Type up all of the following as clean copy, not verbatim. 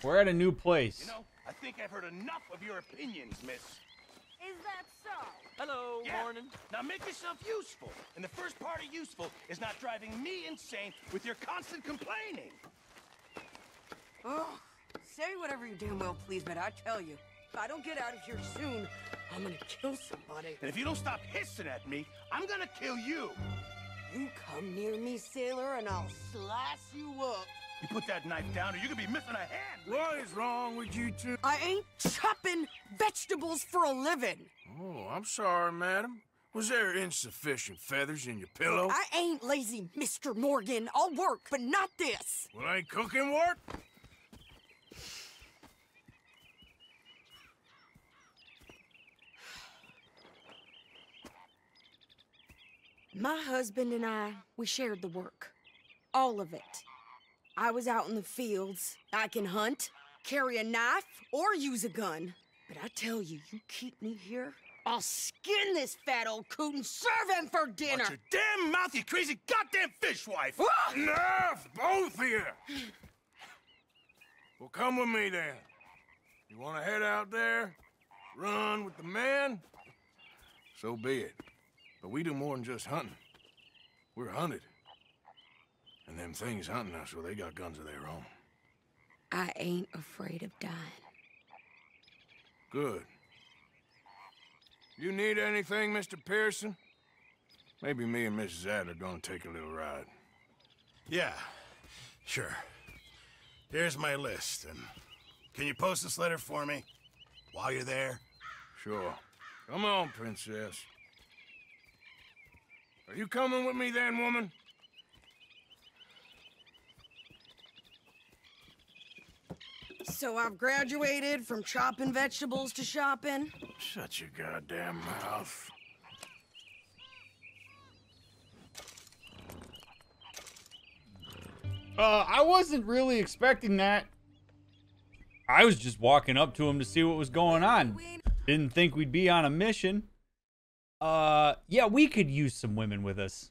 We're at a new place. You know, I think I've heard enough of your opinions, miss. Is that so? Hello, morning. Now make yourself useful. And the first part of useful is not driving me insane with your constant complaining. Oh, say whatever you damn well please, but I tell you, if I don't get out of here soon, I'm gonna kill somebody. And if you don't stop hissing at me, I'm gonna kill you. You come near me, sailor, and I'll slice you up. You put that knife down or you could be missing a hand. What is wrong with you two? I ain't chopping vegetables for a living. Oh, I'm sorry, madam. Was there insufficient feathers in your pillow? I ain't lazy, Mr. Morgan. I'll work, but not this. Well, ain't cooking work? My husband and I, we shared the work. All of it. I was out in the fields. I can hunt, carry a knife, or use a gun. But I tell you, you keep me here, I'll skin this fat old coot and serve him for dinner. Watch your damn mouth, you crazy goddamn fishwife! Enough, both of you! Well, come with me then. You want to head out there, run with the men? So be it. But we do more than just hunting. We're hunted. And them things hunting us, well, they got guns of their own. I ain't afraid of dying. Good. You need anything, Mr. Pearson? Maybe me and Mrs. Adler are gonna take a little ride. Yeah, sure. Here's my list, and can you post this letter for me while you're there? Sure. Come on, princess. Are you coming with me then, woman? So I've graduated from chopping vegetables to shopping. Shut your goddamn mouth. I wasn't really expecting that. I was just walking up to him to see what was going on. Didn't think we'd be on a mission. Yeah, we could use some women with us.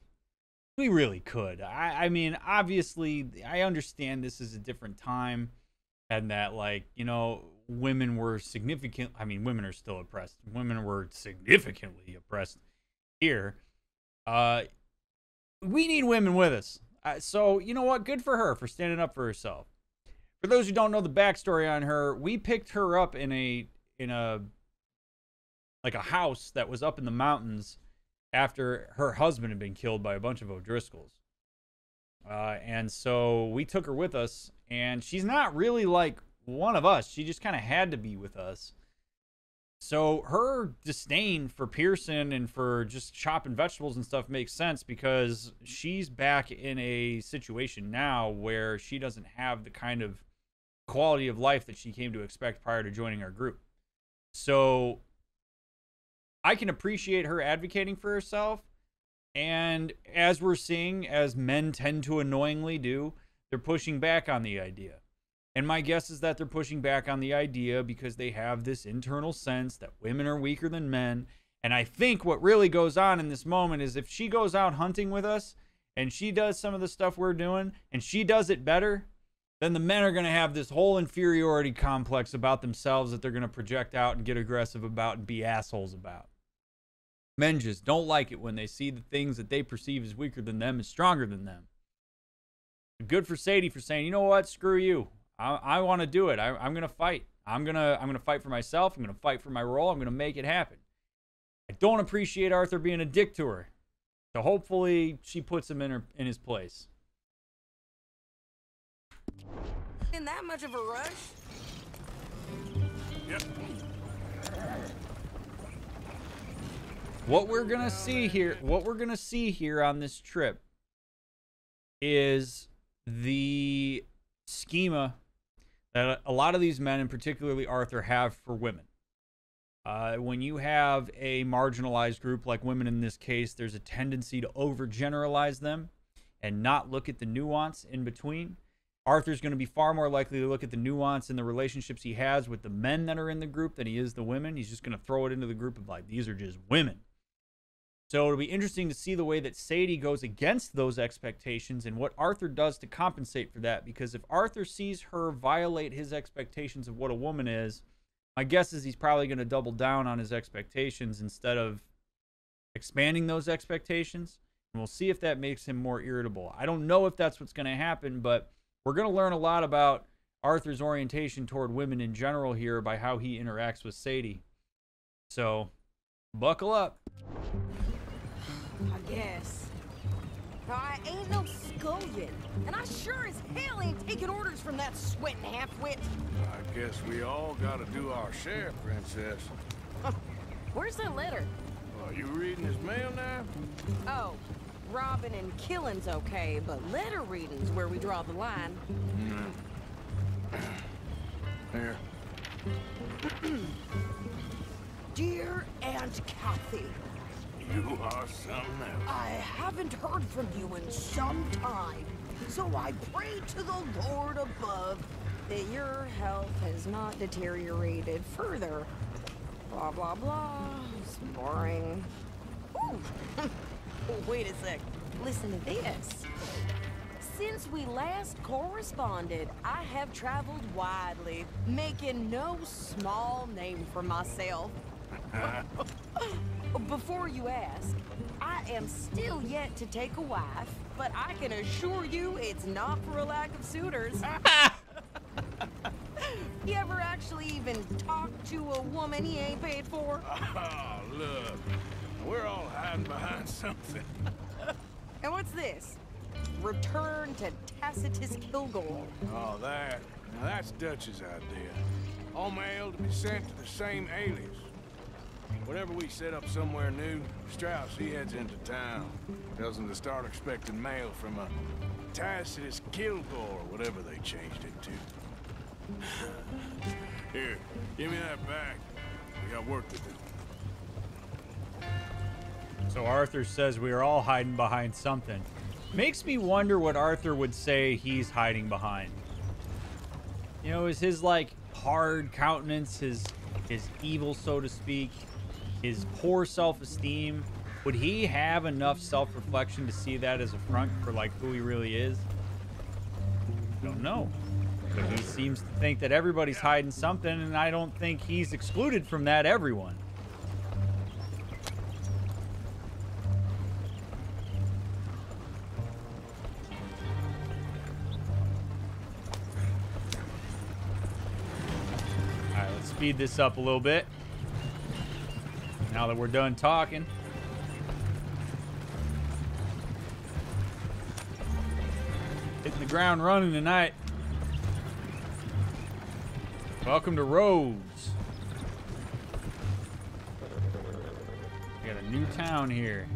We really could. I mean, obviously, I understand this is a different time. And that, like, you know, women were significant. I mean, women are still oppressed. Women were significantly oppressed here. We need women with us. So, you know what? Good for her for standing up for herself. For those who don't know the backstory on her, we picked her up in a house that was up in the mountains after her husband had been killed by a bunch of O'Driscolls. And so we took her with us, and she's not really like one of us. She just kind of had to be with us. So her disdain for Pearson and for just chopping vegetables and stuff makes sense because she's back in a situation now where she doesn't have the kind of quality of life that she came to expect prior to joining our group. So I can appreciate her advocating for herself. And as we're seeing, as men tend to annoyingly do, they're pushing back on the idea. And my guess is that they're pushing back on the idea because they have this internal sense that women are weaker than men. And I think what really goes on in this moment is if she goes out hunting with us and she does some of the stuff we're doing and she does it better, then the men are going to have this whole inferiority complex about themselves that they're going to project out and get aggressive about and be assholes about. Men just don't like it when they see the things that they perceive as weaker than them as stronger than them. Good for Sadie for saying, you know what, screw you. I want to do it. I'm going to fight. I'm gonna fight for myself. I'm going to fight for my role. I'm going to make it happen. I don't appreciate Arthur being a dick to her. So hopefully she puts him in his place. In that much of a rush? Yep. What we're gonna see here on this trip is the schema that a lot of these men, and particularly Arthur, have for women. When you have a marginalized group like women in this case, there's a tendency to overgeneralize them and not look at the nuance in between. Arthur's going to be far more likely to look at the nuance in the relationships he has with the men that are in the group than he is the women. He's just going to throw it into the group of like, these are just women. So it'll be interesting to see the way that Sadie goes against those expectations and what Arthur does to compensate for that. Because if Arthur sees her violate his expectations of what a woman is, my guess is he's probably going to double down on his expectations instead of expanding those expectations. And we'll see if that makes him more irritable. I don't know if that's what's going to happen, but we're going to learn a lot about Arthur's orientation toward women in general here by how he interacts with Sadie. So, buckle up. I guess. I ain't no scullion, and I sure as hell ain't taking orders from that sweating half-wit. I guess we all gotta do our share, Princess. Where's that letter? Are you reading his mail now? Oh, robbing and killing's okay, but letter reading's where we draw the line. Here. Dear Aunt Kathy, You are something else. I haven't heard from you in some time, so I pray to the Lord above that your health has not deteriorated further. Blah, blah, blah. It's boring. Ooh. Wait a sec. Listen to this. Since we last corresponded, I have traveled widely, making no small name for myself. Before you ask, I am still yet to take a wife, but I can assure you it's not for a lack of suitors. You ever actually even talk to a woman he ain't paid for? Oh, look. We're all hiding behind something. And what's this? Return to Tacitus Kilgore. Oh, that. Now, that's Dutch's idea. All mail to be sent to the same alias. Whenever we set up somewhere new, Strauss, he heads into town. Tells them to start expecting mail from a Tacitus Kilgore, whatever they changed it to. Here, give me that back. We got work to do. So Arthur says we are all hiding behind something. Makes me wonder what Arthur would say he's hiding behind. You know, is his like hard countenance, his evil, so to speak, his poor self-esteem, would he have enough self-reflection to see that as a front for like who he really is? Don't know. But he seems to think that everybody's hiding something, and I don't think he's excluded from that everyone. Alright, let's speed this up a little bit. Now that we're done talking. Hitting the ground running tonight. Welcome to Rhodes. We got a new town here.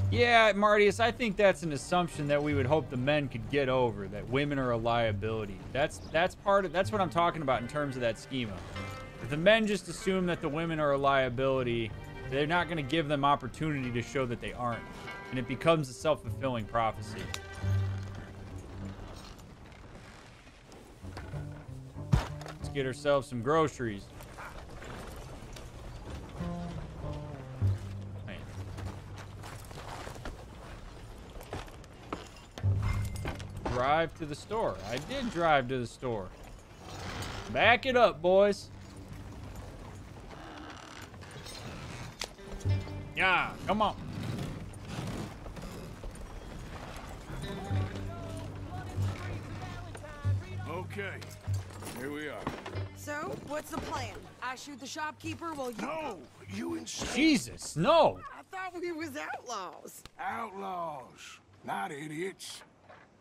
Yeah, Martius, I think that's an assumption that we would hope the men could get over, that women are a liability. That's what I'm talking about in terms of that schema. If the men just assume that the women are a liability, they're not going to give them opportunity to show that they aren't. And it becomes a self-fulfilling prophecy. Let's get ourselves some groceries. Man. Drive to the store. I did drive to the store. Back it up, boys. Yeah, come on. Okay, here we are. So, what's the plan? I shoot the shopkeeper while you... No, you insane. Jesus, no. I thought we was outlaws. Outlaws, not idiots.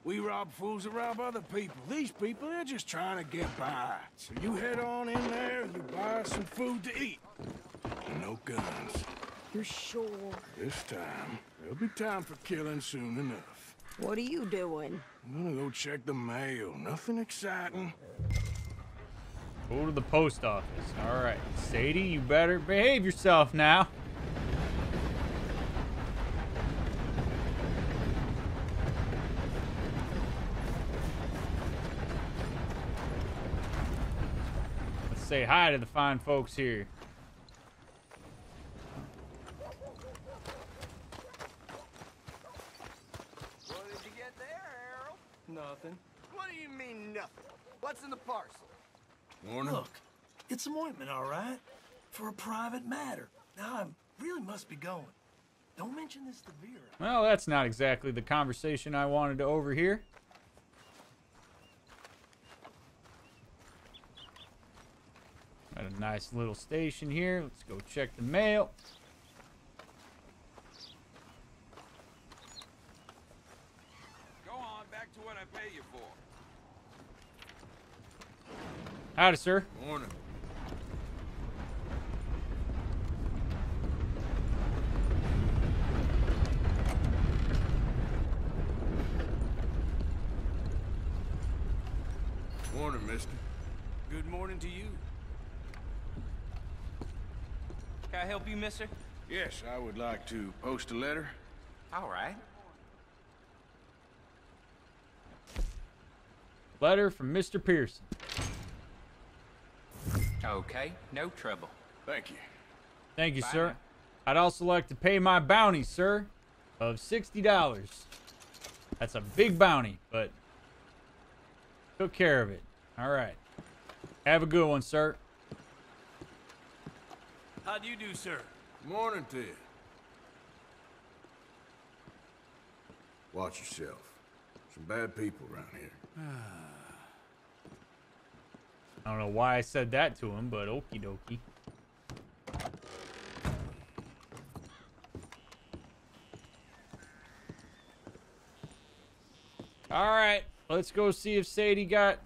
We rob fools that rob other people. These people, they're just trying to get by. So you head on in there and you buy some food to eat. And no guns. You're sure? This time, there'll be time for killing soon enough. What are you doing? I'm gonna go check the mail. Nothing exciting. Go to the post office. All right. Sadie, you better behave yourself now. say hi to the fine folks here. What did you get there, Harold? Nothing. What do you mean, nothing? What's in the parcel? Morning. Look, it's some ointment, all right? For a private matter. Now I really must be going. Don't mention this to Vera. Well, that's not exactly the conversation I wanted to overhear. Got a nice little station here. Let's go check the mail. Go on, back to what I pay you for. Howdy, sir. Morning. Morning, mister. Good morning to you. Can I help you, mister? Yes, I would like to post a letter. All right. Letter from Mr. Pearson. Okay, no trouble. Thank you. Thank you, Bye sir. now. I'd also like to pay my bounty, sir, of $60. That's a big bounty, but took care of it. All right. Have a good one, sir. How do you do, sir? Morning to you. Watch yourself. Some bad people around here. I don't know why I said that to him, but okie dokie. All right, let's go see if Sadie got...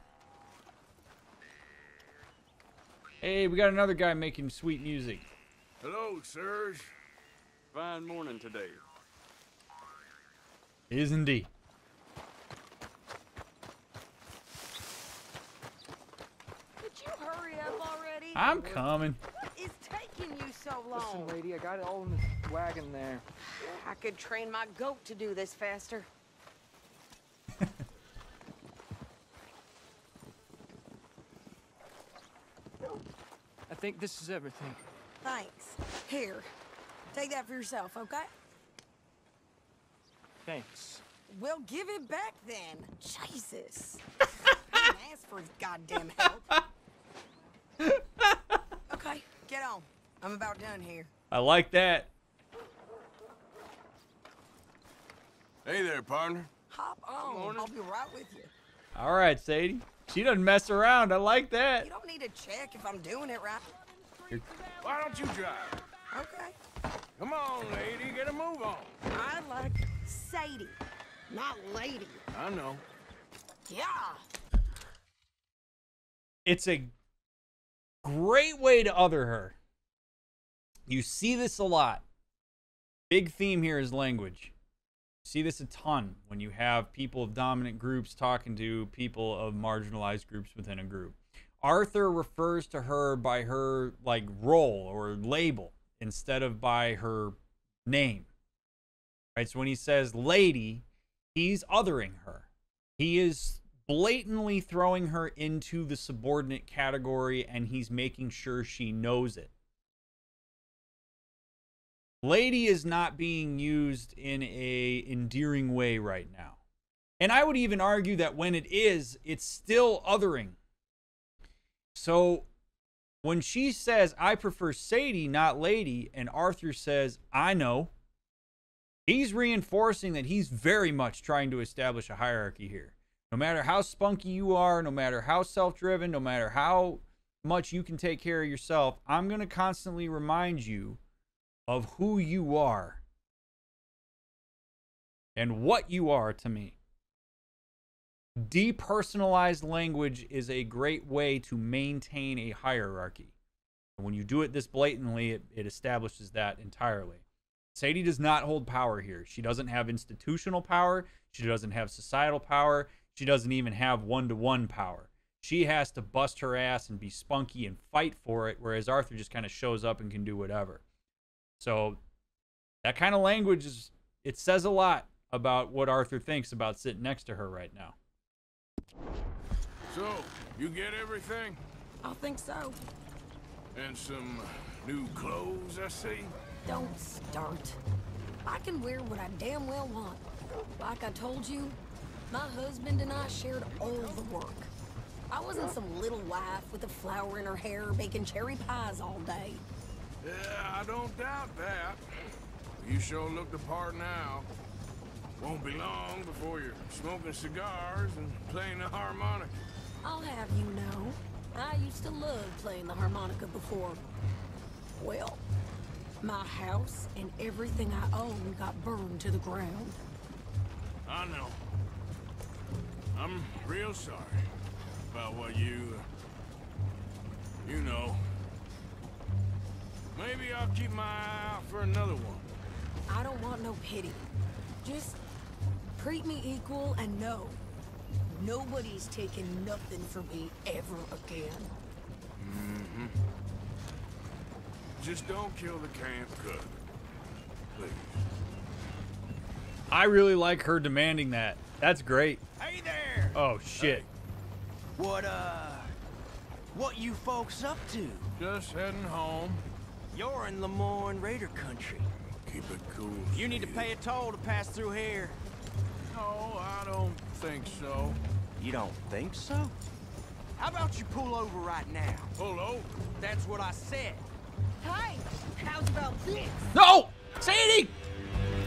Hey, we got another guy making sweet music. Hello, sirs. Fine morning today. It is indeed. Could you hurry up already? I'm coming. What is taking you so Listen, long? lady, I got it all in this wagon there. I could train my goat to do this faster. I think this is everything. Thanks. Here, take that for yourself, okay? Thanks. We'll give it back then. Jesus. I didn't ask for his goddamn help. Okay, get on. I'm about done here. I like that. Hey there, partner. Hop on. I'll be right with you. All right, Sadie. She doesn't mess around. I like that. You don't need to check if I'm doing it right. Why don't you drive? Okay. Come on, lady. Get a move on. I like Sadie, not lady. I know. Yeah. It's a great way to other her. You see this a lot. Big theme here is language. You see this a ton when you have people of dominant groups talking to people of marginalized groups within a group. Arthur refers to her by her like role or label instead of by her name. Right? So when he says lady, he's othering her. He is blatantly throwing her into the subordinate category, and he's making sure she knows it. Lady is not being used in a endearing way right now. And I would even argue that when it is, it's still othering. So when she says, I prefer Sadie, not lady, and Arthur says, I know, he's reinforcing that he's very much trying to establish a hierarchy here. No matter how spunky you are, no matter how self-driven, no matter how much you can take care of yourself, I'm going to constantly remind you of who you are and what you are to me. Depersonalized language is a great way to maintain a hierarchy. And when you do it this blatantly, it establishes that entirely. Sadie does not hold power here. She doesn't have institutional power. She doesn't have societal power. She doesn't even have one-to-one power. She has to bust her ass and be spunky and fight for it, whereas Arthur just kind of shows up and can do whatever. So that kind of language, it says a lot about what Arthur thinks about sitting next to her right now. So, you get everything? I think so. And some new clothes, I see. Don't start. I can wear what I damn well want. Like I told you, my husband and I shared all the work. I wasn't some little wife with a flower in her hair baking cherry pies all day. Yeah, I don't doubt that. You sure look the part now. Won't be long before you're smoking cigars and playing the harmonica. I'll have you know, I used to love playing the harmonica before. Well, my house and everything I own got burned to the ground. I know. I'm real sorry about what you know. Maybe I'll keep my eye out for another one. I don't want no pity. Just treat me equal and know nobody's taking nothing from me ever again. Mm-hmm. Just don't kill the camp cook, please. I really like her demanding that. That's great. Hey there! Oh, shit. What you folks up to? Just heading home. You're in Lemoyne Raider country. Keep it cool. You need to pay a toll to pass through here. No, I don't think so. You don't think so? How about you pull over right now? Pull over? That's what I said. Hey, how's about this? No! Sadie!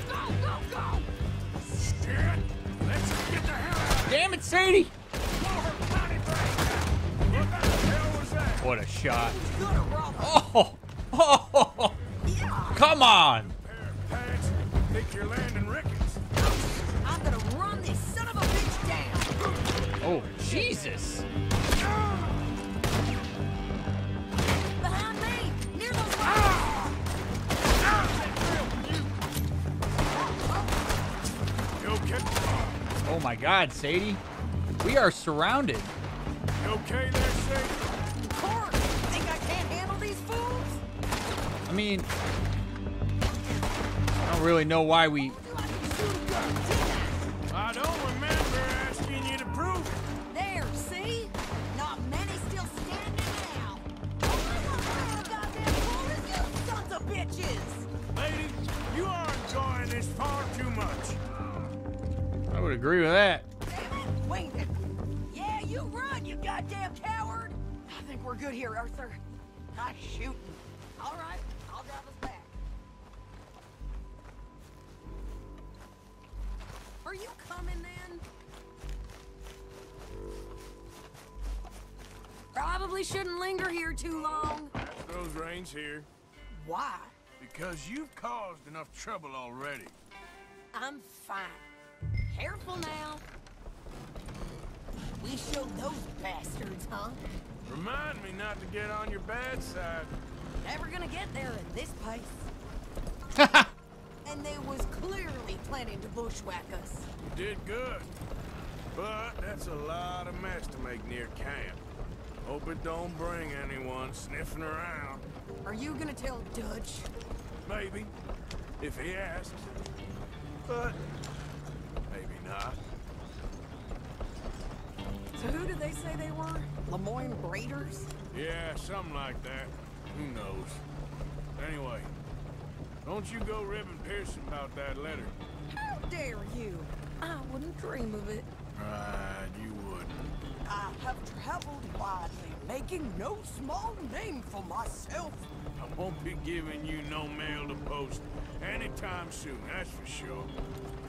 Go, go, go! Shit! Let's get the hell out! Damn it, Sadie! Blow her potty brains out! What the hell was that? What a shot. Gonna rob her. Oh! Oh! Yeah. Come on! Pair of pants. Think you're landing Ricketts. I'm gonna run this son of a bitch down. Oh, Jesus! Behind me, near those You okay? Oh my God, Sadie. We are surrounded. You okay there, Sadie? Of course. Think I can't handle these fools? I mean, I don't really know why we... I don't remember asking you to prove it. There, see? Not many still standing now. Oh, goddamn fool is you sons of bitches! Lady, you are enjoying this far too much. I would agree with that. Damn it, wait. Yeah, you run, you goddamn coward! I think we're good here, Arthur. Not shooting. All right, I'll drive us back. Are you coming then? Probably shouldn't linger here too long. Those reins here. Why? Because you've caused enough trouble already. I'm fine. Careful now. We showed those bastards, huh? Remind me not to get on your bad side. Never gonna get there in this pace. And they was clearly planning to bushwhack us. You did good. But that's a lot of mess to make near camp. Hope it don't bring anyone sniffing around. Are you gonna tell Dutch? Maybe, if he asks. But maybe not. So who did they say they were? Lemoyne Raiders? Yeah, something like that. Who knows? Anyway, don't you go ribbing Pearson about that letter. How dare you? I wouldn't dream of it. Right, you wouldn't. I have traveled widely, making no small name for myself. I won't be giving you no mail to post anytime soon, that's for sure.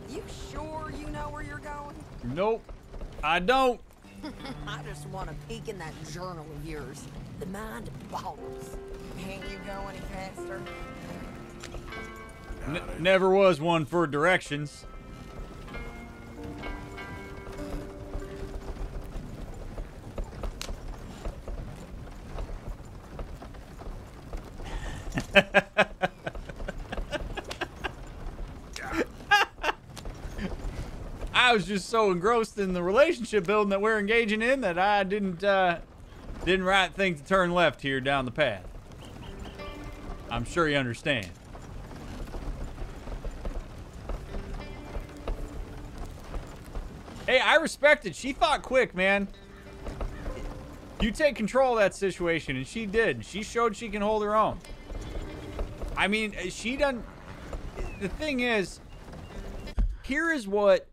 You sure you know where you're going? Nope, I don't. I just want to peek in that journal of yours. The mind boggles. Can't you go any faster? Never was one for directions. I was just so engrossed in the relationship building that we're engaging in that I didn't think to turn left here down the path. I'm sure you understand. Hey, I respect it. She thought quick, man. You take control of that situation, and she did. She showed she can hold her own. I mean, she done... The thing is, here is what...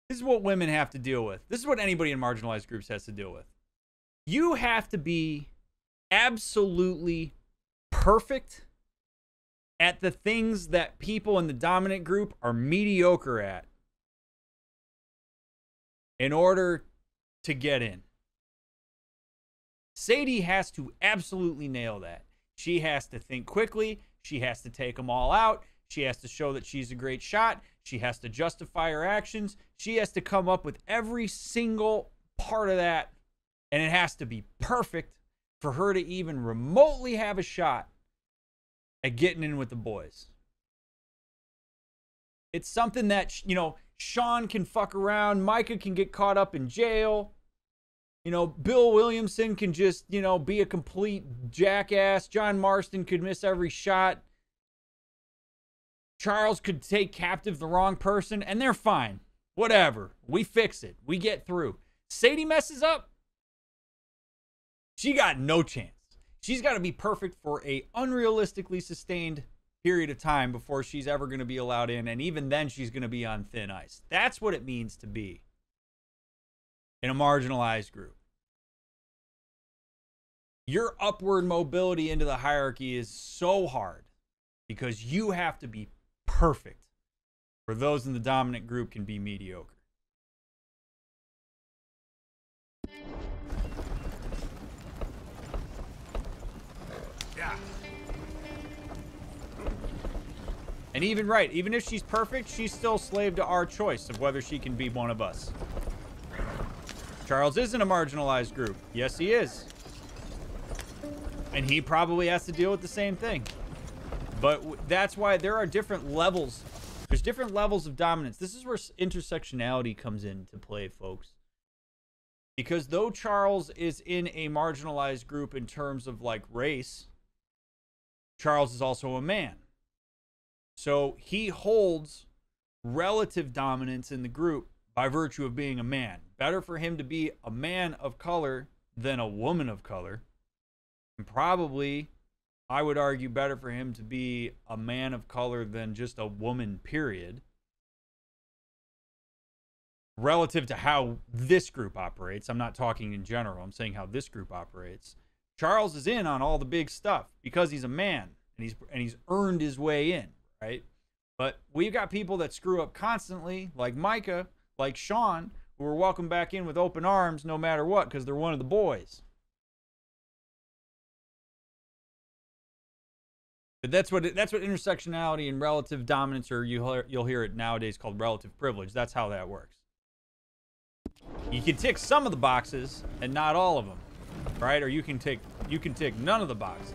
This is what women have to deal with. This is what anybody in marginalized groups has to deal with. You have to be absolutely perfect at the things that people in the dominant group are mediocre at in order to get in. Sadie has to absolutely nail that. She has to think quickly. She has to take them all out. She has to show that she's a great shot. She has to justify her actions. She has to come up with every single part of that. And it has to be perfect for her to even remotely have a shot at getting in with the boys. It's something that, you know, Sean can fuck around. Micah can get caught up in jail. You know, Bill Williamson can just, you know, be a complete jackass. John Marston could miss every shot. Charles could take captive the wrong person, and they're fine. Whatever. We fix it. We get through. Sadie messes up. She got no chance. She's got to be perfect for a unrealistically sustained period of time before she's ever going to be allowed in, and even then she's going to be on thin ice. That's what it means to be in a marginalized group. Your upward mobility into the hierarchy is so hard because you have to be perfect where those in the dominant group can be mediocre. Yeah. And even if she's perfect, she's still slave to our choice of whether she can be one of us. Charles isn't a marginalized group. Yes, he is. And he probably has to deal with the same thing. But that's why there are different levels. There's different levels of dominance. This is where intersectionality comes into play, folks. Because though Charles is in a marginalized group in terms of like race, Charles is also a man. So he holds relative dominance in the group by virtue of being a man. Better for him to be a man of color than a woman of color. And probably, I would argue, better for him to be a man of color than just a woman, period. Relative to how this group operates. I'm not talking in general. I'm saying how this group operates. Charles is in on all the big stuff because he's a man and he's earned his way in, right? But we've got people that screw up constantly, like Micah, like Sean, who are welcomed back in with open arms no matter what because they're one of the boys. But that's what intersectionality and relative dominance, or you'll hear it nowadays called relative privilege. That's how that works. You can tick some of the boxes and not all of them, right? Or you can tick none of the boxes.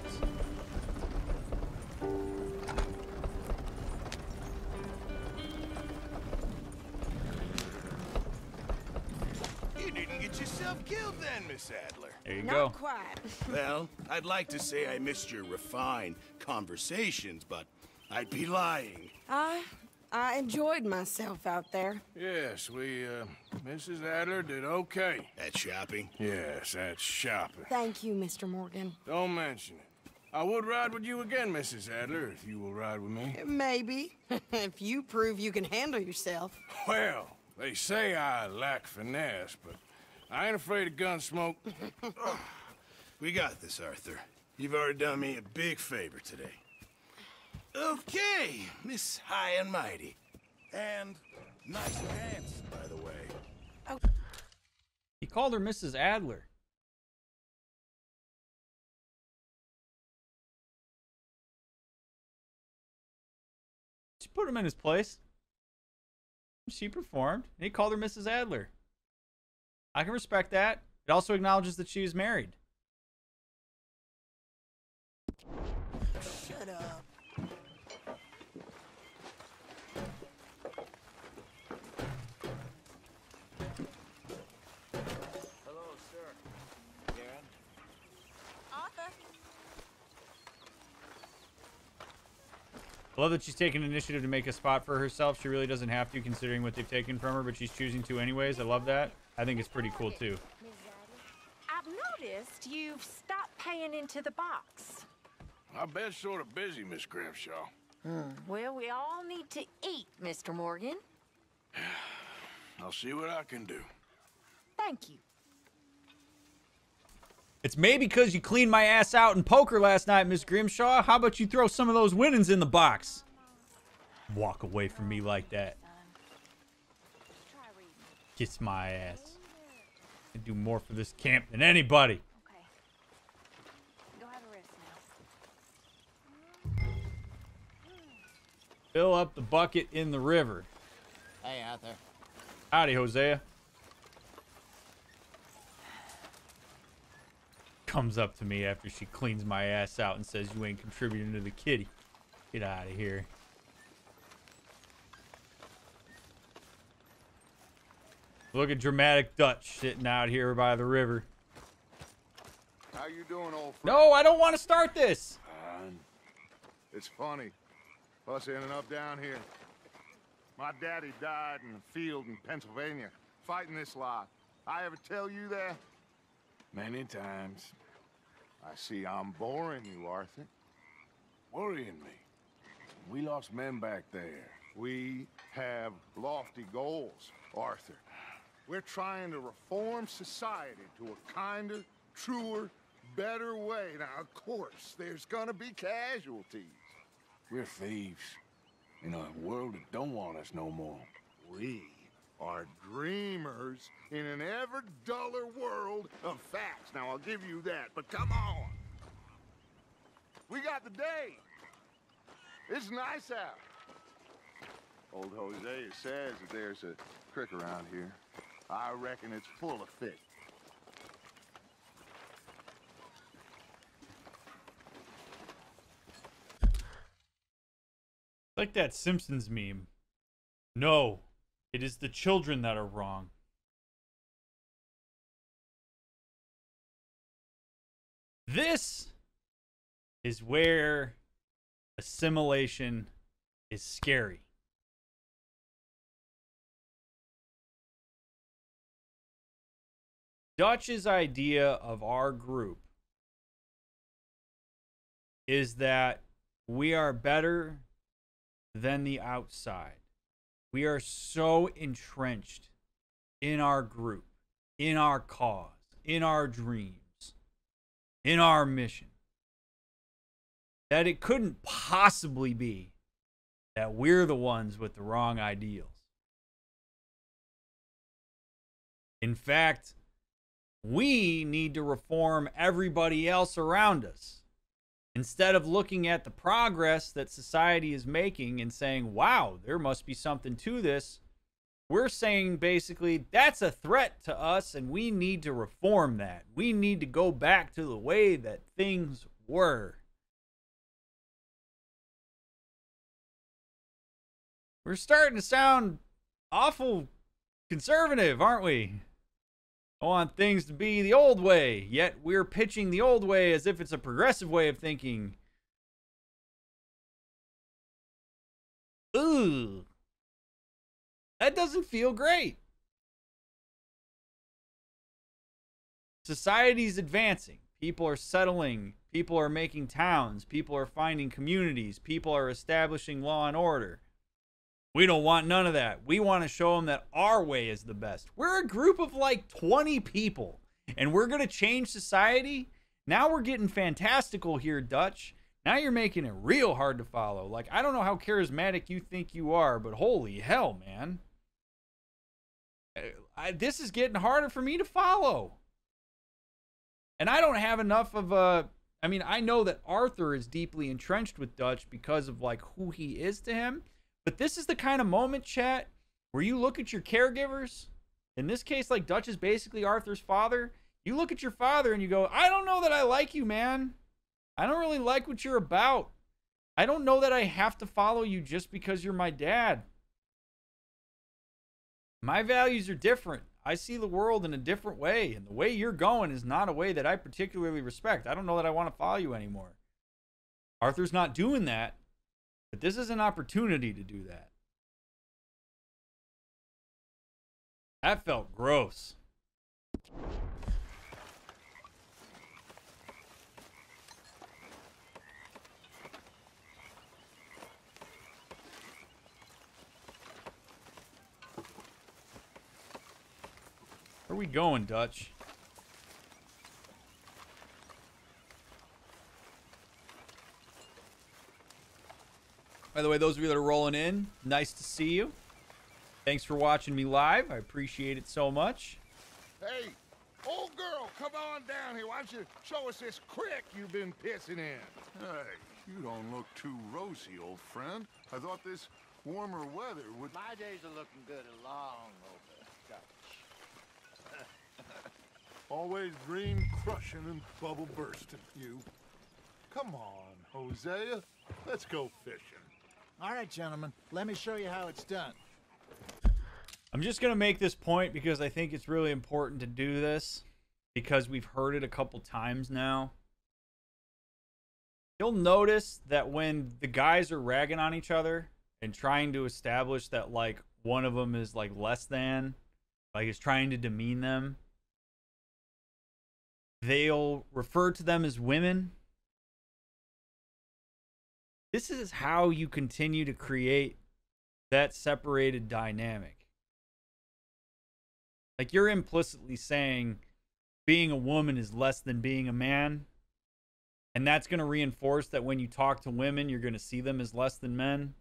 You didn't get yourself killed then, Miss Adler. There you Not go. quite. Well, I'd like to say I missed your refined conversations, but I'd be lying. I enjoyed myself out there. Yes, Mrs. Adler did okay. At shopping? Yes, that's shopping. Thank you, Mr. Morgan. Don't mention it. I would ride with you again, Mrs. Adler, if you will ride with me. Maybe. If you prove you can handle yourself. Well, they say I lack finesse, but I ain't afraid of gunsmoke. We got this, Arthur. You've already done me a big favor today. Okay, Miss High and Mighty. And nice pants, by the way. He called her Mrs. Adler. She put him in his place. She performed. And he called her Mrs. Adler. I can respect that. It also acknowledges that she was married. Shut up. Hello, sir. Karen? Arthur. I love that she's taking initiative to make a spot for herself. She really doesn't have to, considering what they've taken from her, but she's choosing to anyways. I love that. I think it's pretty cool, too. noticed you've stopped paying into the box. I've been sort of busy, Miss Grimshaw. Well, we all need to eat, Mr. Morgan. I'll see what I can do. Thank you. It's maybe because you cleaned my ass out in poker last night, Miss Grimshaw. How about you throw some of those winnings in the box? Walk away from me like that. Kiss my ass. I do more for this camp than anybody. Okay. Go have a rest now. Fill up the bucket in the river. Hey, out there. Howdy, Hosea. Comes up to me after she cleans my ass out and says you ain't contributing to the kitty. Get out of here. Look at dramatic Dutch sitting out here by the river. How you doing, old friend? No, I don't want to start this. It's funny, us ending up down here. My daddy died in a field in Pennsylvania, fighting this lot. I ever tell you that? Many times. I see I'm boring you, Arthur. Worrying me. We lost men back there. We have lofty goals, Arthur. We're trying to reform society to a kinder, truer, better way. Now, of course, there's gonna be casualties. We're thieves. In a world that don't want us no more. We are dreamers in an ever duller world of facts. Now, I'll give you that, but come on. We got the day. It's nice out. Old Hosea says that there's a creek around here. I reckon it's full of fish. Like that Simpsons meme. No, it is the children that are wrong. This is where assimilation is scary. Dutch's idea of our group is that we are better than the outside. We are so entrenched in our group, in our cause, in our dreams, in our mission, that it couldn't possibly be that we're the ones with the wrong ideals. In fact, we need to reform everybody else around us. Instead of looking at the progress that society is making and saying, wow, there must be something to this, we're saying basically that's a threat to us and we need to reform that. We need to go back to the way that things were. We're starting to sound awful conservative, aren't we? I want things to be the old way, yet we're pitching the old way as if it's a progressive way of thinking. Ooh. That doesn't feel great. Society's advancing. People are settling. People are making towns. People are finding communities. People are establishing law and order. We don't want none of that. We want to show them that our way is the best. We're a group of like 20 people, and we're going to change society. Now we're getting fantastical here, Dutch. Now you're making it real hard to follow. Like, I don't know how charismatic you think you are, but holy hell, man. This is getting harder for me to follow. And I don't have enough of a... I mean, I know that Arthur is deeply entrenched with Dutch because of like who he is to him. But this is the kind of moment, chat, where you look at your caregivers. In this case, like Dutch is basically Arthur's father. You look at your father and you go, I don't know that I like you, man. I don't really like what you're about. I don't know that I have to follow you just because you're my dad. My values are different. I see the world in a different way. And the way you're going is not a way that I particularly respect. I don't know that I want to follow you anymore. Arthur's not doing that. But this is an opportunity to do that. That felt gross. Where are we going, Dutch? By the way, those of you that are rolling in, nice to see you. Thanks for watching me live. I appreciate it so much. Hey, old girl, come on down here. Why don't you show us this creek you've been pissing in? Hey, you don't look too rosy, old friend. I thought this warmer weather would... My days are looking good along over, Dutch. Always dream crushing and bubble bursting, you. Come on, Hosea. Let's go fishing. All right, gentlemen. Let me show you how it's done. I'm just going to make this point because I think it's really important to do this because we've heard it a couple times now. You'll notice that when the guys are ragging on each other and trying to establish that, like, one of them is, like, less than, like, is trying to demean them, they'll refer to them as women. This is how you continue to create that separated dynamic. Like, you're implicitly saying being a woman is less than being a man. And that's going to reinforce that when you talk to women, you're going to see them as less than men.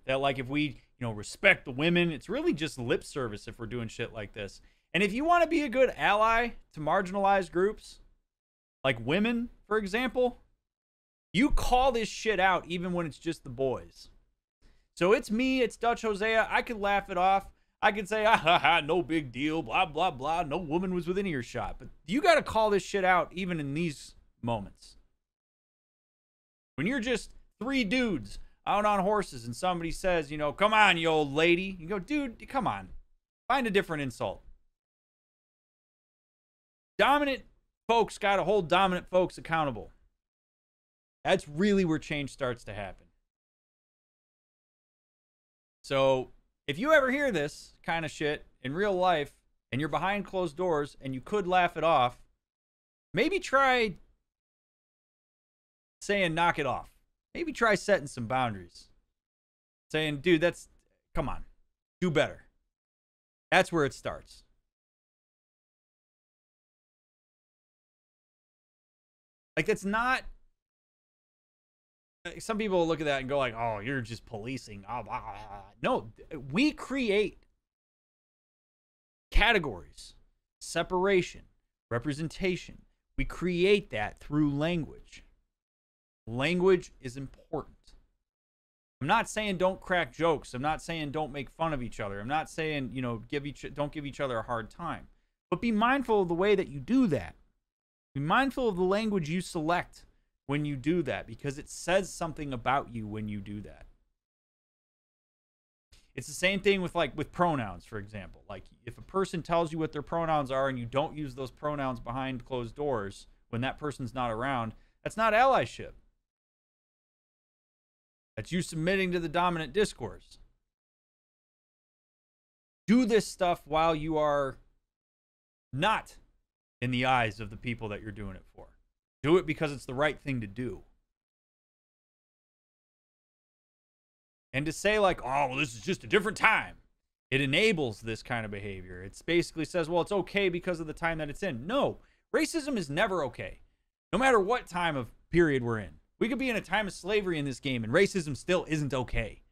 That, like, if we, respect the women, it's really just lip service if we're doing shit like this. And if you want to be a good ally to marginalized groups, like women, for example, you call this shit out even when it's just the boys. So it's me, it's Dutch Hosea. I could laugh it off. I could say, no big deal, blah, blah, blah. No woman was within earshot. But you got to call this shit out even in these moments. When you're just three dudes out on horses and somebody says, come on, you old lady. You go, dude, come on. Find a different insult. Dominant folks got to hold dominant folks accountable. That's really where change starts to happen. So if you ever hear this kind of shit in real life and you're behind closed doors and you could laugh it off, maybe try saying knock it off. Maybe try setting some boundaries. Saying, dude, come on, do better. That's where it starts. Like, that's not... Some people look at that and go like, oh, you're just policing. No, we create categories, separation, representation. We create that through language. Language is important. I'm not saying don't crack jokes. I'm not saying don't make fun of each other. I'm not saying, don't give each other a hard time. But be mindful of the way that you do that. Be mindful of the language you select when you do that, because it says something about you when you do that. It's the same thing with pronouns, for example. Like, if a person tells you what their pronouns are and you don't use those pronouns behind closed doors when that person's not around, that's not allyship. That's you submitting to the dominant discourse. Do this stuff while you are not in the eyes of the people that you're doing it for. Do it because it's the right thing to do. And to say like, oh, well, this is just a different time. It enables this kind of behavior. It basically says, well, it's okay because of the time that it's in. No, racism is never okay. No matter what time of period we're in. We could be in a time of slavery in this game and racism still isn't okay.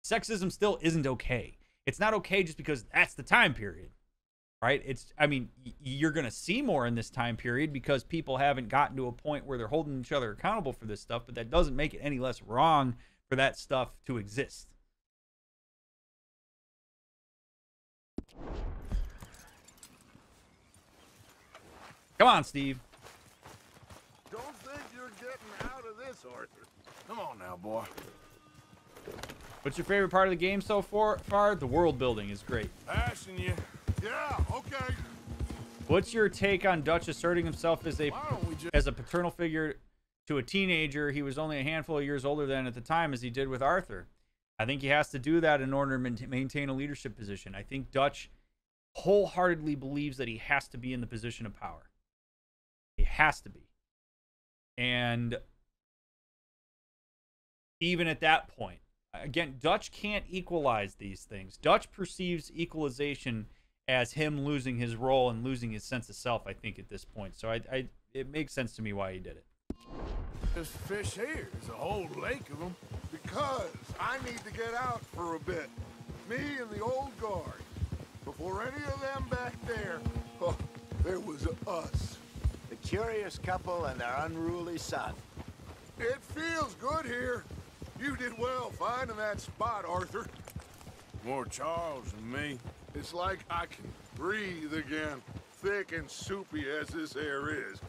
Sexism still isn't okay. It's not okay just because that's the time period. Right? You're going to see more in this time period because people haven't gotten to a point where they're holding each other accountable for this stuff, but that doesn't make it any less wrong for that stuff to exist. Come on, Steve. Don't think you're getting out of this, Arthur. Come on now, boy. What's your favorite part of the game so far? The world building is great. Passing you. Yeah, okay. What's your take on Dutch asserting himself as a paternal figure to a teenager he was only a handful of years older than at the time, as he did with Arthur? I think he has to do that in order to maintain a leadership position. I think Dutch wholeheartedly believes that he has to be in the position of power. He has to be. And even at that point, again, Dutch can't equalize these things. Dutch perceives equalization as him losing his role and losing his sense of self, I think, at this point. So it makes sense to me why he did it. This fish here is a whole lake of them. Because I need to get out for a bit. Me and the old guard. Before any of them back there, oh, there was us. The curious couple and their unruly son. It feels good here. You did well finding that spot, Arthur. More Charles than me. It's like I can breathe again, thick and soupy as this air is.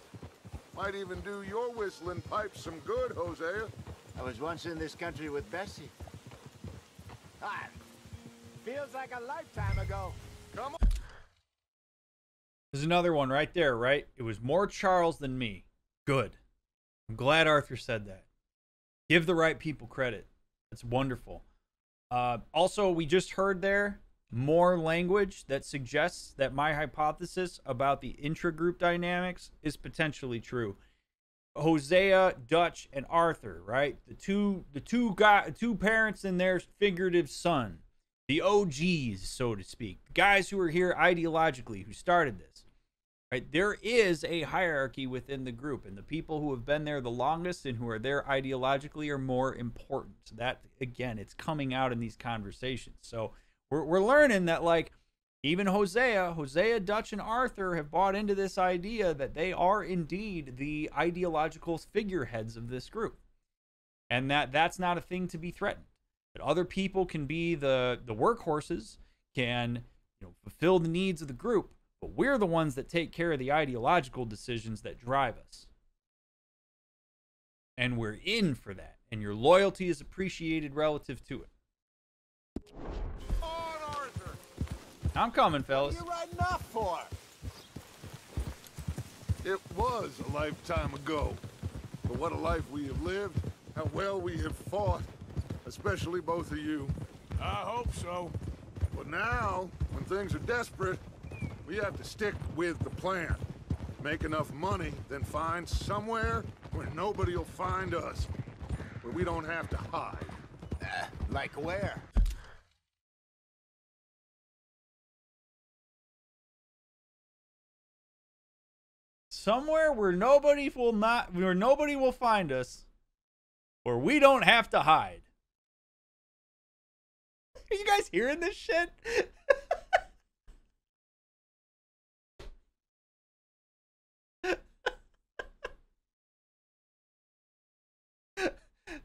Might even do your whistling pipes some good, Hosea. I was once in this country with Bessie. Ah, feels like a lifetime ago. Come on. There's another one right there, right? It was more Charles than me. Good. I'm glad Arthur said that. Give the right people credit. That's wonderful. Also, we just heard there more language that suggests that my hypothesis about the intra-group dynamics is potentially true. Hosea, Dutch, and Arthur, right? The two parents and their figurative son, the OGs, so to speak, the guys who are here ideologically, who started this, right? There is a hierarchy within the group, and the people who have been there the longest and who are there ideologically are more important. So that, again, it's coming out in these conversations. So we're learning that, like, even Hosea, Dutch, and Arthur have bought into this idea that they are indeed the ideological figureheads of this group. And that's not a thing to be threatened. That other people can be the workhorses, can, you know, fulfill the needs of the group, but we're the ones that take care of the ideological decisions that drive us. And we're in for that. And your loyalty is appreciated relative to it. I'm coming, fellas. What are you riding off for? It was a lifetime ago. But what a life we have lived. How well we have fought. Especially both of you. I hope so. But now, when things are desperate, we have to stick with the plan. Make enough money, then find somewhere where nobody will find us. Where we don't have to hide. Like where? Somewhere where nobody will find us, where we don't have to hide. Are you guys hearing this shit?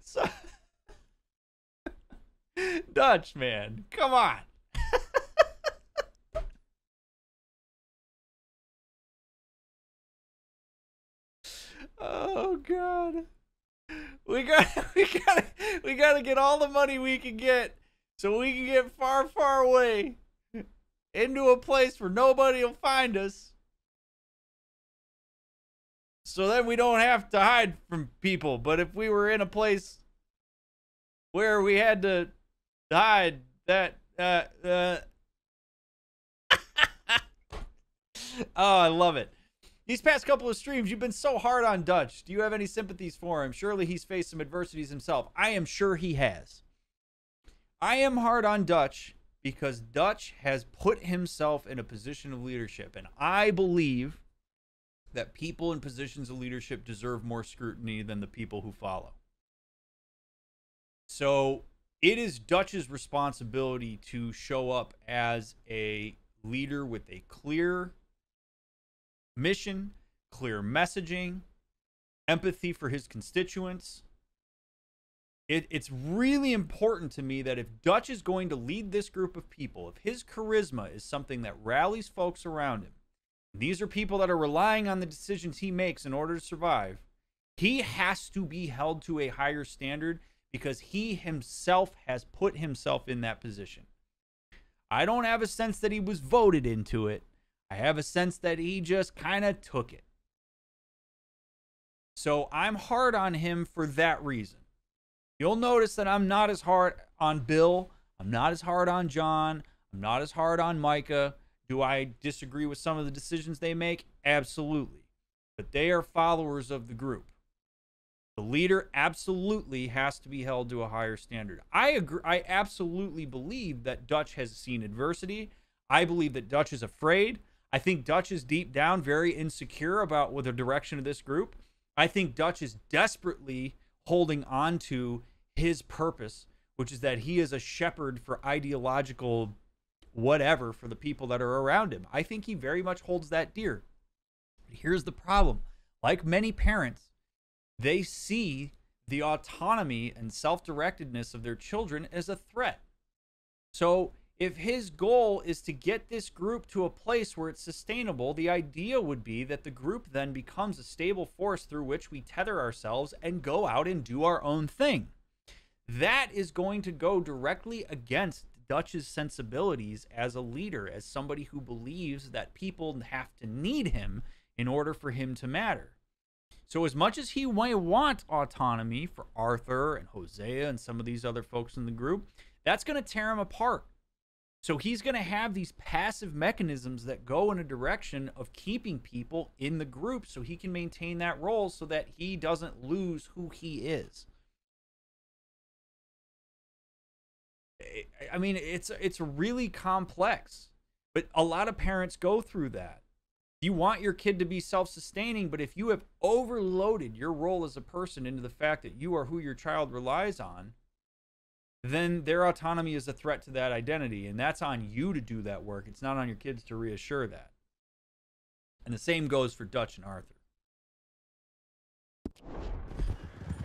So, Dutch, man, come on. Oh God, we gotta get all the money we can get, so we can get far, far away into a place where nobody will find us. So then we don't have to hide from people. But if we were in a place where we had to hide, that oh, I love it. These past couple of streams, you've been so hard on Dutch. Do you have any sympathies for him? Surely he's faced some adversities himself. I am sure he has. I am hard on Dutch because Dutch has put himself in a position of leadership. And I believe that people in positions of leadership deserve more scrutiny than the people who follow. So it is Dutch's responsibility to show up as a leader with a clear mission, clear messaging, empathy for his constituents. It's really important to me that if Dutch is going to lead this group of people, if his charisma is something that rallies folks around him, these are people that are relying on the decisions he makes in order to survive, he has to be held to a higher standard because he himself has put himself in that position. I don't have a sense that he was voted into it. I have a sense that he just kind of took it. So I'm hard on him for that reason. You'll notice that I'm not as hard on Bill. I'm not as hard on John. I'm not as hard on Micah. Do I disagree with some of the decisions they make? Absolutely. But they are followers of the group. The leader absolutely has to be held to a higher standard. I agree. I absolutely believe that Dutch has seen adversity. I believe that Dutch is afraid. I think Dutch is deep down very insecure about what the direction of this group. I think Dutch is desperately holding on to his purpose, which is that he is a shepherd for ideological whatever for the people that are around him. I think he very much holds that dear. But here's the problem. Like many parents, they see the autonomy and self-directedness of their children as a threat. So if his goal is to get this group to a place where it's sustainable, the idea would be that the group then becomes a stable force through which we tether ourselves and go out and do our own thing. That is going to go directly against Dutch's sensibilities as a leader, as somebody who believes that people have to need him in order for him to matter. So as much as he might want autonomy for Arthur and Hosea and some of these other folks in the group, that's going to tear him apart. So he's going to have these passive mechanisms that go in a direction of keeping people in the group so he can maintain that role so that he doesn't lose who he is. I mean, it's really complex, but a lot of parents go through that. You want your kid to be self-sustaining, but if you have overloaded your role as a person into the fact that you are who your child relies on, then their autonomy is a threat to that identity, and that's on you to do that work. It's not on your kids to reassure that. And the same goes for Dutch and Arthur.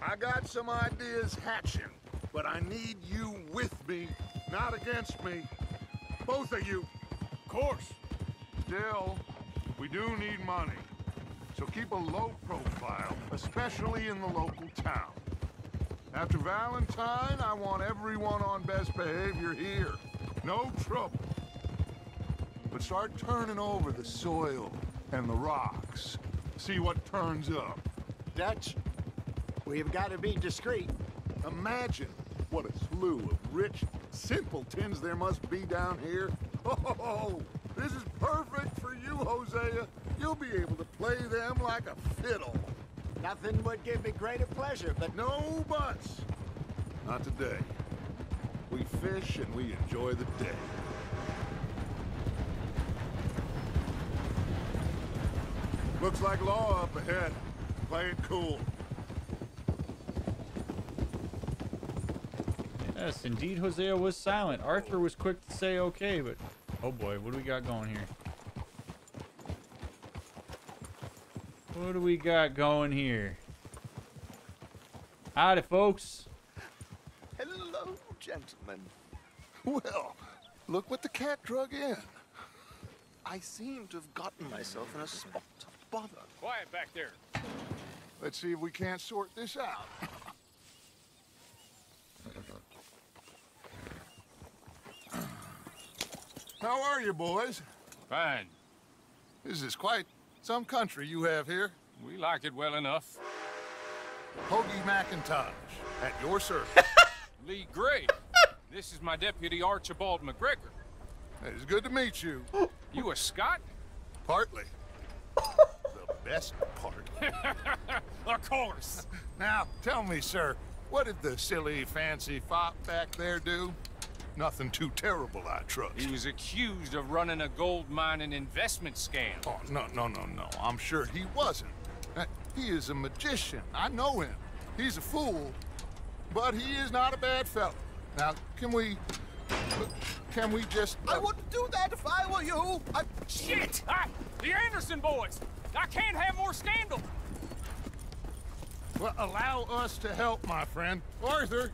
I got some ideas hatching, but I need you with me, not against me. Both of you. Of course. Still, we do need money. So keep a low profile, especially in the local town. After Valentine, I want everyone on best behavior here. No trouble. But start turning over the soil and the rocks. See what turns up. Dutch, we've got to be discreet. Imagine what a slew of rich simpletons there must be down here. Oh, this is perfect for you, Hosea. You'll be able to play them like a fiddle. Nothing would give me greater pleasure, but... No buts. Not today. We fish and we enjoy the day. Looks like law up ahead. Play it cool. Yes, indeed, Hosea was silent. Arthur was quick to say okay, but... Oh boy, what do we got going here? What do we got going here? Howdy, folks. Hello, gentlemen. Well, look what the cat drug in. I seem to have gotten myself in a spot of bother. Quiet back there. Let's see if we can't sort this out. How are you, boys? Fine. This is quite some country you have here. We like it well enough. Hoagie McIntosh, at your service. Lee Gray. This is my deputy, Archibald McGregor. It's good to meet you. You a Scot? Partly. The best part. Of course. Now, tell me, sir, what did the silly, fancy fop back there do? Nothing too terrible, I trust. He was accused of running a gold mining investment scam. Oh, no. I'm sure he wasn't. He is a magician. I know him. He's a fool, but he is not a bad fellow. Now, can we just... I wouldn't do that if I were you. Shit! The Anderson boys! I can't have more scandal! Well, allow us to help, my friend. Arthur.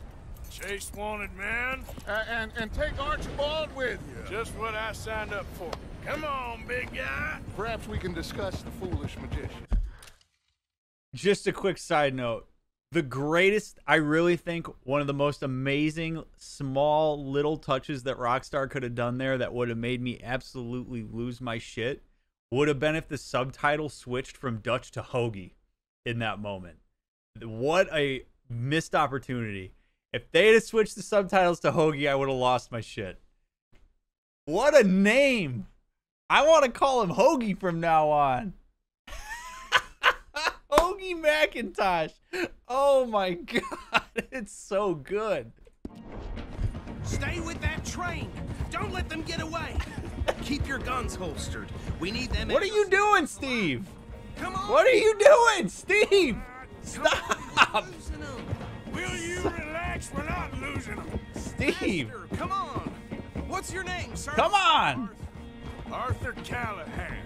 Chase wanted man. And take Archibald with you. Just what I signed up for. Come on, big guy. Perhaps we can discuss the foolish magician. Just a quick side note. The greatest, I really think, one of the most amazing small little touches that Rockstar could have done there that would have made me absolutely lose my shit would have been if the subtitle switched from Dutch to Hoagie in that moment. What a missed opportunity. If they'd have switched the subtitles to Hoagie, I would have lost my shit. What a name. I want to call him Hoagie from now on. Hoagie McIntosh. Oh my God. It's so good. Stay with that train. Don't let them get away. Keep your guns holstered. We need them. What are you doing, Steve? Come on. What are you doing, Steve? Stop. Will you relax? We're not losing them. Steve. Master, come on. What's your name, sir? Come on. Arthur Callahan.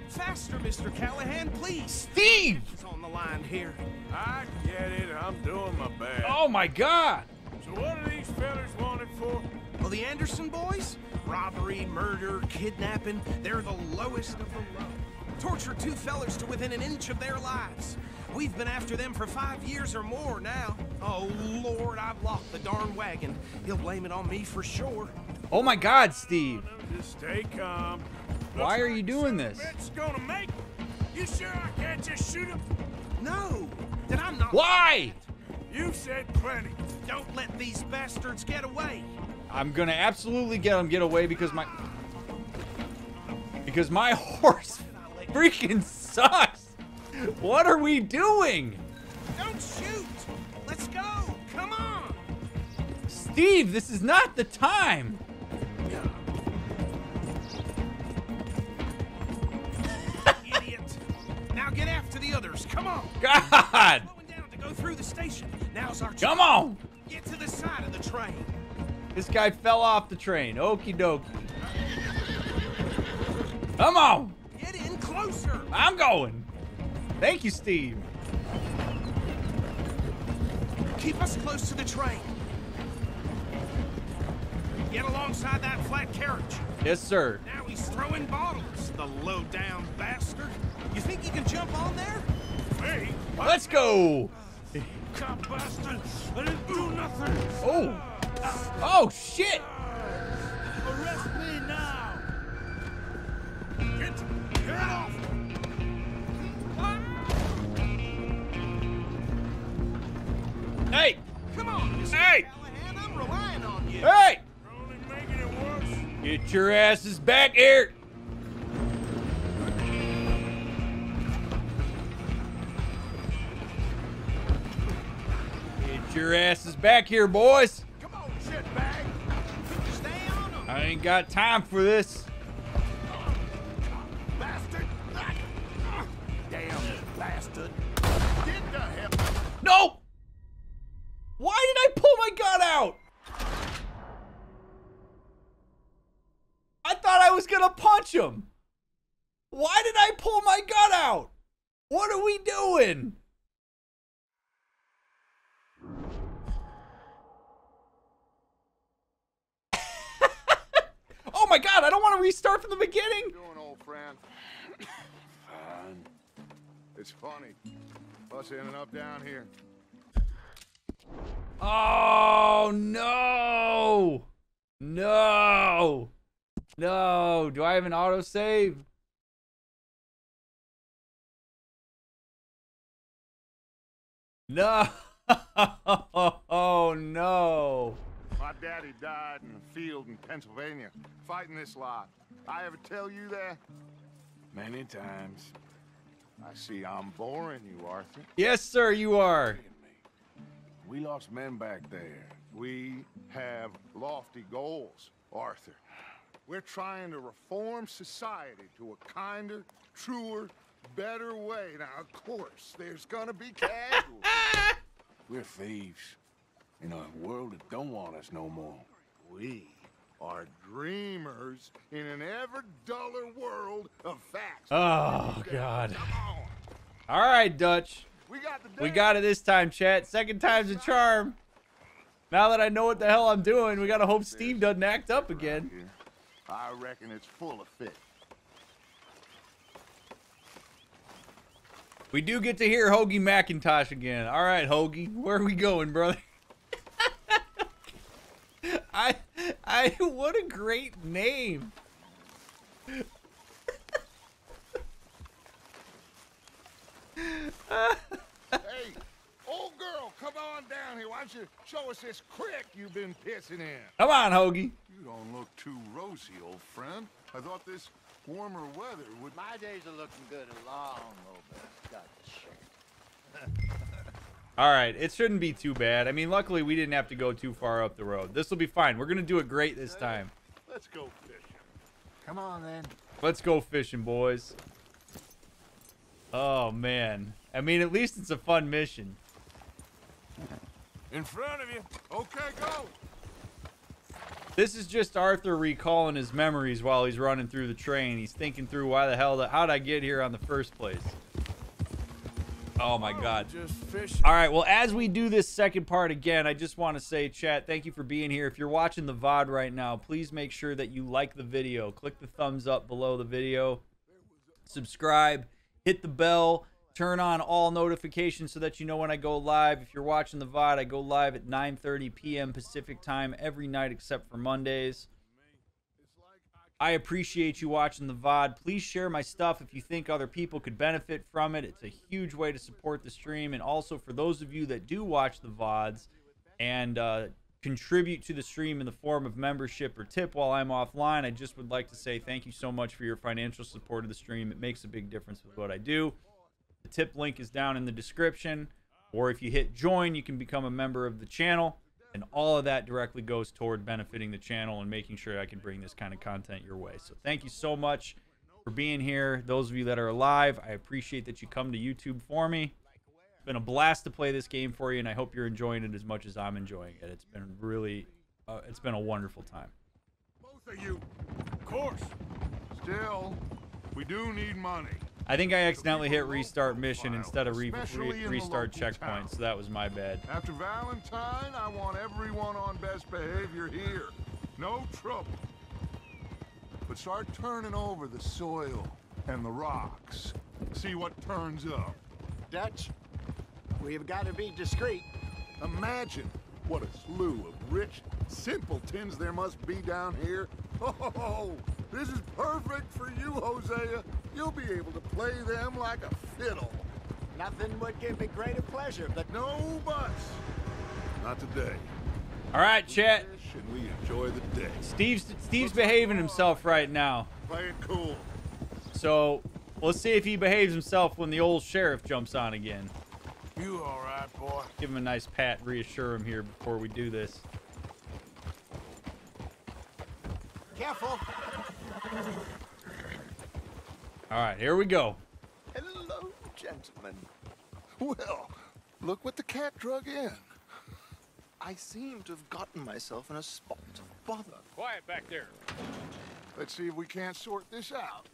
Faster, Mr. Callahan, please. Steve. It's on the line here. I get it. I'm doing my best. Oh my God. So what are these fellas wanted for? Well, the Anderson boys? Robbery, murder, kidnapping. They're the lowest of the low. Tortured 2 fellers to within an inch of their lives. We've been after them for 5 years or more now. Oh, Lord, I've locked the darn wagon. He'll blame it on me for sure. Oh my God, Steve. Just stay calm. Why are you doing this? It's gonna make. You sure I can't just shoot him? No. Did I not? Why? You said plenty. Don't let these bastards get away. I'm gonna absolutely get away because my horse freaking sucks. What are we doing? Don't shoot. Let's go. Come on. Steve, this is not the time. Idiot. Now get after the others. Come on. God. Slowing down to go through the station. Now's our chance. Come on. Get to the side of the train. This guy fell off the train. Okie dokie. Come on. Get in closer. I'm going. Thank you, Steve. Keep us close to the train. Get alongside that flat carriage. Yes, sir. Now he's throwing bottles, the low-down bastard. You think you can jump on there? Hey, Let's go. cop bastard! I didn't do nothing. Oh. Oh, shit. Arrest me now. Get off. Hey. Come on, Mr. Hey. Callahan, I'm relying on you. Hey. You're only making it worse. Get your asses back here. Get your asses back here, boys. Come on, shitbag. Stay on them. I ain't got time for this. Bastard. Damn bastard. Get the hell. No. Why did I pull my gun out? I thought I was gonna punch him. Why did I pull my gun out? What are we doing? Oh my God, I don't want to restart from the beginning. What are you doing, old friend? Fine. It's funny. Us ending up down here. Oh no. No. No. Do I have an autosave? No. Oh no. My daddy died in a field in Pennsylvania, fighting this lot. I ever tell you that? Many times. I see I'm boring you, Arthur. Yes, sir, you are. We lost men back there. We have lofty goals, Arthur. We're trying to reform society to a kinder, truer, better way. Now, of course, there's gonna be casualties. We're thieves in a world that don't want us no more. We are dreamers in an ever duller world of facts. Oh God. Come on. All right, Dutch. We We got it this time, chat. Second time's a charm. Now that I know what the hell I'm doing, we gotta hope Steve doesn't act up again. I reckon it's full of fish. We do get to hear Hoagie McIntosh again. All right, Hoagie, where are we going, brother? What a great name. Hey, old girl, come on down here. Why don't you show us this creek you've been pissing in? Come on, Hoagie. You don't look too rosy, old friend. I thought this warmer weather would... My days are looking good along over. Got the shirt. All right, it shouldn't be too bad. I mean, luckily we didn't have to go too far up the road. This will be fine. We're gonna do it great this time. Let's go fishing. Come on, then. Let's go fishing, boys. Oh, man. I mean, at least it's a fun mission. In front of you. Okay, go. This is just Arthur recalling his memories while he's running through the train. He's thinking through how'd I get here on the first place? Oh my God. Just fish. All right, well, as we do this second part again, I just want to say, chat, thank you for being here. If you're watching the VOD right now, please make sure that you like the video. Click the thumbs up below the video. Subscribe. Hit the bell. Turn on all notifications so that you know when I go live. If you're watching the VOD, I go live at 9:30 p.m. Pacific time every night except for Mondays. I appreciate you watching the VOD. Please share my stuff if you think other people could benefit from it. It's a huge way to support the stream. And also for those of you that do watch the VODs and contribute to the stream in the form of membership or tip while I'm offline, I just would like to say thank you so much for your financial support of the stream. It makes a big difference with what I do. The tip link is down in the description, or if you hit join, you can become a member of the channel, and all of that directly goes toward benefiting the channel and making sure I can bring this kind of content your way. So thank you so much for being here. Those of you that are alive, I appreciate that you come to YouTube for me. It's been a blast to play this game for you, and I hope you're enjoying it as much as I'm enjoying it. It's been really, it's been a wonderful time. Both of you. Of course. Still, we do need money. I think I accidentally hit restart mission instead of restart checkpoint, so that was my bad. After Valentine, I want everyone on best behavior here. No trouble. But start turning over the soil and the rocks. See what turns up. Dutch, we've got to be discreet. Imagine what a slew of rich simpletons there must be down here. Oh, this is perfect for you, Hosea. You'll be able to play them like a fiddle. Nothing would give me greater pleasure, but no buts. Not today. All right, chat. And we enjoy the day. Steve's behaving himself right now. Play it cool. So let's see if he behaves himself when the old sheriff jumps on again. You all right, boy? Give him a nice pat, reassure him here before we do this. careful. All right, here we go. Hello, gentlemen. Well, look what the cat drug in. I seem to have gotten myself in a spot of bother. Quiet back there. Let's see if we can't sort this out.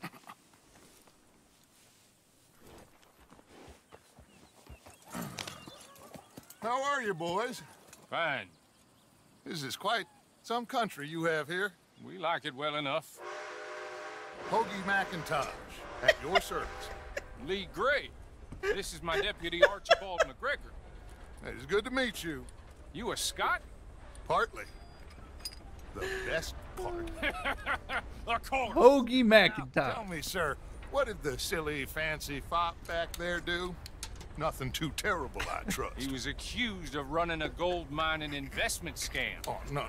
How are you, boys? Fine. This is quite some country you have here. We like it well enough. Hoagie McIntosh, at your service. Lee Gray. This is my deputy, Archibald McGregor. It is good to meet you. You a Scot? Partly. The best part. Of course. Hoagie Now, McIntosh. tell me, sir, what did the silly, fancy fop back there do? Nothing too terrible, I trust. He was accused of running a gold mining investment scam. Oh, no.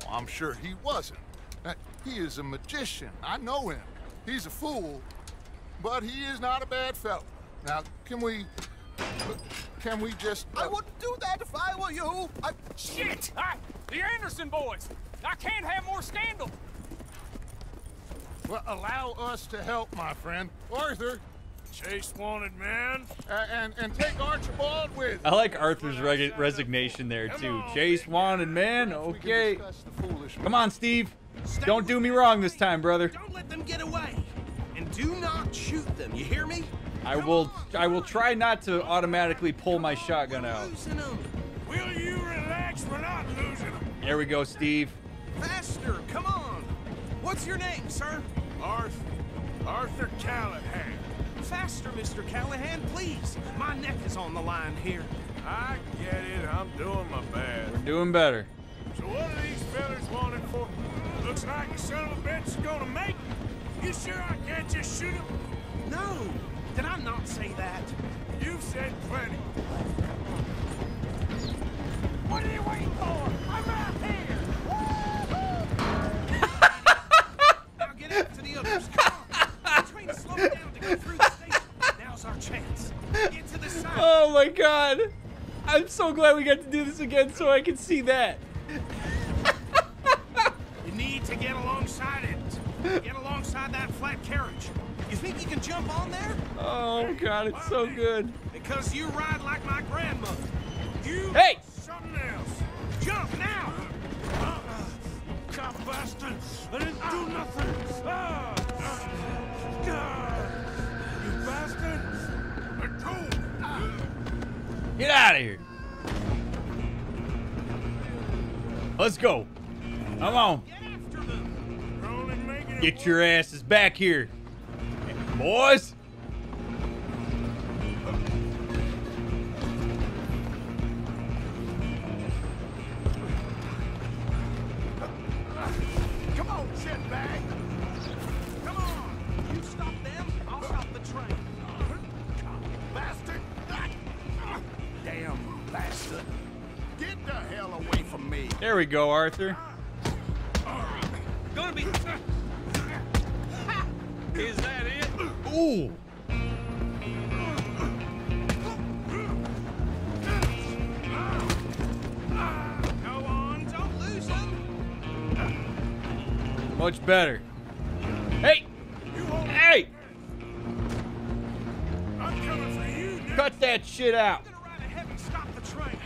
I'm sure he wasn't. He is a magician. I know him. He's a fool, but he is not a bad fellow. Now, can we just... I wouldn't do that if I were you. Shit! The Anderson boys! I can't have more scandal! Well, allow us to help, my friend. Arthur. Chase wanted man. And take Archibald with. I like Arthur's resignation there, too. Chase wanted, man. Okay. Come on, Steve. Don't do me wrong this time, brother. Don't let them get away. And do not shoot them, you hear me? I will try not to automatically pull my shotgun out. Will you relax? We're not losing them. There we go, Steve. Faster, come on. What's your name, sir? Arthur Callahan. Faster, Mr. Callahan, please. My neck is on the line here. I get it. I'm doing my best. We're doing better. So what are these fellas wanted for? Looks like the son of a bitch is gonna make it. You sure I can't just shoot him? No. Did I not say that? You've said plenty. What are you waiting for? I'm right here. Now get up to the others. Come on. The train is slowing down to go through the station. Now's our chance. Get to the side. Oh my god. I'm so glad we got to do this again so I can see that. You need to get alongside it. Get alongside that flat carriage. You think you can jump on there? Oh God, it's so good. Because you ride like my grandmother. You Hey! Something else. Jump now! Cop bastard! I didn't do nothing! You bastard! Let go! Get out of here. Let's go. Come on. Get your asses back here, boys. Come on, shitbag! Come on! You stop them, I'll stop the train. Bastard! Damn bastard! Get the hell away from me! There we go, Arthur. Gonna be. Is that it? Ooh. Go on, don't lose them. Much better. Hey! Hey! I'm coming for you now! Cut that shit out. I'm gonna ride ahead and stop the train.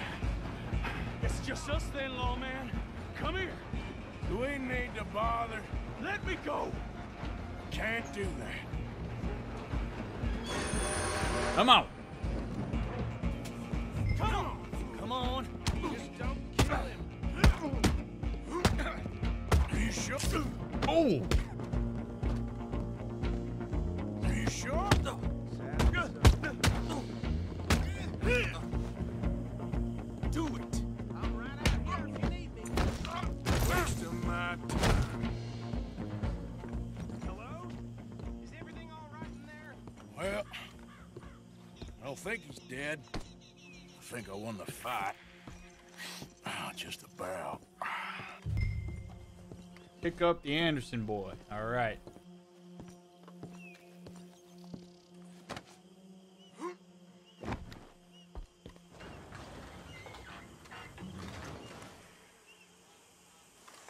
It's just us then, lawman. Come here. You ain't need to bother. Let me go. Can't do that. Come on. Come on. Come on. Just don't kill him. Are you sure? Oh. Are you sure? Do it. I'm right out here if you need me. Wasting my time. Hello? Is everything all right in there? Well, I don't think he's dead. I think I won the fight. Just about. Pick up the Anderson boy. All right.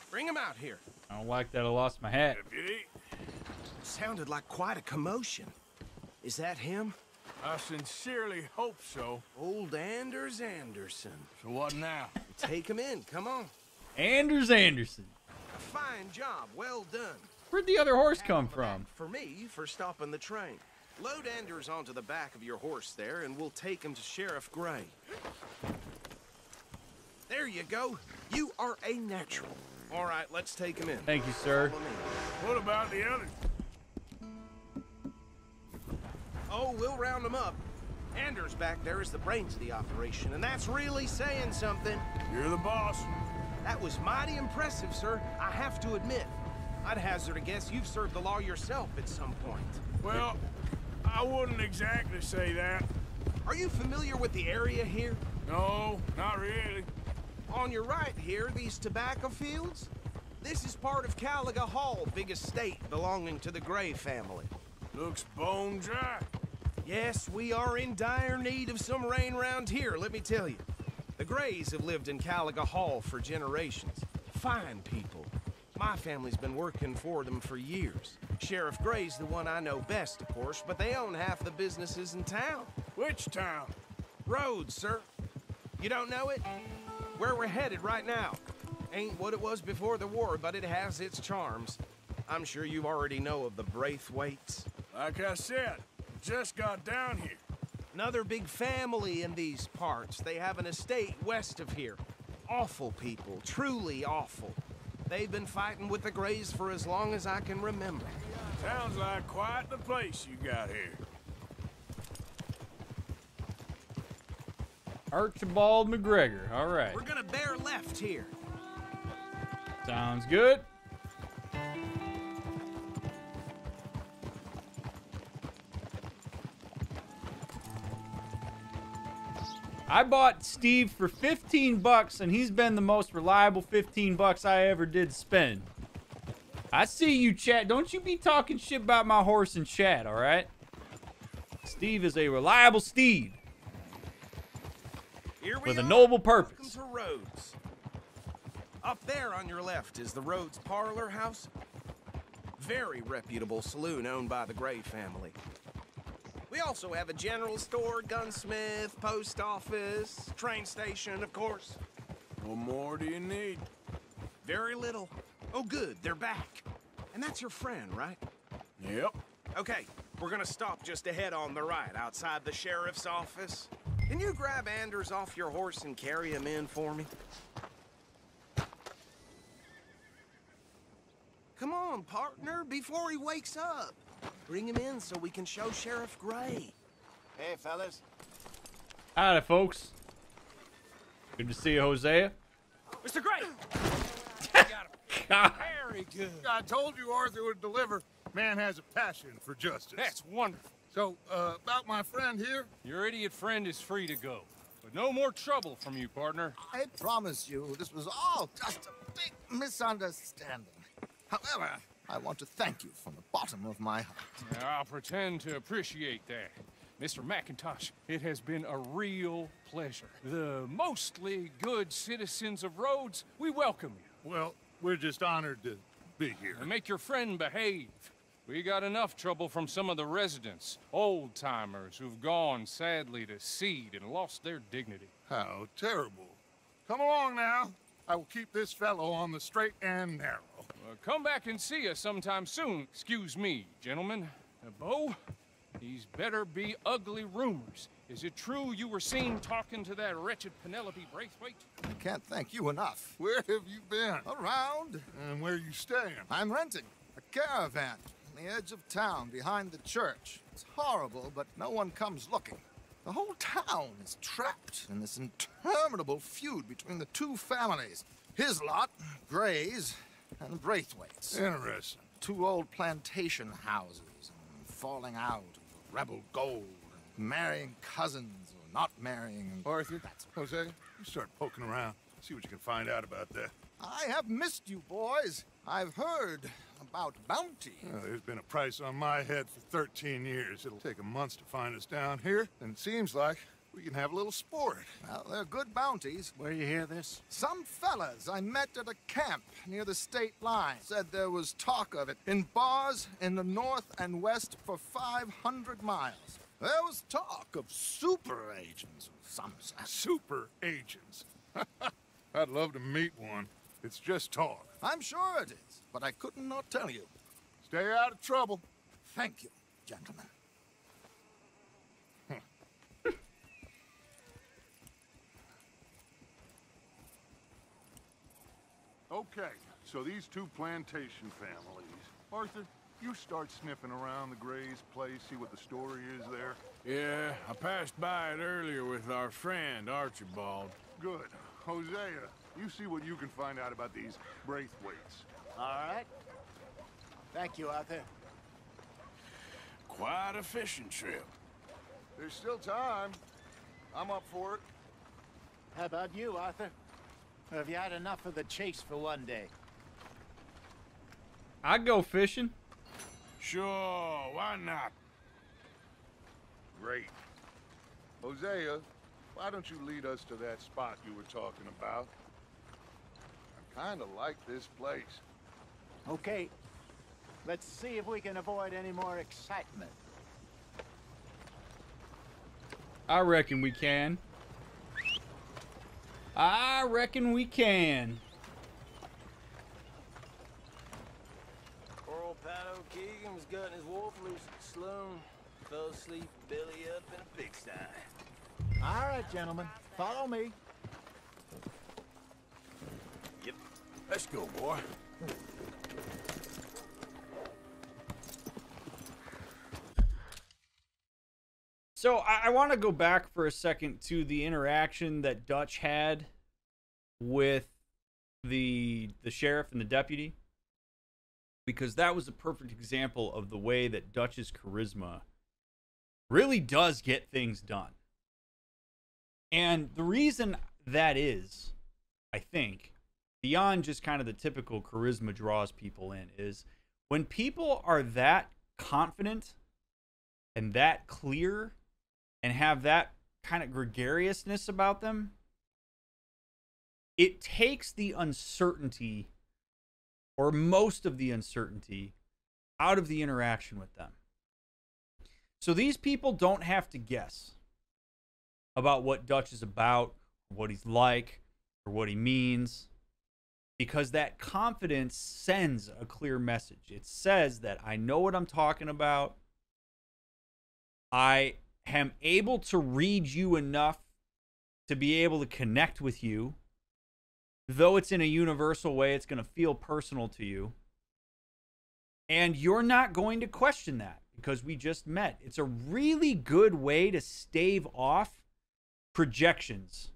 Bring him out here. I don't like that I lost my hat. Deputy, Sounded like quite a commotion. Is that him? I sincerely hope so. Old Anders Anderson. So what now? Take him in, come on. Anders Anderson. A fine job, well done. Where'd the other horse come from? For me, for stopping the train. Load Anders onto the back of your horse there, and we'll take him to Sheriff Gray. There you go. You are a natural. All right, let's take him in. Thank you, sir. Follow me. What about the others? Oh, we'll round them up. Anders back there is the brains of the operation, and that's really saying something. You're the boss. That was mighty impressive, sir. I have to admit. I'd hazard a guess you've served the law yourself at some point. Well, I wouldn't exactly say that. Are you familiar with the area here? No, not really. On your right here, these tobacco fields? This is part of Caliga Hall, big estate belonging to the Gray family. Looks bone dry. Yes, we are in dire need of some rain round here, let me tell you. The Grays have lived in Caliga Hall for generations. Fine people. My family's been working for them for years. Sheriff Gray's the one I know best, of course, but they own half the businesses in town. Which town? Rhodes, sir. You don't know it? Where we're headed right now. Ain't what it was before the war, but it has its charms. I'm sure you already know of the Braithwaites. Like I said, just got down here. Another big family in these parts. They have an estate west of here. Awful people, truly awful. They've been fighting with the Grays for as long as I can remember. Sounds like quite the place you got here. Archibald McGregor. All right. We're gonna bear left here. Sounds good. I bought Steve for 15 bucks, and he's been the most reliable 15 bucks I ever did spend. I see you, chat. Don't you be talking shit about my horse in chat, all right? Steve is a reliable steed. Here we with a are. noble purpose. Welcome to Rhodes. Up there on your left is the Rhodes Parlor House. very reputable saloon owned by the Gray family. We also have a general store, gunsmith, post office, train station, of course. What more do you need? Very little. Oh, good, they're back. And that's your friend, right? Yep. Okay, we're gonna stop just ahead on the right, outside the sheriff's office. Can you grab Anders off your horse and carry him in for me? Come on, partner, before he wakes up. Bring him in so we can show Sheriff Gray. Hey, fellas. Howdy, folks. Good to see you, Hosea. Mr. Gray! God. Very good. I told you Arthur would deliver. Man has a passion for justice. That's wonderful. So, about my friend here? Your idiot friend is free to go. But no more trouble from you, partner. I promise you, this was all just a big misunderstanding. However, I want to thank you from the bottom of my heart. I'll pretend to appreciate that. Mr. McIntosh, it has been a real pleasure. The mostly good citizens of Rhodes, we welcome you. Well, we're just honored to be here. And make your friend behave. We got enough trouble from some of the residents, old-timers who've gone, sadly, to seed and lost their dignity. How terrible. Come along now. I will keep this fellow on the straight and narrow. Come back and see us sometime soon. Excuse me, gentlemen. Bo, these better be ugly rumors. Is it true you were seen talking to that wretched Penelope Braithwaite? I can't thank you enough. Where have you been? Around. And where are you staying? I'm renting a caravan on the edge of town behind the church. It's horrible, but no one comes looking. The whole town is trapped in this interminable feud between the two families. His lot, Gray's, and Braithwaite's. Interesting. Two old plantation houses, and falling out of rebel gold, and marrying cousins or not marrying. Arthur, Jose, you start poking around. See what you can find out about that. I have missed you, boys. I've heard about bounty. Well, there's been a price on my head for 13 years. It'll take a month to find us down here, and it seems like we can have a little sport. Well, they're good bounties. Where you hear this? Some fellas I met at a camp near the state line said there was talk of it in bars in the north and west for 500 miles. There was talk of super agents, some said. Super agents? I'd love to meet one. It's just talk. I'm sure it is, but I couldn't not tell you. Stay out of trouble. Thank you, gentlemen. Okay, so these two plantation families. Arthur, you start sniffing around the Gray's place, see what the story is there. Yeah, I passed by it earlier with our friend, Archibald. Good. Hosea, you see what you can find out about these Braithwaites. All right. Thank you, Arthur. Quite a fishing trip. There's still time. I'm up for it. How about you, Arthur? Or have you had enough of the chase for one day? I'd go fishing. Sure, why not? Great. Hosea, why don't you lead us to that spot you were talking about? I kind of like this place. Okay. Let's see if we can avoid any more excitement. I reckon we can. I reckon we can. Poor old Pato Keegan was gutting his wolf loose at the saloon. Fell asleep, belly up in a pigsty. All right, gentlemen. Follow me. Yep. Let's go, boy. So I want to go back for a second to the interaction that Dutch had with the sheriff and the deputy, because that was a perfect example of the way that Dutch's charisma really does get things done. And the reason that is, I think, beyond just kind of the typical charisma draws people in, is when people are that confident and that clear and have that kind of gregariousness about them, it takes the uncertainty, or most of the uncertainty, out of the interaction with them. So these people don't have to guess about what Dutch is about, what he's like, or what he means, because that confidence sends a clear message. It says that I know what I'm talking about. I am able to read you enough to be able to connect with you. Though it's in a universal way, it's going to feel personal to you. And you're not going to question that because we just met. It's a really good way to stave off projections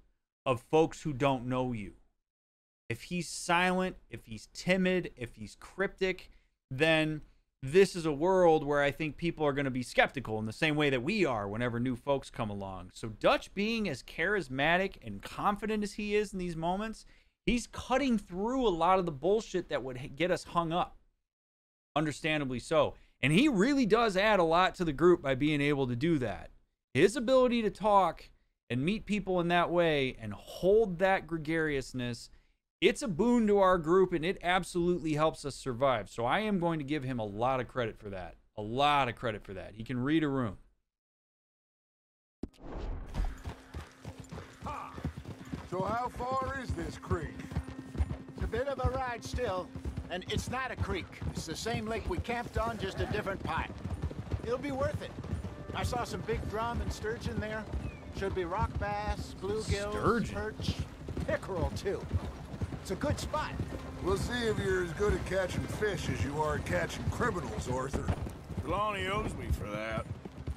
of folks who don't know you. If he's silent, if he's timid, if he's cryptic, then this is a world where I think people are going to be skeptical in the same way that we are whenever new folks come along. So Dutch being as charismatic and confident as he is in these moments, he's cutting through a lot of the bullshit that would get us hung up. Understandably so. And he really does add a lot to the group by being able to do that. His ability to talk and meet people in that way and hold that gregariousness, it's a boon to our group, and it absolutely helps us survive. So I am going to give him a lot of credit for that. A lot of credit for that. He can read a room. So how far is this creek? It's a bit of a ride still, and it's not a creek. It's the same lake we camped on, just a different pipe. It'll be worth it. I saw some big drum and sturgeon there. Should be rock bass, bluegills, perch, pickerel too. It's a good spot. We'll see if you're as good at catching fish as you are at catching criminals, Arthur. Trelawney owes me for that.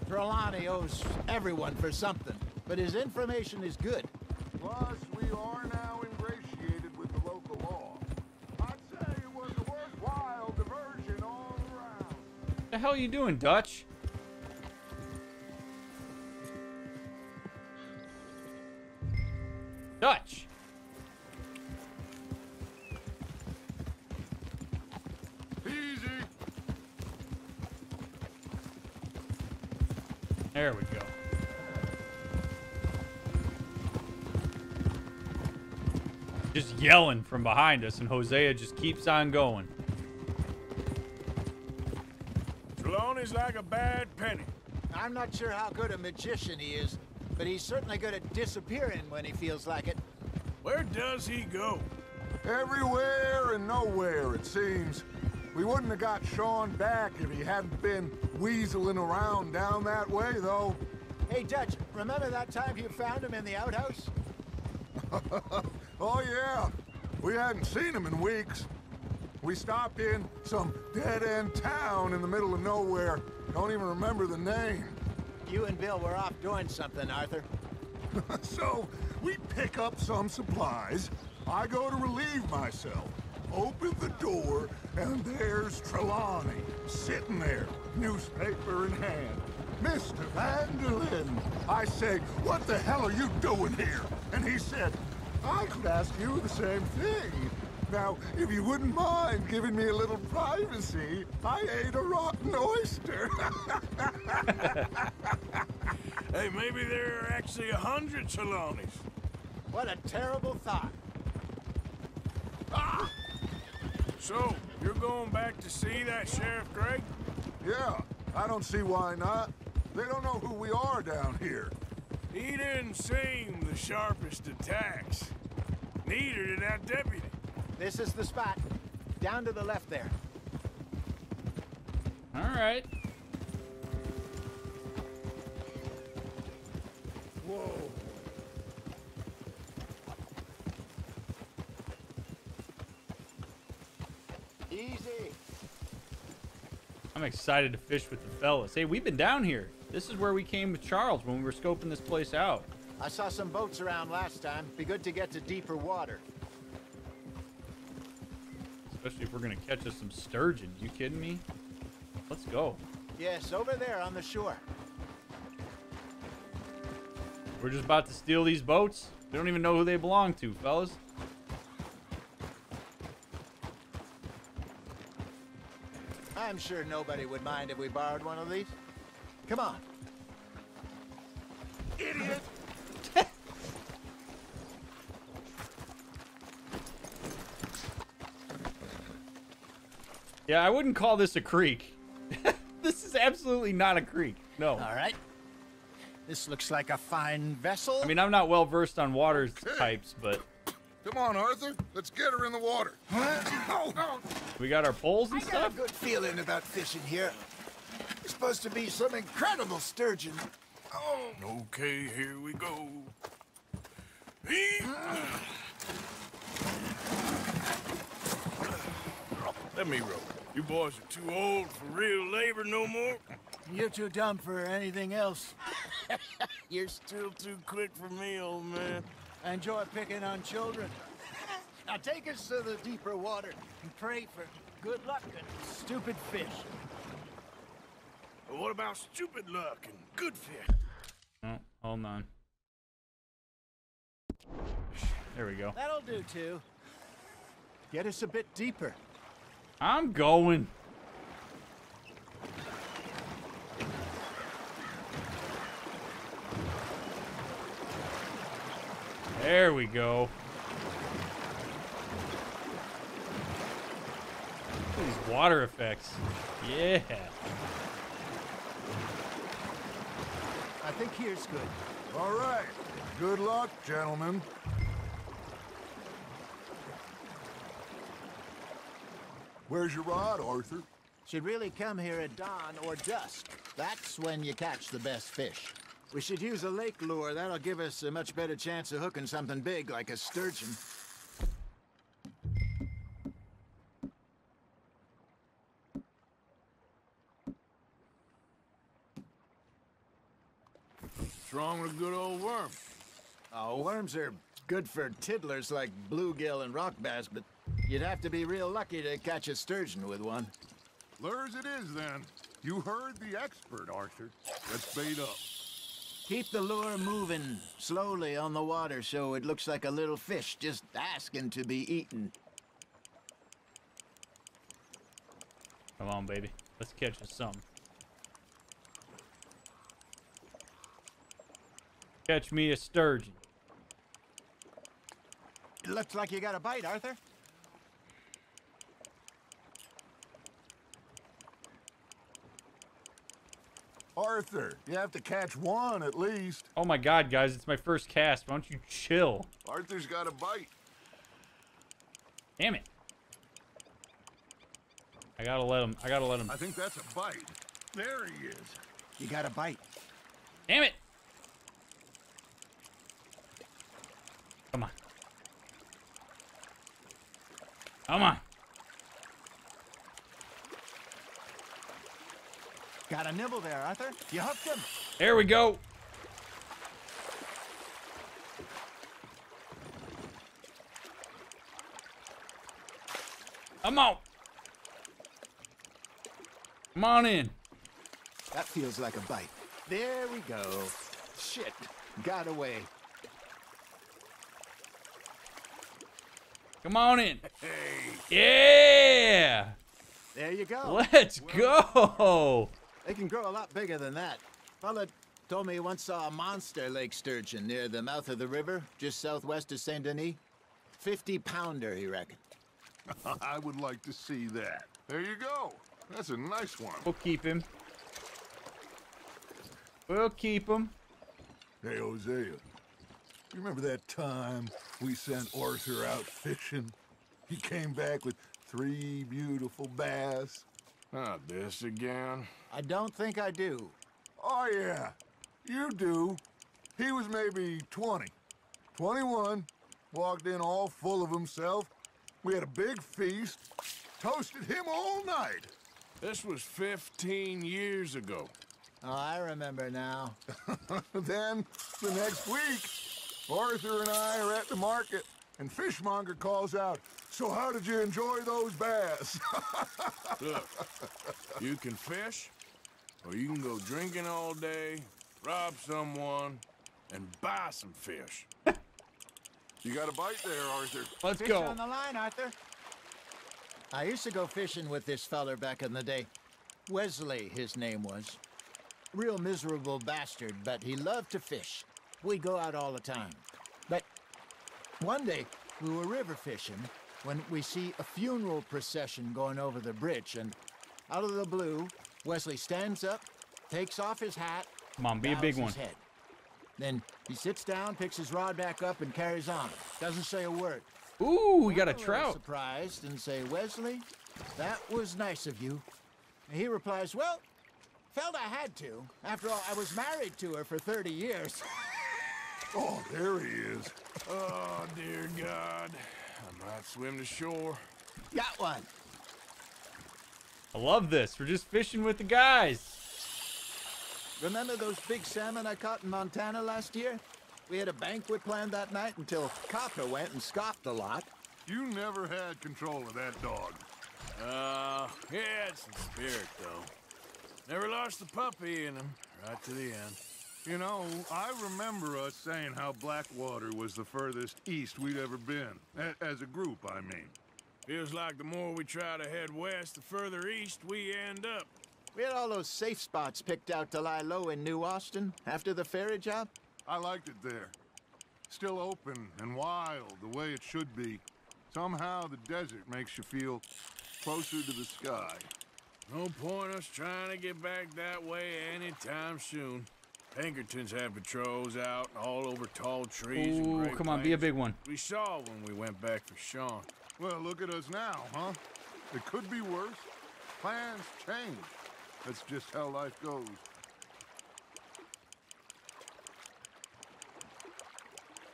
Trelawney owes everyone for something, but his information is good. Plus, we are now ingratiated with the local law. I'd say it was a worthwhile diversion all around. What the hell are you doing, Dutch? Dutch! Easy. There we go. Just yelling from behind us, and Hosea just keeps on going. Trelawney's like a bad penny. I'm not sure how good a magician he is, but he's certainly good at disappearing when he feels like it. Where does he go? Everywhere and nowhere, it seems. We wouldn't have got Sean back if he hadn't been weaseling around down that way, though. Hey, Dutch, remember that time you found him in the outhouse? Oh, yeah. We hadn't seen him in weeks. We stopped in some dead-end town in the middle of nowhere. Don't even remember the name. You and Bill were off doing something, Arthur. So, we pick up some supplies. I go to relieve myself. Open the door, and there's Trelawney, sitting there, newspaper in hand. Mr. Vanderlyn. I say, what the hell are you doing here? And he said, I could ask you the same thing. Now, if you wouldn't mind giving me a little privacy, I ate a rotten oyster. Hey, maybe there are actually 100 Trelawneys. What a terrible thought. Ah! So, you're going back to see that Sheriff Gregg? Yeah, I don't see why not. They don't know who we are down here. He didn't seem the sharpest attacks. Neither did that deputy. This is the spot. Down to the left there. All right. Whoa. Easy. I'm excited to fish with the fellas. Hey, we've been down here. This is where we came with Charles when we were scoping this place out. I saw some boats around last time. Be good to get to deeper water. Especially if we're going to catch us some sturgeon. You kidding me? Let's go. Yes, over there on the shore. We're just about to steal these boats. We don't even know who they belong to, fellas. I'm sure nobody would mind if we borrowed one of these. Come on. Idiot! Yeah, I wouldn't call this a creek. This is absolutely not a creek. No. All right. This looks like a fine vessel. I mean, I'm not well versed on water types, but Come on, Arthur. Let's get her in the water. we got our poles and I got stuff. a good feeling about fishing here. It's supposed to be some incredible sturgeon. Oh. Okay, here we go. Let me row. You boys are too old for real labor no more. You're too dumb for anything else. You're still too quick for me, old man. I enjoy picking on children. Now take us to the deeper water and pray for good luck and stupid fish. But what about stupid luck and good fish? Oh, hold on. There we go. That'll do, too. Get us a bit deeper. I'm going. There we go. Look at these water effects. Yeah. I think here's good. All right. Good luck, gentlemen. Where's your rod, Arthur? Should really come here at dawn or dusk. That's when you catch the best fish. We should use a lake lure. That'll give us a much better chance of hooking something big like a sturgeon. What's wrong with a good old worm? Oh, worms are good for tiddlers like bluegill and rock bass, but you'd have to be real lucky to catch a sturgeon with one. Lures it is, then. You heard the expert, Arthur. Let's bait up. Keep the lure moving slowly on the water so it looks like a little fish just asking to be eaten. Come on, baby. Let's catch us some. Catch me a sturgeon. It looks like you got a bite, Arthur. Arthur, you have to catch one at least. Oh my god, guys, it's my first cast. Why don't you chill? Arthur's got a bite. Damn it. I gotta let him. I think that's a bite. There he is. You got a bite. Damn it. Come on. Come on. Got a nibble there, Arthur. You hooked him. There we go. Come on. Come on in. That feels like a bite. There we go. Shit. Got away. Come on in. Hey. Yeah. There you go. Let's go. They can grow a lot bigger than that. Fella told me he once saw a monster lake sturgeon near the mouth of the river, just southwest of Saint Denis. 50-pounder, he reckoned. I would like to see that. There you go. That's a nice one. We'll keep him. We'll keep him. Hey, Hosea. You remember that time we sent Arthur out fishing? He came back with 3 beautiful bass. Not this again. I don't think I do. Oh, yeah. You do. He was maybe 20. 21. Walked in all full of himself. We had a big feast. Toasted him all night. This was 15 years ago. Oh, I remember now. Then, the next week, Arthur and I are at the market, and Fishmonger calls out, "So how did you enjoy those bass?" Look, you can fish, or you can go drinking all day, rob someone, and buy some fish. You got a bite there, Arthur. Let's Fish go. on the line, Arthur. I used to go fishing with this feller back in the day. Wesley, his name was. Real miserable bastard, but he loved to fish. We'd go out all the time. But one day, we were river fishing when we see a funeral procession going over the bridge, and out of the blue, Wesley stands up, takes off his hat. Come on, be a big bows one. his head. Then he sits down, picks his rod back up, and carries on. Doesn't say a word. Ooh, we got a I'm little trout. Surprised and say, Wesley, that was nice of you. And he replies, well, felt I had to. After all, I was married to her for 30 years. Oh, there he is. Oh, dear God. I might swim to shore. Got one. I love this. We're just fishing with the guys. Remember those big salmon I caught in Montana last year? We had a banquet planned that night until Copper went and scoffed a lot. You never had control of that dog. He had some spirit, though. Never lost the puppy in him, right to the end. You know, I remember us saying how Blackwater was the furthest east we'd ever been. As a group, I mean. Feels like the more we try to head west, the further east we end up. We had all those safe spots picked out to lie low in New Austin after the ferry job. I liked it there. Still open and wild, the way it should be. Somehow the desert makes you feel closer to the sky. No point us trying to get back that way anytime soon. Pinkertons had patrols out all over tall trees and Ooh, great come on, be a plains. big one. We saw when we went back for Sean. Well, look at us now, huh? It could be worse. Plans change. That's just how life goes.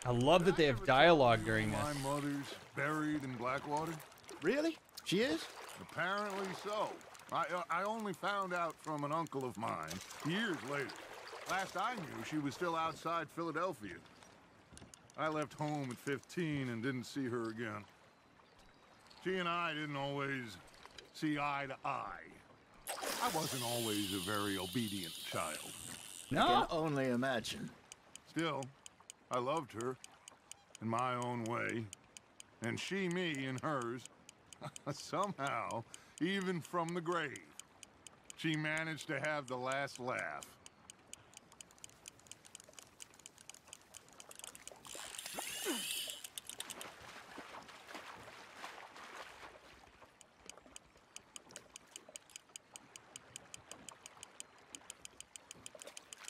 I love that they have dialogue during this. My mother's buried in Blackwater? Really? She is? Apparently so. I only found out from an uncle of mine years later. Last I knew, she was still outside Philadelphia. I left home at 15 and didn't see her again. She and I didn't always see eye to eye. I wasn't always a very obedient child. No. I can only imagine. Still, I loved her in my own way, and she me in hers. Somehow, even from the grave, she managed to have the last laugh.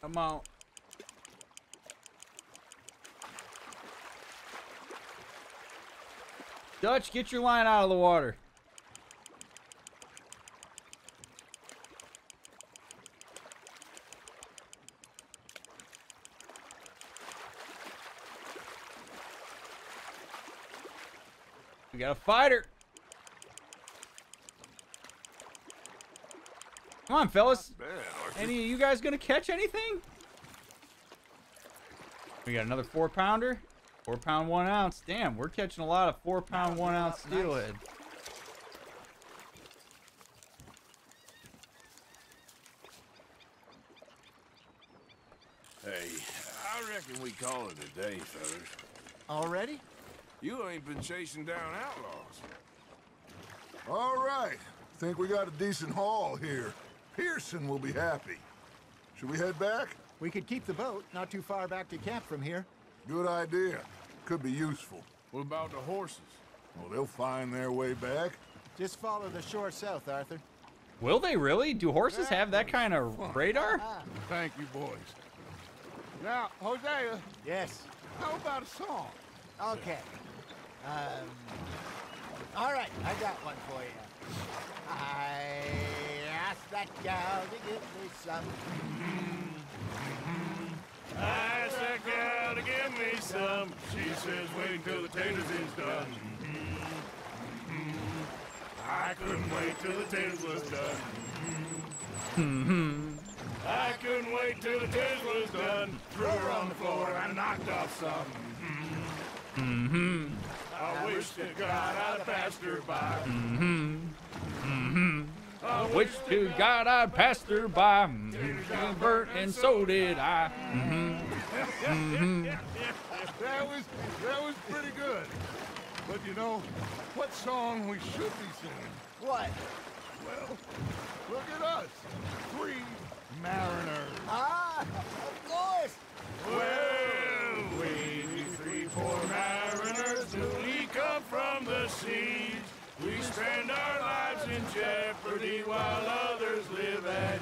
Come on. Dutch, get your line out of the water. We got a fighter. Come on, fellas. Any of you guys gonna catch anything? We got another 4-pounder. 4-pound, 1 ounce. Damn, we're catching a lot of 4-pound, 1 ounce steelhead. Hey, I reckon we call it a day, fellas. Already? You ain't been chasing down outlaws. All right. Think we got a decent haul here. Pearson will be happy. Should we head back? We could keep the boat not too far back to camp from here. Good idea. Could be useful. What about the horses? Well, they'll find their way back. Just follow the shore south, Arthur. Will they really? Do horses have that kind of radar? Thank you, boys. Now, Hosea. Yes. How about a song? Okay. All right, I got one for you. I asked that gal to give me some. I asked that gal to give me some. She says, wait till the taters is done. I couldn't wait till the taters was done. I couldn't wait till the taters was done. Threw her on the floor and knocked off some. I wish to God I'd passed her by. I wish to God I'd passed her by. She burnt and so did I. That was pretty good. But you know, what song we should be singing? What? Well, look at us. 3 mariners. Ah, of course. Well, we 3 poor mariners, newly come from the seas. We spend our lives in jeopardy while others live at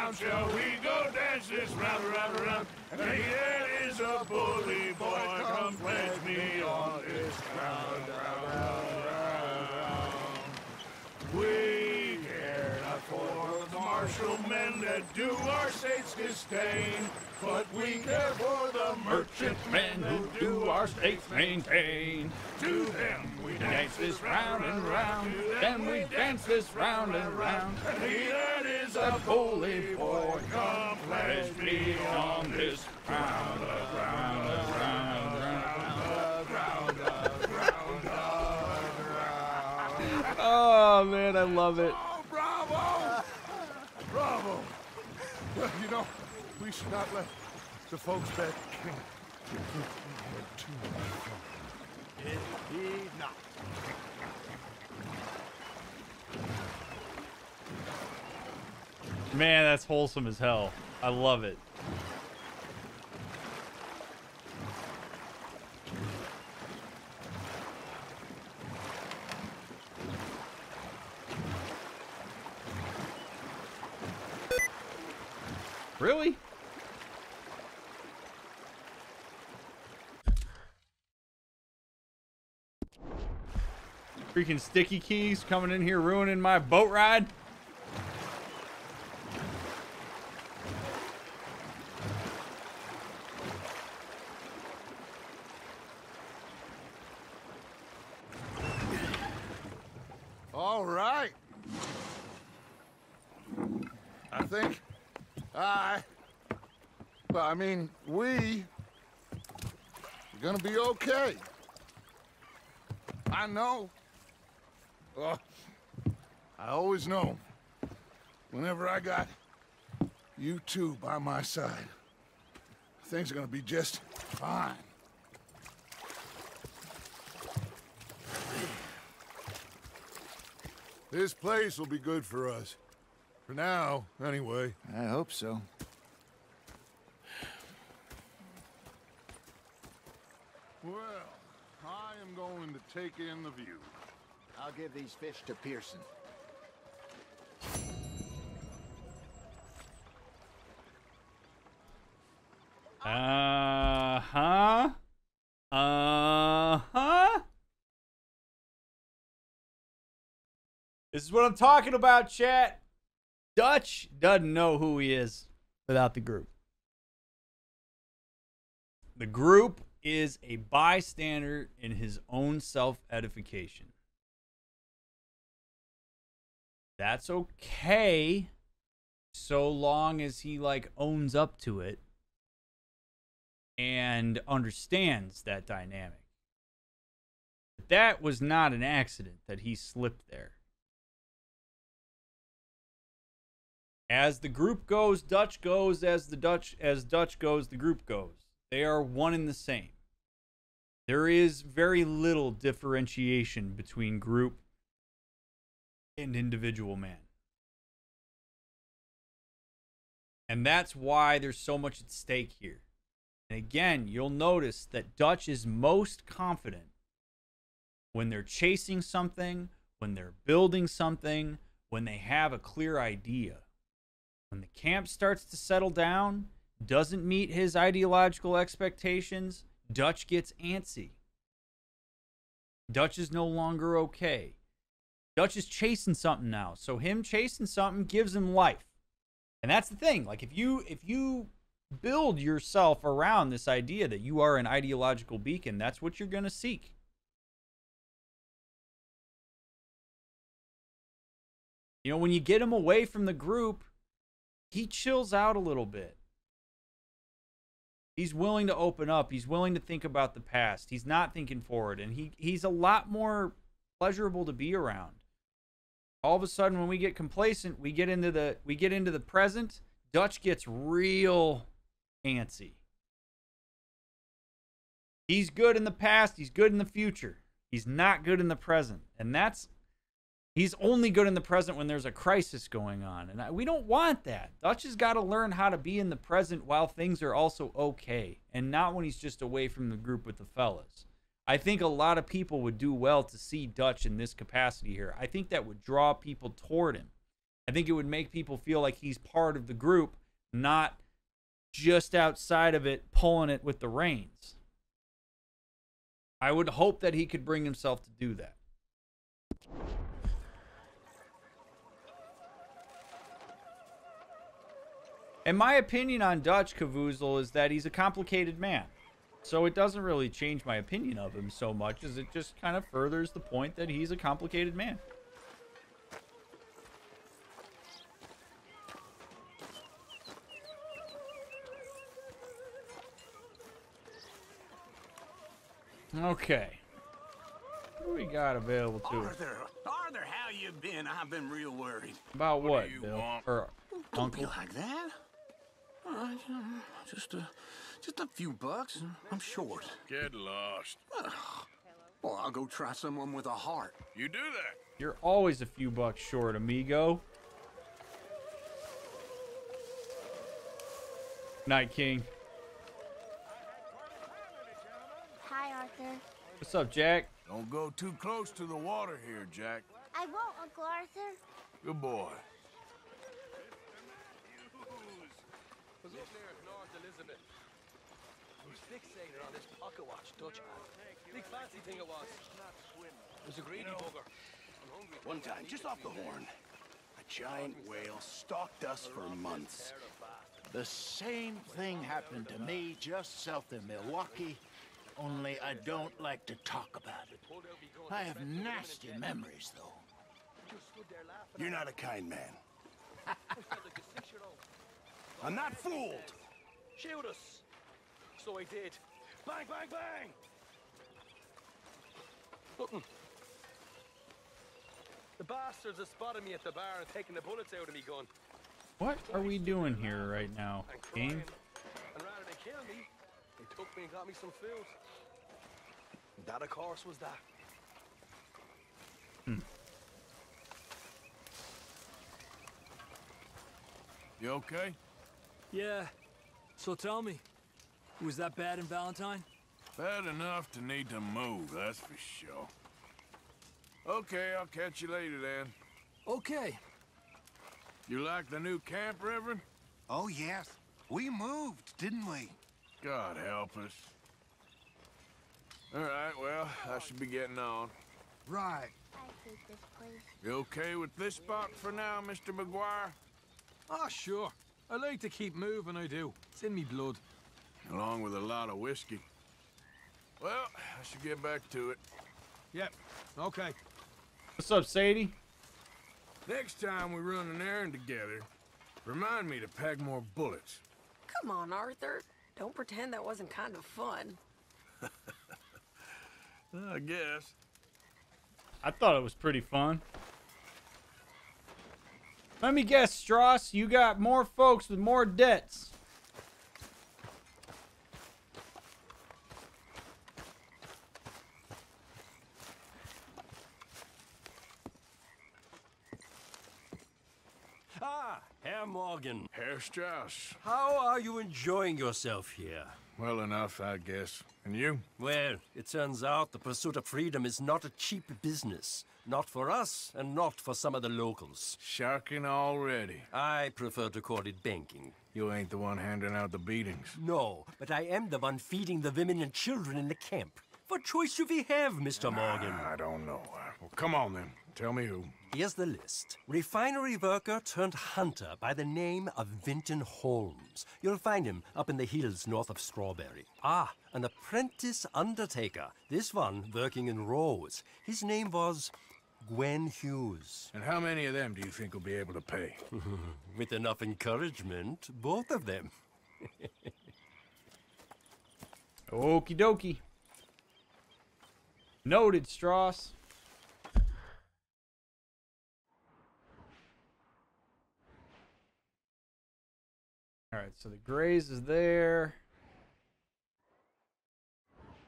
round. Shall we go dance this round, round, round? And here is a bully boy. Come pledge me on this round, round, round, round. We care not for the martial men that do our state's disdain, but we care for the merchantmen who do our states maintain. To them we dance this round and round, then we dance this round and round. And he that is a bully boy, come pledge me on this round, round, round, round, round, round, round. Oh man, I love it. Oh, bravo! Bravo! Well, you know, we should not let the folks back king get too much fun. Indeed not. Man, that's wholesome as hell. I love it. Really? Freaking sticky keys coming in here ruining my boat ride. All right. I think we're gonna be okay. I know. I always know. Whenever I got you two by my side, things are gonna be just fine. This place will be good for us. For now, anyway. I hope so. Well, I am going to take in the view. I'll give these fish to Pearson. Uh-huh. Uh-huh. This is what I'm talking about, chat. Dutch doesn't know who he is without the group. The group is a bystander in his own self-edification. That's okay so long as he like owns up to it and understands that dynamic. But that was not an accident that he slipped there. As the group goes, Dutch goes. As Dutch goes, the group goes. They are one and the same. There is very little differentiation between group and individual man. And that's why there's so much at stake here. And again, you'll notice that Dutch is most confident when they're chasing something, when they're building something, when they have a clear idea. When the camp starts to settle down, doesn't meet his ideological expectations, Dutch gets antsy. Dutch is no longer okay. Dutch is chasing something now. So him chasing something gives him life. And that's the thing. Like if you build yourself around this idea that you are an ideological beacon, that's what you're going to seek. You know, when you get him away from the group, he chills out a little bit. He's willing to open up. He's willing to think about the past. He's not thinking forward. And he's a lot more pleasurable to be around. All of a sudden, when we get complacent, we get into the present, Dutch gets real antsy. He's good in the past. He's good in the future. He's not good in the present. And he's only good in the present when there's a crisis going on. And we don't want that. Dutch has got to learn how to be in the present while things are also okay. And not when he's just away from the group with the fellas. I think a lot of people would do well to see Dutch in this capacity here. I think that would draw people toward him. I think it would make people feel like he's part of the group, not just outside of it, pulling it with the reins. I would hope that he could bring himself to do that. And my opinion on Dutch Cavoozle is that he's a complicated man. So it doesn't really change my opinion of him so much as it just kind of furthers the point that he's a complicated man. Okay. What do we got available to us? Arthur, how you been? I've been real worried. About what, do you Bill? want? Or Don't be Uncle? like that. Just a few bucks. I'm short. Get lost. Well, I'll go try someone with a heart. You do that. You're always a few bucks short, amigo. Night King. Hi, Arthur. What's up, Jack? Don't go too close to the water here, Jack. I won't, Uncle Arthur. Good boy. Was up there at North Elizabeth. I was fixated on this pocket watch Dutch had. Big fancy thing it was. It was a greedy bugger. I'm hungry. One time, just off the horn, a giant whale stalked us for months. The same thing happened to me just south of Milwaukee, only I don't like to talk about it. I have nasty memories, though. You're not a kind man. I'm not fooled. Shoot us. So I did. Bang, bang, bang. Nothing. The bastards have spotted me at the bar and taken the bullets out of me gun. What are we doing here right now, King? And rather than kill me, they took me and got me some food. That, of course, was that. You okay? Yeah. So tell me, was that bad in Valentine? Bad enough to need to move, that's for sure. Okay, I'll catch you later then. Okay. You like the new camp, Reverend? Oh, yes. We moved, didn't we? God help us. All right, well, I should be getting on. Right. I hate this place. You okay with this spot for now, Mr. McGuire? Ah, sure. I like to keep moving, I do. It's in me blood. Along with a lot of whiskey. Well, I should get back to it. Yep. Okay. What's up, Sadie? Next time we run an errand together, remind me to pack more bullets. Come on, Arthur. Don't pretend that wasn't kind of fun. I guess. I thought it was pretty fun. Let me guess, Strauss, you got more folks with more debts. Ah, Herr Morgan. Herr Strauss. How are you enjoying yourself here? Well enough, I guess. And you? Well, it turns out the pursuit of freedom is not a cheap business. Not for us, and not for some of the locals. Sharking already. I prefer to call it banking. You ain't the one handing out the beatings. No, but I am the one feeding the women and children in the camp. What choice do we have, Mr. Morgan? I don't know. Well, come on then. Tell me who. Here's the list. Refinery worker turned hunter by the name of Vinton Holmes. You'll find him up in the hills north of Strawberry. Ah, an apprentice undertaker. This one working in rows. His name was Gwen Hughes. And how many of them do you think will be able to pay? With enough encouragement, both of them. Okie dokie. Noted, Strauss. Alright, so the Grays is there.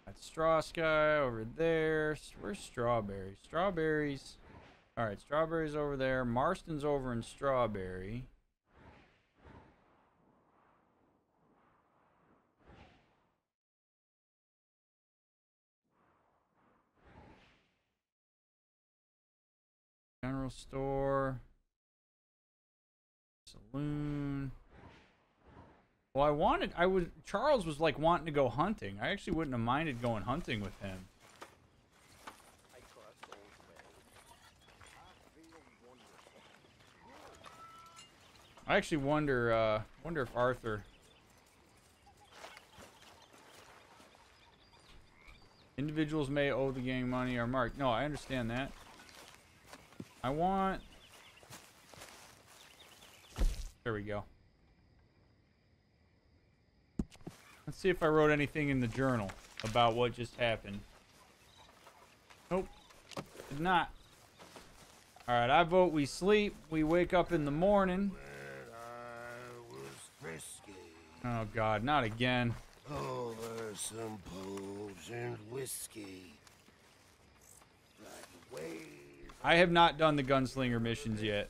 That Strauss guy over there. Where's Strawberry? Strawberries. Alright, Strawberry's over there. Marston's over in Strawberry. General store. Saloon. Well, Charles was like wanting to go hunting. I actually wouldn't have minded going hunting with him. I actually wonder if Arthur... Individuals may owe the gang money or marked. No, I understand that. I want... There we go. Let's see if I wrote anything in the journal about what just happened. Nope. Did not. Alright, I vote we sleep. We wake up in the morning. Oh god, not again. Over some pubs and whiskey. Like waves. I have not done the gunslinger missions yet.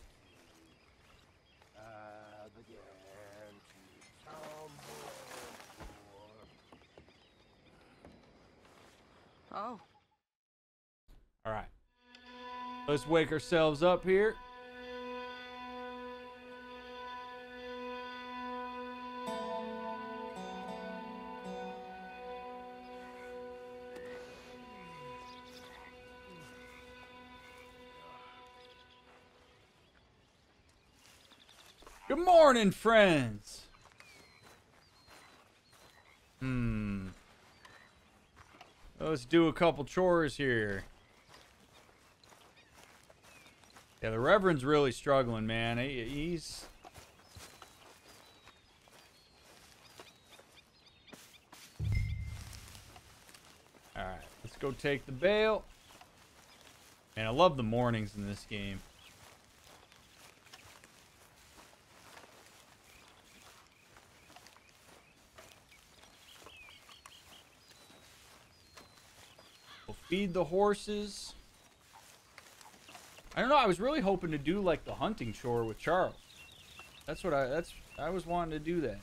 Oh. Alright. Let's wake ourselves up here. Good morning, friends. Let's do a couple chores here. Yeah, the Reverend's really struggling, man. He's... Alright, let's go take the bail. Man, I love the mornings in this game. We'll feed the horses. I don't know, I was really hoping to do like the hunting chore with Charles. I was wanting to do that.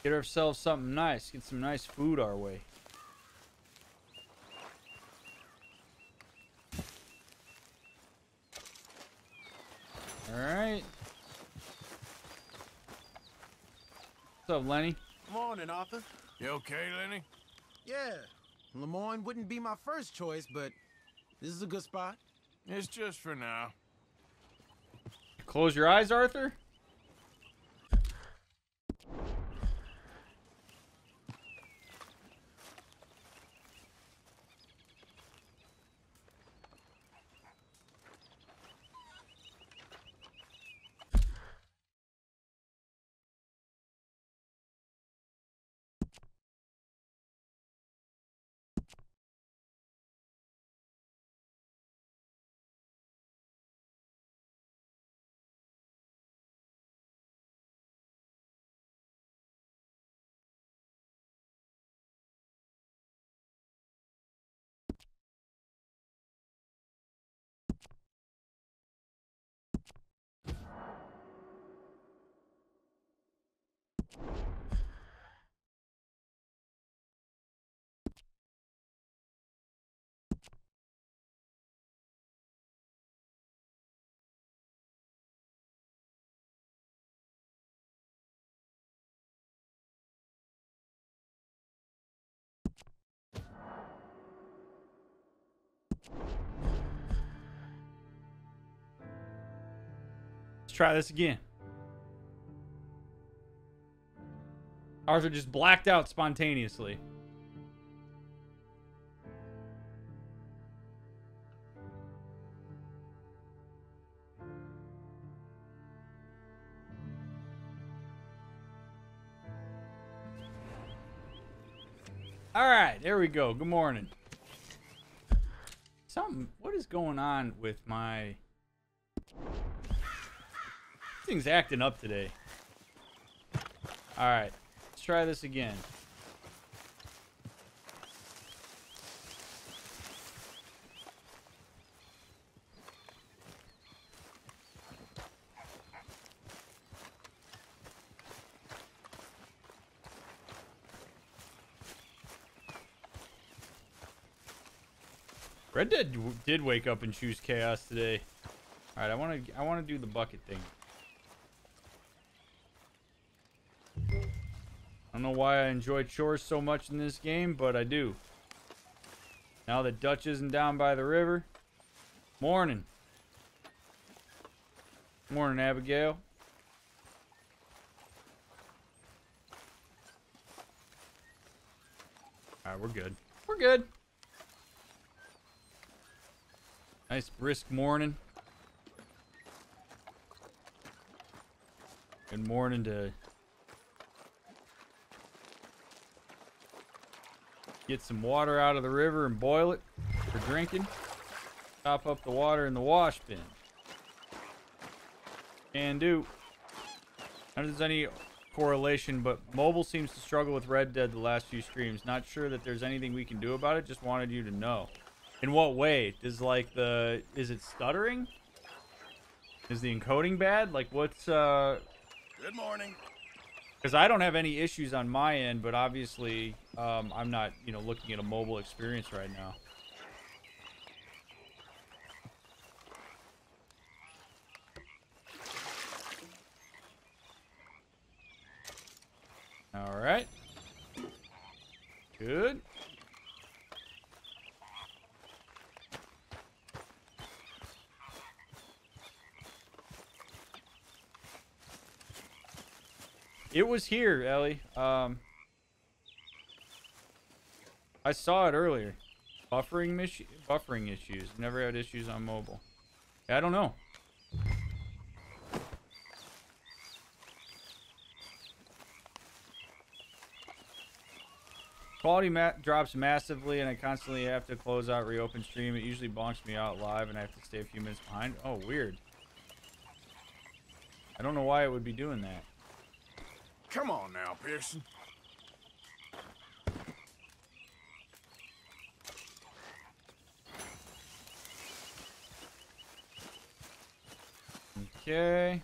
Get ourselves something nice, get some nice food our way. Alright. What's up, Lenny? Morning, Arthur. You okay, Lenny? Yeah. Lemoyne wouldn't be my first choice, but this is a good spot. It's just for now. Close your eyes, Arthur? Let's try this again. Arthur just blacked out spontaneously. All right, there we go. Good morning. What is going on with my... This thing's acting up today. All right, let's try this again. Red Dead did wake up and choose chaos today. All right, I want to do the bucket thing. I don't know why I enjoy chores so much in this game, but I do. Now that Dutch isn't down by the river. Morning. Morning, Abigail. Alright, we're good. We're good. Nice brisk morning. Good morning to get some water out of the river and boil it for drinking. Top up the water in the wash bin. Can do. I don't know if there's any correlation, but mobile seems to struggle with Red Dead the last few streams. Not sure that there's anything we can do about it. Just wanted you to know. In what way? Is it stuttering? Is the encoding bad? Like what's Good morning. Because I don't have any issues on my end, but obviously I'm not, looking at a mobile experience right now. All right. Good. It was here, Ellie. I saw it earlier. Buffering issues. Never had issues on mobile. I don't know. Quality drops massively, and I constantly have to close out, reopen stream. It usually bonks me out live, and I have to stay a few minutes behind. Oh, weird. I don't know why it would be doing that. Come on now, Pearson. Okay.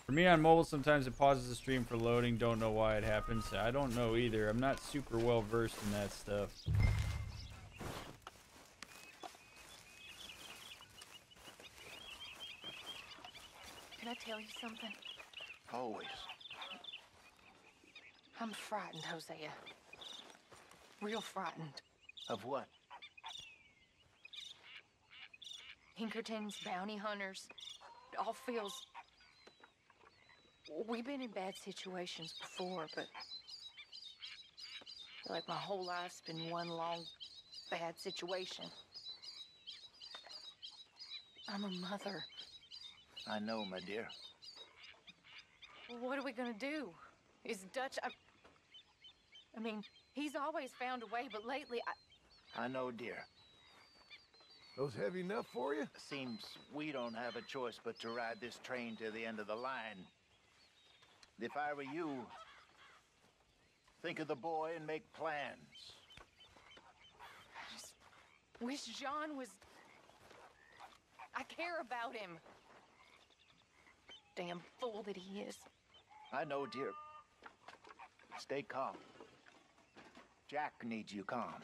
For me on mobile, sometimes it pauses the stream for loading. Don't know why it happens. I don't know either. I'm not super well versed in that stuff. Can I tell you something? Always. I'm frightened, Hosea. Real frightened. Of what? Pinkerton's, bounty hunters. It all feels... We've been in bad situations before, but... I feel like my whole life's been one long, bad situation. I'm a mother. I know, my dear. What are we gonna do? Is Dutch... I mean, he's always found a way, but lately I know, dear. Those heavy enough for you? Seems we don't have a choice but to ride this train to the end of the line. If I were you, think of the boy and make plans. I just wish John was... I care about him. Damn fool that he is. I know, dear. Stay calm. Jack needs you calm.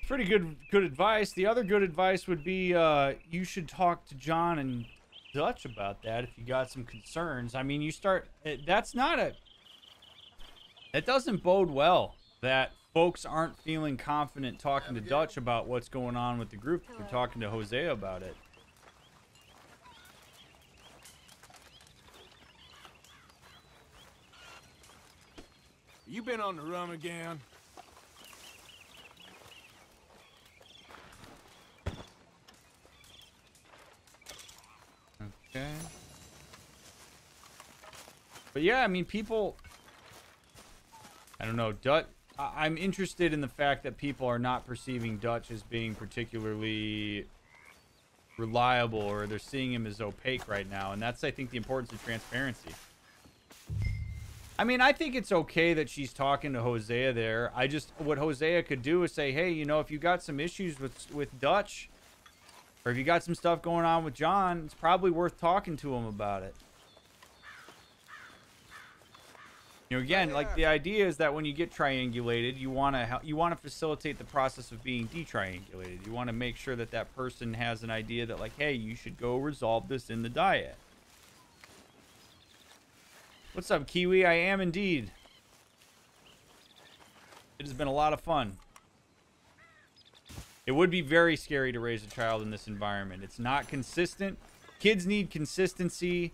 Pretty good advice. The other good advice would be you should talk to John and Dutch about that if you got some concerns. I mean, that doesn't bode well that folks aren't feeling confident talking to Dutch about what's going on with the group. They're talking to Hosea about it. You been on the rum again? Okay. But yeah, I mean, people... I don't know. I'm interested in the fact that people are not perceiving Dutch as being particularly reliable, or they're seeing him as opaque right now. And that's, I think, the importance of transparency. I mean, I think it's okay that she's talking to Hosea there. What Hosea could do is say, hey, if you got some issues with Dutch, or if you got some stuff going on with John, it's probably worth talking to him about it. You know, again, like the idea is that when you get triangulated, you want to facilitate the process of being detriangulated. You want to make sure that that person has an idea that, like, hey, you should go resolve this in the dyad. What's up, Kiwi? I am indeed. It has been a lot of fun. It would be very scary to raise a child in this environment. It's not consistent. Kids need consistency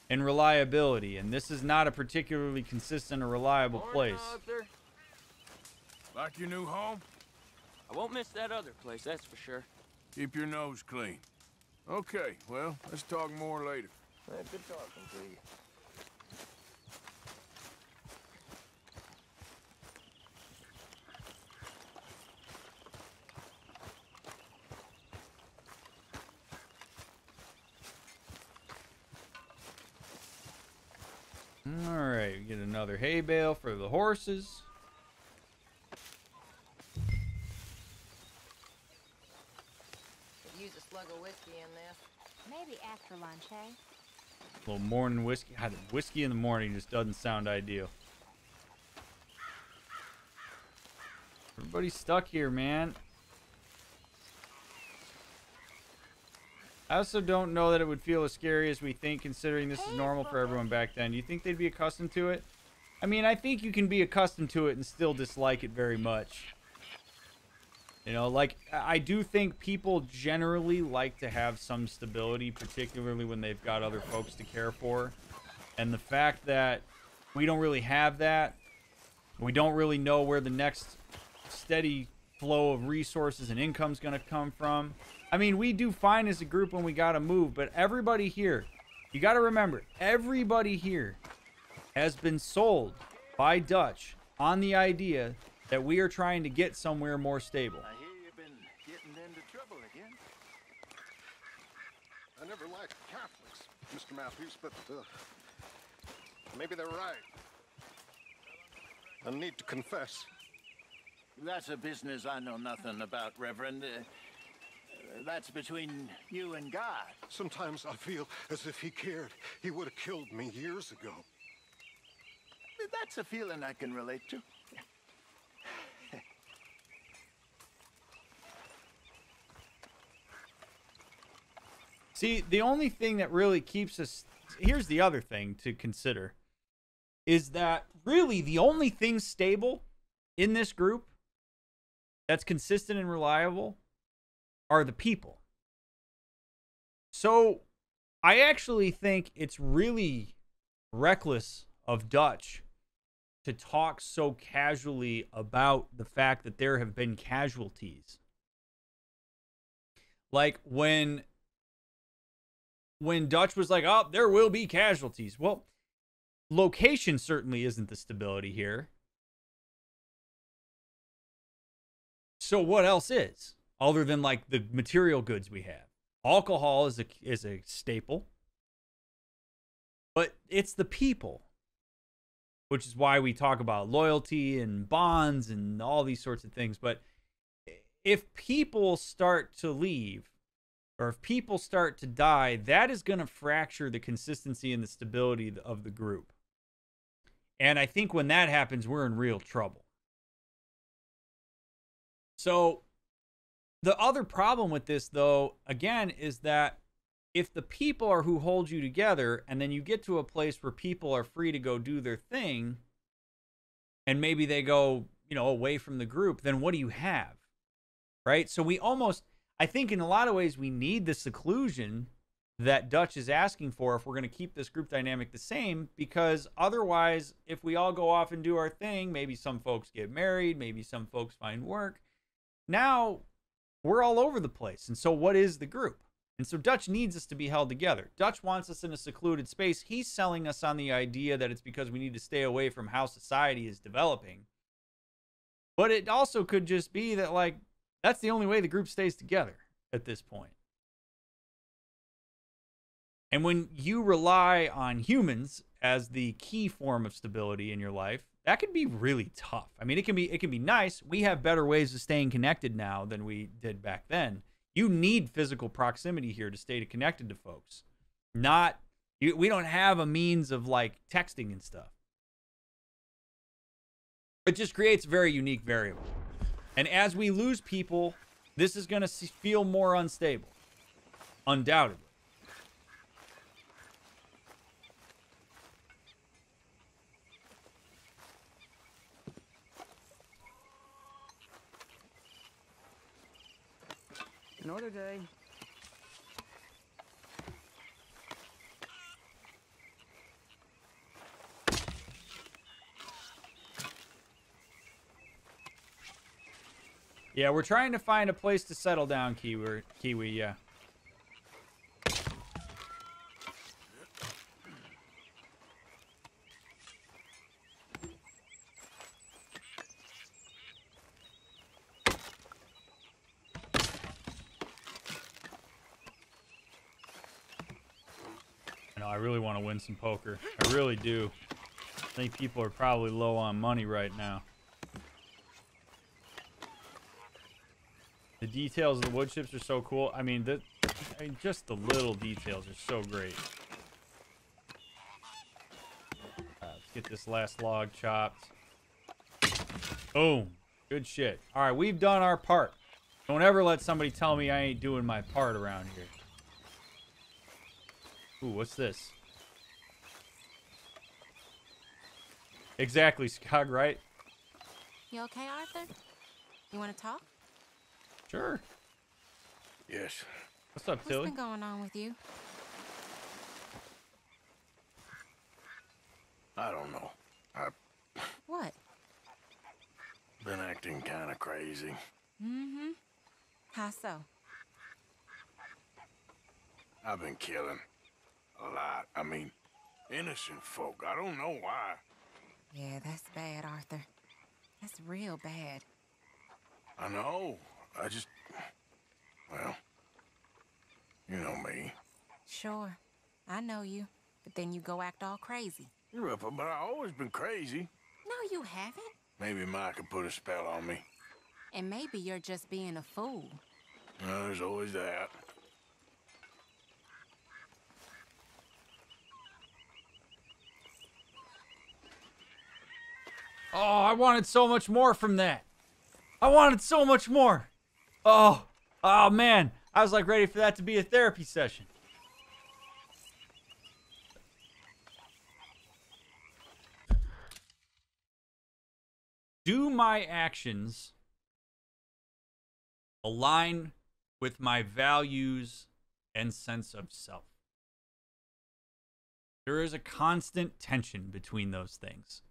and reliability, and this is not a particularly consistent or reliable place. Arthur. Like your new home? I won't miss that other place, that's for sure. Keep your nose clean. Okay, well, let's talk more later. Good talking to you. All right, we get another hay bale for the horses. Could use a slug of whiskey in this. Maybe after lunch, eh? A little morning whiskey. God, whiskey in the morning just doesn't sound ideal. Everybody's stuck here, man. I also don't know that it would feel as scary as we think, considering this is normal for everyone back then. Do you think they'd be accustomed to it? I mean, I think you can be accustomed to it and still dislike it very much. You know, like, I do think people generally like to have some stability, particularly when they've got other folks to care for. And the fact that we don't really have that, we don't really know where the next steady flow of resources and income is going to come from. I mean, we do fine as a group when we got to move, but everybody here, you got to remember, everybody here has been sold by Dutch on the idea that we are trying to get somewhere more stable. I hear you've been getting into trouble again. I never liked Catholics, Mr. Matthews, but maybe they're right. I need to confess. That's a business I know nothing about, Reverend. That's between you and God. Sometimes I feel as if he cared. He would have killed me years ago. That's a feeling I can relate to. See, the only thing that really keeps us... Here's the other thing to consider. Is that really the only thing stable in this group that's consistent and reliable are the people. So I actually think it's really reckless of Dutch to talk so casually about the fact that there have been casualties. Like when Dutch was like, oh, there will be casualties. Well, location certainly isn't the stability here. So what else is? Other than like the material goods we have. Alcohol is a staple. But it's the people. Which is why we talk about loyalty and bonds and all these sorts of things. But if people start to leave, or if people start to die, that is going to fracture the consistency and the stability of the group. And I think when that happens, we're in real trouble. So the other problem with this, though, again, is that if the people are who hold you together, and then you get to a place where people are free to go do their thing, and maybe they go, you know, away from the group, then what do you have? Right? So we almost, I think in a lot of ways, we need the seclusion that Dutch is asking for if we're going to keep this group dynamic the same, because otherwise, if we all go off and do our thing, maybe some folks get married, maybe some folks find work. Now, we're all over the place. And so what is the group? And so Dutch needs us to be held together. Dutch wants us in a secluded space. He's selling us on the idea that it's because we need to stay away from how society is developing. But it also could just be that, like, that's the only way the group stays together at this point. And when you rely on humans as the key form of stability in your life, that can be really tough. I mean, it can be nice. We have better ways of staying connected now than we did back then. You need physical proximity here to stay connected to folks. We don't have a means of like texting and stuff. It just creates a very unique variable. And as we lose people, this is going to feel more unstable. Undoubtedly. Another day. Yeah, we're trying to find a place to settle down, Kiwi, yeah. I really want to win some poker. I really do. I think people are probably low on money right now. The details of the wood chips are so cool. I mean, just the little details are so great. Let's get this last log chopped. Boom. Good shit. All right, we've done our part. Don't ever let somebody tell me I ain't doing my part around here. Ooh, what's this? Exactly, Skog, right? You okay, Arthur? You want to talk? Sure. Yes. What's up, Tilly? What's been going on with you? I don't know. I've What? been acting kind of crazy. Mm-hmm. How so? I've been killing a lot. I mean, innocent folk. I don't know why. Yeah, that's bad, Arthur. That's real bad. I know. I just... Well, you know me. Sure. I know you. But then you go act all crazy. You're up, but I've always been crazy. No, you haven't. Maybe Mike could put a spell on me. And maybe you're just being a fool. No, there's always that. Oh, I wanted so much more from that. I wanted so much more. Oh, man. I was like ready for that to be a therapy session. Do my actions align with my values and sense of self? There is a constant tension between those things.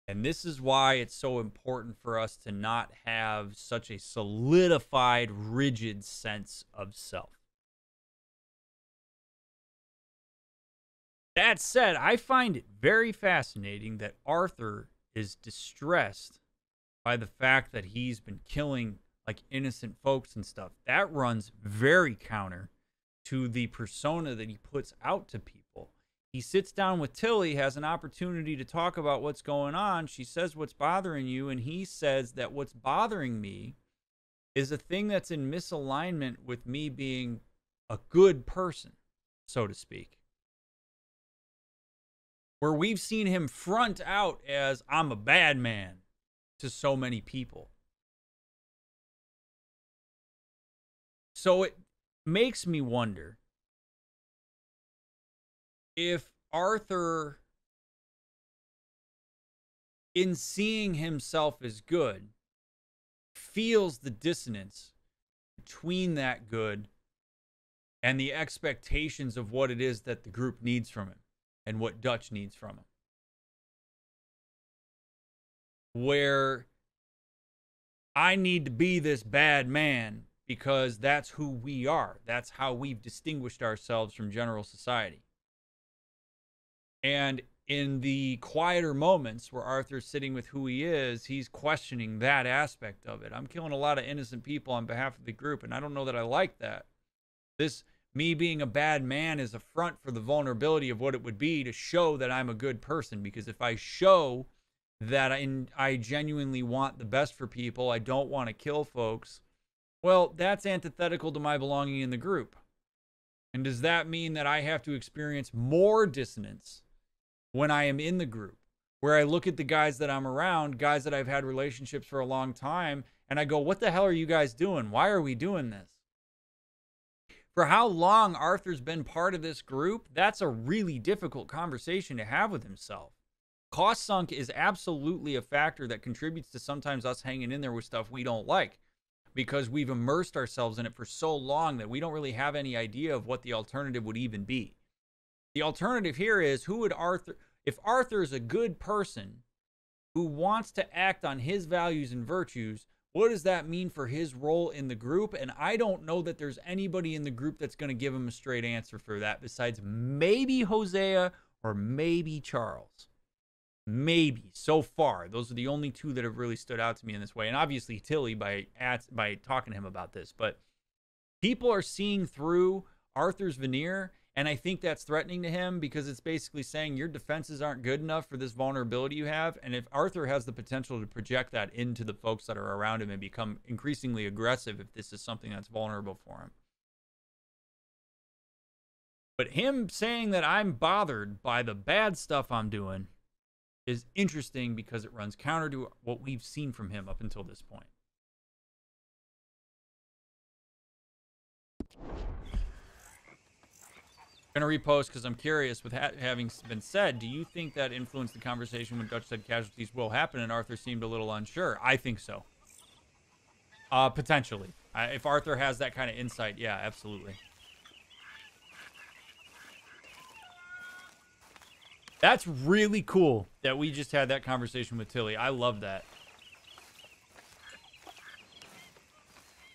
And this is why it's so important for us to not have such a solidified, rigid sense of self. That said, I find it very fascinating that Arthur is distressed by the fact that he's been killing like innocent folks and stuff. That runs very counter to the persona that he puts out to people. He sits down with Tilly, has an opportunity to talk about what's going on. She says what's bothering you, and he says that what's bothering me is a thing that's in misalignment with me being a good person, so to speak. Where we've seen him front out as, I'm a bad man, to so many people. So it makes me wonder if Arthur, in seeing himself as good, feels the dissonance between that good and the expectations of what it is that the group needs from him and what Dutch needs from him. Where I need to be this bad man because that's who we are. That's how we've distinguished ourselves from general society. And in the quieter moments where Arthur's sitting with who he is, he's questioning that aspect of it. I'm killing a lot of innocent people on behalf of the group, and I don't know that I like that. This, me being a bad man, is a front for the vulnerability of what it would be to show that I'm a good person. Because if I show that I genuinely want the best for people, I don't want to kill folks, well, that's antithetical to my belonging in the group. And does that mean that I have to experience more dissonance when I am in the group? where I look at the guys that I'm around, guys that I've had relationships for a long time, and I go, what the hell are you guys doing? Why are we doing this? For how long Arthur's been part of this group, that's a really difficult conversation to have with himself. Cost sunk is absolutely a factor that contributes to sometimes us hanging in there with stuff we don't like, because we've immersed ourselves in it for so long that we don't really have any idea of what the alternative would even be. The alternative here is, if Arthur is a good person who wants to act on his values and virtues, what does that mean for his role in the group? And I don't know that there's anybody in the group that's going to give him a straight answer for that besides maybe Hosea or maybe Charles. Maybe. So far, those are the only two that have really stood out to me in this way. And obviously Tilly by talking to him about this. But people are seeing through Arthur's veneer, and I think that's threatening to him because it's basically saying your defenses aren't good enough for this vulnerability you have. And if Arthur has the potential to project that into the folks that are around him and become increasingly aggressive if this is something that's vulnerable for him. But him saying that I'm bothered by the bad stuff I'm doing is interesting because it runs counter to what we've seen from him up until this point. I'm going to repost because I'm curious, with having been said, do you think that influenced the conversation when Dutch said casualties will happen and Arthur seemed a little unsure? I think so. Potentially. If Arthur has that kind of insight, yeah, absolutely. That's really cool that we just had that conversation with Tilly. I love that.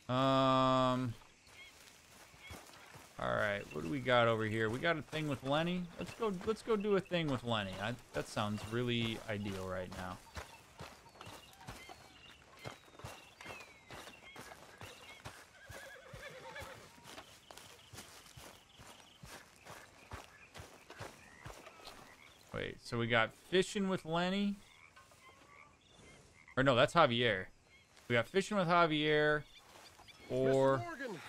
All right, what do we got over here? We got a thing with Lenny. Let's go do a thing with Lenny. That sounds really ideal right now. Wait, so we got fishing with Lenny. Or no, that's Javier. We got fishing with Javier. Or... Mr. Morgan,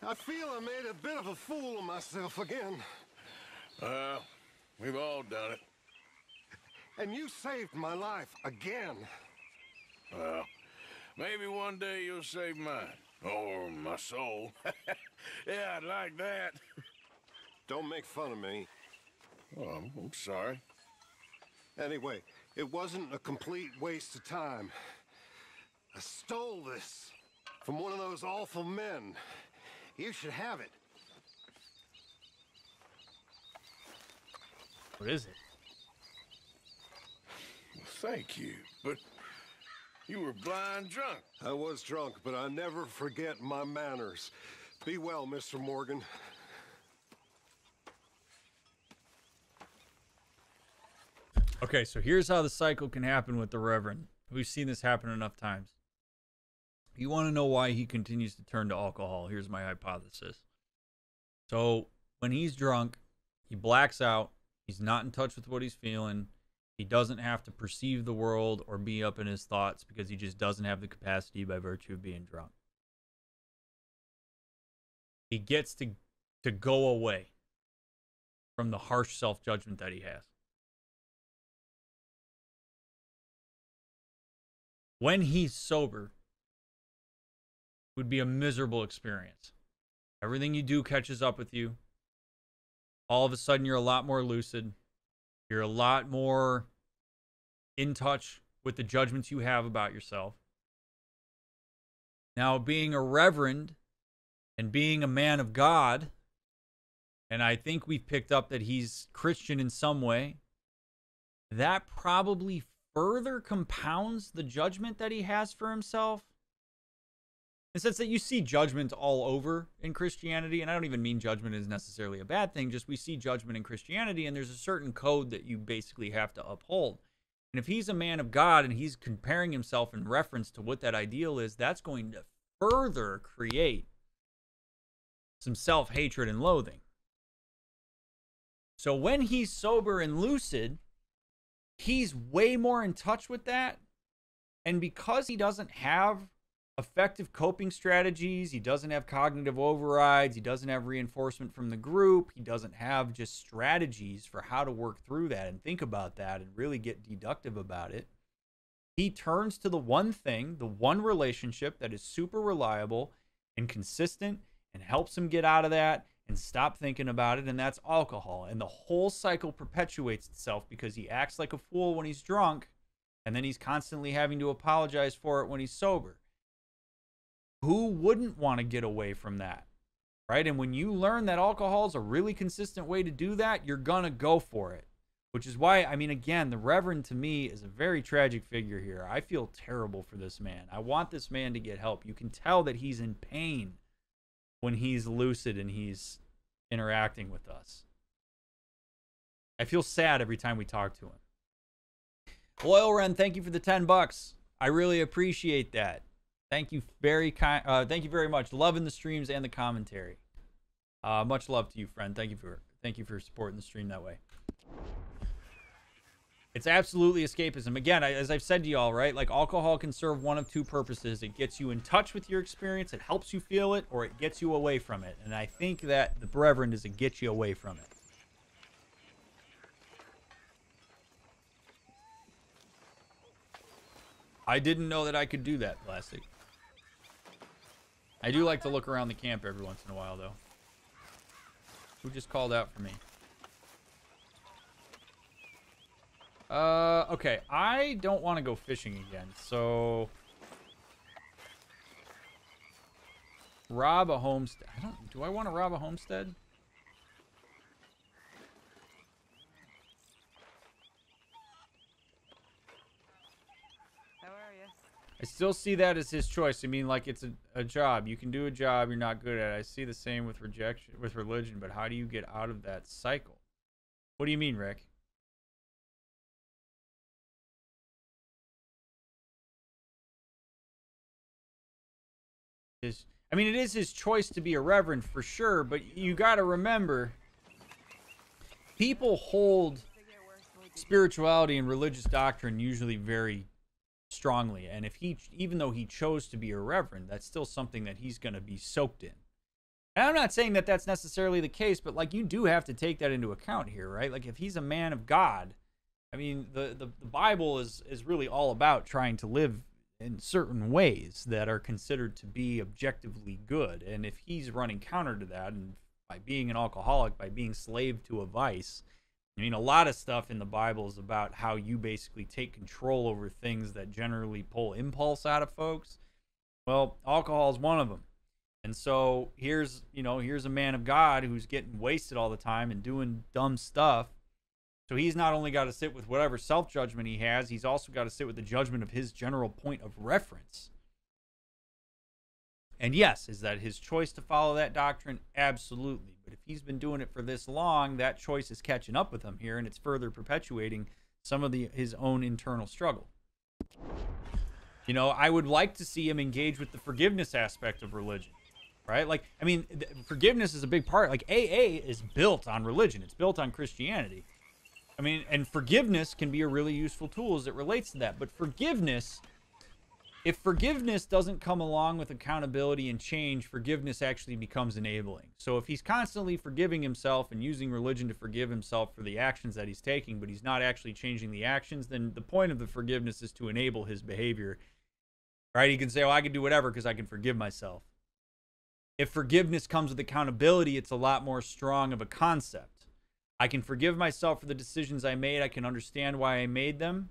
I feel I made a bit of a fool of myself again. We've all done it. And you saved my life again. Well, maybe one day you'll save mine. Or my soul. Yeah, I'd like that. Don't make fun of me. Oh, I'm sorry. Anyway, it wasn't a complete waste of time. I stole this from one of those awful men. You should have it. What is it? Well, thank you, but you were blind drunk. I was drunk, but I never forget my manners. Be well, Mr. Morgan. Okay, so here's how the cycle can happen with the Reverend. We've seen this happen enough times. You want to know why he continues to turn to alcohol? Here's my hypothesis. So when he's drunk, he blacks out. He's not in touch with what he's feeling. He doesn't have to perceive the world or be up in his thoughts because he just doesn't have the capacity by virtue of being drunk. He gets to go away from the harsh self-judgment that he has. When he's sober, it would be a miserable experience. Everything you do catches up with you. All of a sudden, you're a lot more lucid. You're a lot more in touch with the judgments you have about yourself. Now, being a reverend and being a man of God, and I think we've picked up that he's Christian in some way, that probably further compounds the judgment that he has for himself. In the sense that you see judgment all over in Christianity, and I don't even mean judgment is necessarily a bad thing, just we see judgment in Christianity, and there's a certain code that you basically have to uphold. And if he's a man of God and he's comparing himself in reference to what that ideal is, that's going to further create some self-hatred and loathing. So when he's sober and lucid, he's way more in touch with that. And because he doesn't have effective coping strategies. He doesn't have cognitive overrides. He doesn't have reinforcement from the group. He doesn't have just strategies for how to work through that and think about that and really get deductive about it. He turns to the one thing, the one relationship that is super reliable and consistent and helps him get out of that and stop thinking about it, and that's alcohol. And the whole cycle perpetuates itself because he acts like a fool when he's drunk, and then he's constantly having to apologize for it when he's sober. Who wouldn't want to get away from that, right? And when you learn that alcohol is a really consistent way to do that, you're going to go for it, which is why, I mean, again, the Reverend to me is a very tragic figure here. I feel terrible for this man. I want this man to get help. You can tell that he's in pain when he's lucid and he's interacting with us. I feel sad every time we talk to him. Loyal Ren, thank you for the $10. I really appreciate that. Thank you very much. Loving the streams and the commentary. Much love to you, friend. Thank you for supporting the stream that way. It's absolutely escapism. Again, as I've said to y'all, right? Like, alcohol can serve one of two purposes. It gets you in touch with your experience, it helps you feel it, or it gets you away from it. And I think that the Reverend is a get you away from it. I didn't know that I could do that, Plastic. I do like to look around the camp every once in a while, though. Who just called out for me? Okay, I don't want to go fishing again, so rob a homestead. Do I want to rob a homestead? How are you? I still see that as his choice. I mean, like, it's a job. You can do a job you're not good at. I see the same with religion, but how do you get out of that cycle? What do you mean, Rick? I mean, it is his choice to be a reverend for sure, but you got to remember, people hold spirituality and religious doctrine usually very strongly, and if even though he chose to be a reverend, that's still something that he's going to be soaked in. And I'm not saying that that's necessarily the case, but like, you do have to take that into account here, right? Like, if he's a man of God, I mean, the Bible is really all about trying to live in certain ways that are considered to be objectively good. And if he's running counter to that, and by being an alcoholic, by being slave to a vice, I mean, a lot of stuff in the Bible is about how you basically take control over things that generally pull impulse out of folks. Well, alcohol is one of them. And so here's a man of God who's getting wasted all the time and doing dumb stuff. So he's not only got to sit with whatever self-judgment he has, he's also got to sit with the judgment of his general point of reference. And yes, is that his choice to follow that doctrine? Absolutely. But if he's been doing it for this long, that choice is catching up with him here, and it's further perpetuating some of his own internal struggle. You know, I would like to see him engage with the forgiveness aspect of religion, right? Like, I mean, forgiveness is a big part. Like, AA is built on religion. It's built on Christianity. I mean, and forgiveness can be a really useful tool as it relates to that. But forgiveness, if forgiveness doesn't come along with accountability and change, forgiveness actually becomes enabling. So if he's constantly forgiving himself and using religion to forgive himself for the actions that he's taking, but he's not actually changing the actions, then the point of the forgiveness is to enable his behavior, right? He can say, oh, I can do whatever because I can forgive myself. If forgiveness comes with accountability, it's a lot more strong of a concept. I can forgive myself for the decisions I made. I can understand why I made them.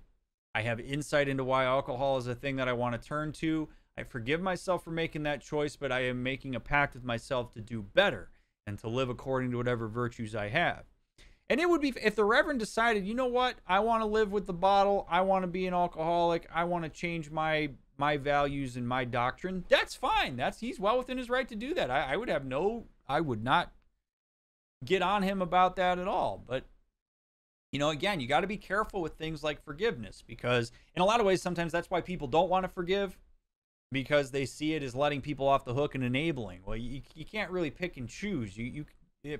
I have insight into why alcohol is a thing that I want to turn to. I forgive myself for making that choice, but I am making a pact with myself to do better and to live according to whatever virtues I have. And it would be, if the Reverend decided, you know what, I want to live with the bottle, I want to be an alcoholic, I want to change my values and my doctrine, that's fine. He's well within his right to do that. I would not get on him about that at all. But, you know, again, you got to be careful with things like forgiveness, because in a lot of ways, sometimes that's why people don't want to forgive, because they see it as letting people off the hook and enabling. Well, you can't really pick and choose.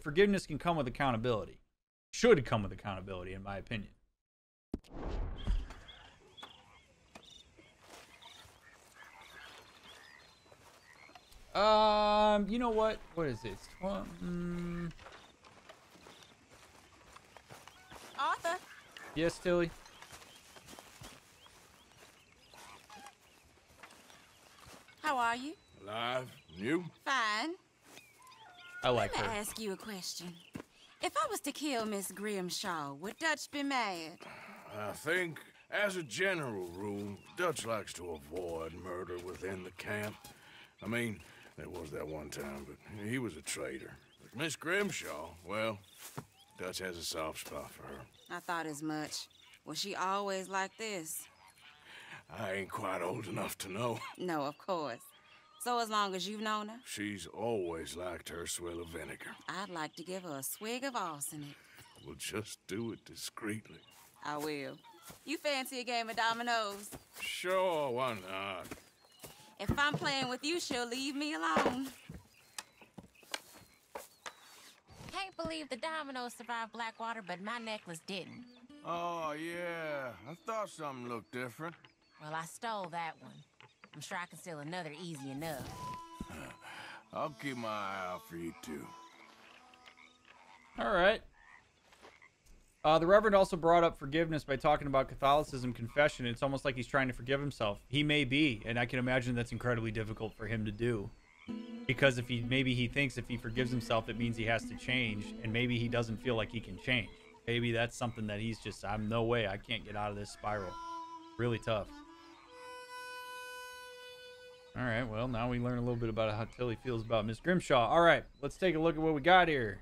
Forgiveness can come with accountability. Should come with accountability, in my opinion. You know what? What is it? Arthur? Yes, Tilly? How are you? Alive. You? Fine. I like Let me her. ask you a question. If I was to kill Miss Grimshaw, would Dutch be mad? I think, as a general rule, Dutch likes to avoid murder within the camp. I mean, there was that one time, but he was a traitor. But Miss Grimshaw, well, Dutch has a soft spot for her. I thought as much. Was she always like this? I ain't quite old enough to know. No, of course. So as long as you've known her? She's always liked her swill of vinegar. I'd like to give her a swig of arsenic. We'll just do it discreetly. I will. You fancy a game of dominoes? Sure, why not? If I'm playing with you, she'll leave me alone. Can't believe the dominoes survived Blackwater, but my necklace didn't. Oh, yeah. I thought something looked different. Well, I stole that one. I'm sure I can steal another easy enough. I'll keep my eye out for you, too. All right. The Reverend also brought up forgiveness by talking about Catholicism confession. It's almost like he's trying to forgive himself. He may be, and I can imagine that's incredibly difficult for him to do. Because if maybe he thinks if he forgives himself, it means he has to change, and maybe he doesn't feel like he can change. Maybe that's something that he's just, I'm no way, I can't get out of this spiral. Really tough. All right, well, now we learn a little bit about how Tilly feels about Miss Grimshaw. All right, let's take a look at what we got here.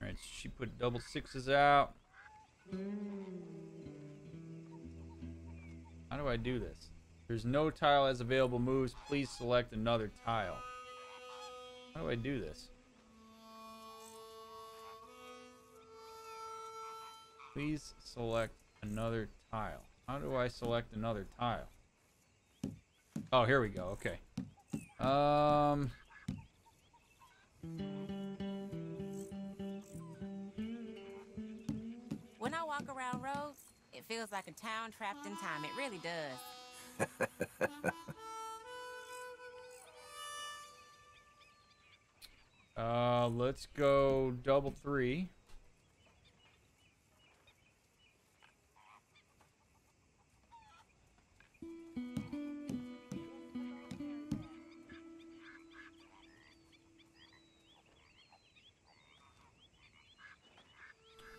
All right, she put double sixes out. How do I do this? There's no tile as available moves. Please select another tile. How do I do this? Please select another tile. How do I select another tile? Oh, here we go. Okay. When I walk around roads, it feels like a town trapped in time. It really does. Let's go double three.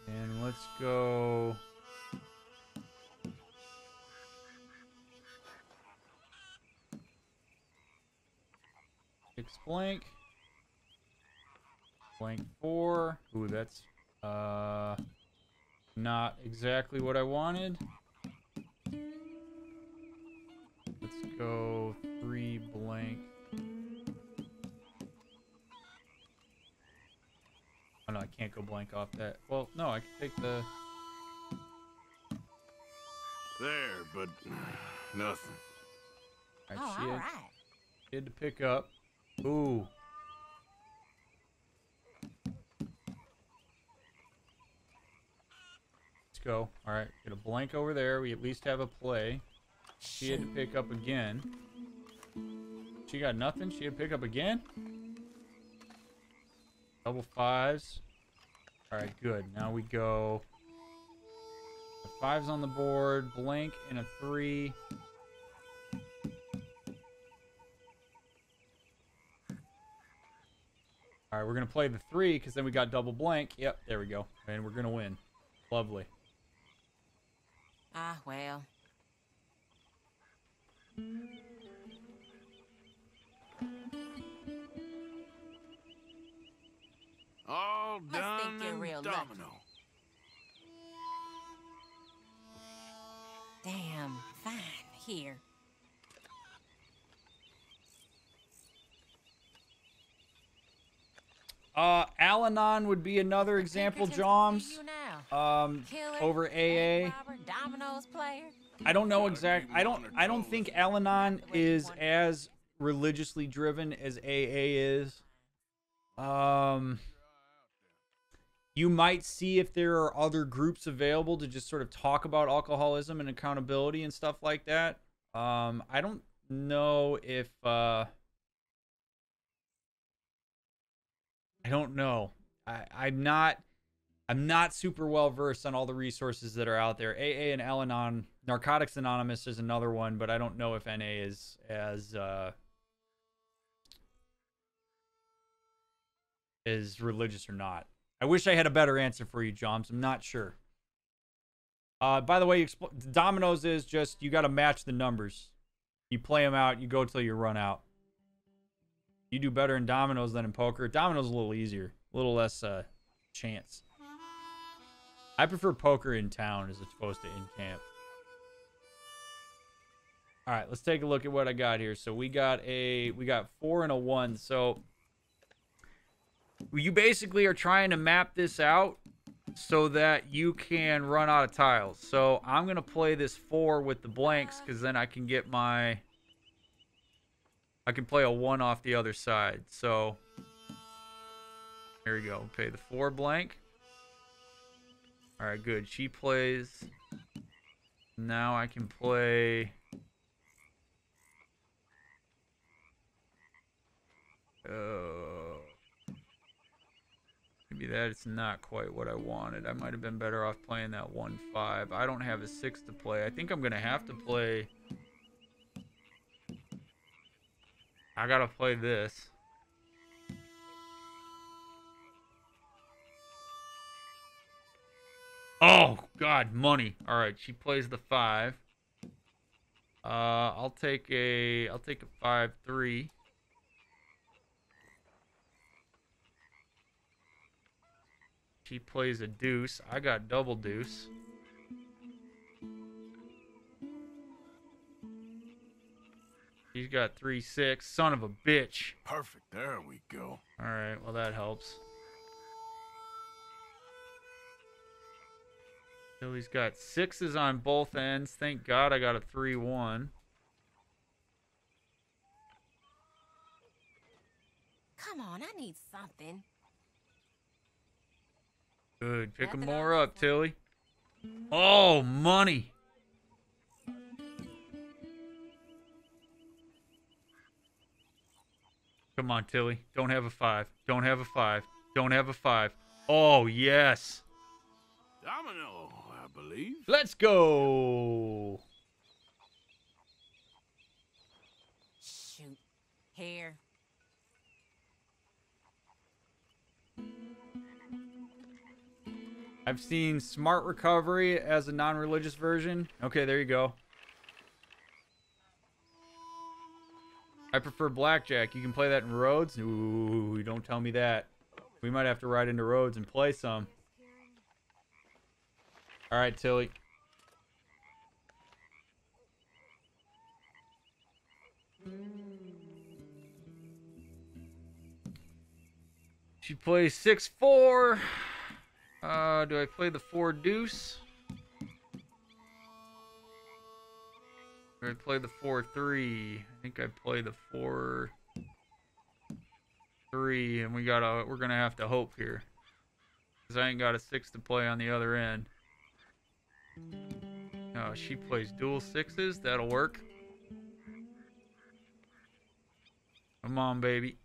And let's go six blank. Blank 4. Ooh, that's not exactly what I wanted. Let's go 3 blank. Oh no, I can't go blank off that. Well, no, I can take the... There, but nothing. Alright, she had to pick up. Ooh. Go. All right, get a blank over there. We at least have a play. She had to pick up again. She got nothing. She had to pick up again. Double fives. All right, good. Now we go. The 5's on the board. Blank and a 3. All right, we're gonna play the 3 because then we got double blank. Yep, there we go, and we're gonna win. Lovely. Ah, well. All done think you're real and lucky. domino. Damn, fine. Here. Al-Anon would be another example, Joms. Over AA. Dominoes player. I don't know exact. I don't think Al-Anon is as religiously driven as AA is. You might see if there are other groups available to just sort of talk about alcoholism and accountability and stuff like that. I don't know if I don't know. I'm not super well versed on all the resources that are out there. AA and Al-Anon, Narcotics Anonymous is another one, but I don't know if NA is as religious or not. I wish I had a better answer for you, Joms. I'm not sure. By the way, dominoes is just, you got to match the numbers. You play them out, you go till you run out. You do better in dominoes than in poker. Dominoes is a little easier, a little less chance. I prefer poker in town as opposed to in camp. All right, let's take a look at what I got here. So we got 4 and a 1. So you basically are trying to map this out so that you can run out of tiles. So I'm going to play this 4 with the blanks because then I can get I can play a 1 off the other side. So there we go. Pay the 4 blank. All right, good. She plays. Now I can play. Maybe that's not quite what I wanted. I might have been better off playing that 1-5. I don't have a 6 to play. I think I'm going to have to play. I got to play this. Oh, God, money. All right, she plays the 5. I'll take a 5-3. She plays a deuce. I got double deuce. She's got 3-6. Son of a bitch. Perfect. There we go. All right, well, that helps. Billy's got 6s on both ends. Thank God I got a 3-1. Come on, I need something. Good. Pick them more up, Tilly. Oh, money. Come on, Tilly. Don't have a 5. Don't have a 5. Don't have a 5. Oh, yes. Domino, I believe. Let's go. Shoot. Here. I've seen Smart Recovery as a non-religious version. Okay, there you go. I prefer Blackjack. You can play that in Rhodes. Ooh, don't tell me that. We might have to ride into Rhodes and play some. All right, Tilly. She plays 6-4. Do I play the 4 deuce? Or I play the 4-3? I think I play the 4-3, and we're gonna have to hope here, because I ain't got a 6 to play on the other end. Oh, she plays dual 6s. That'll work. Come on, baby.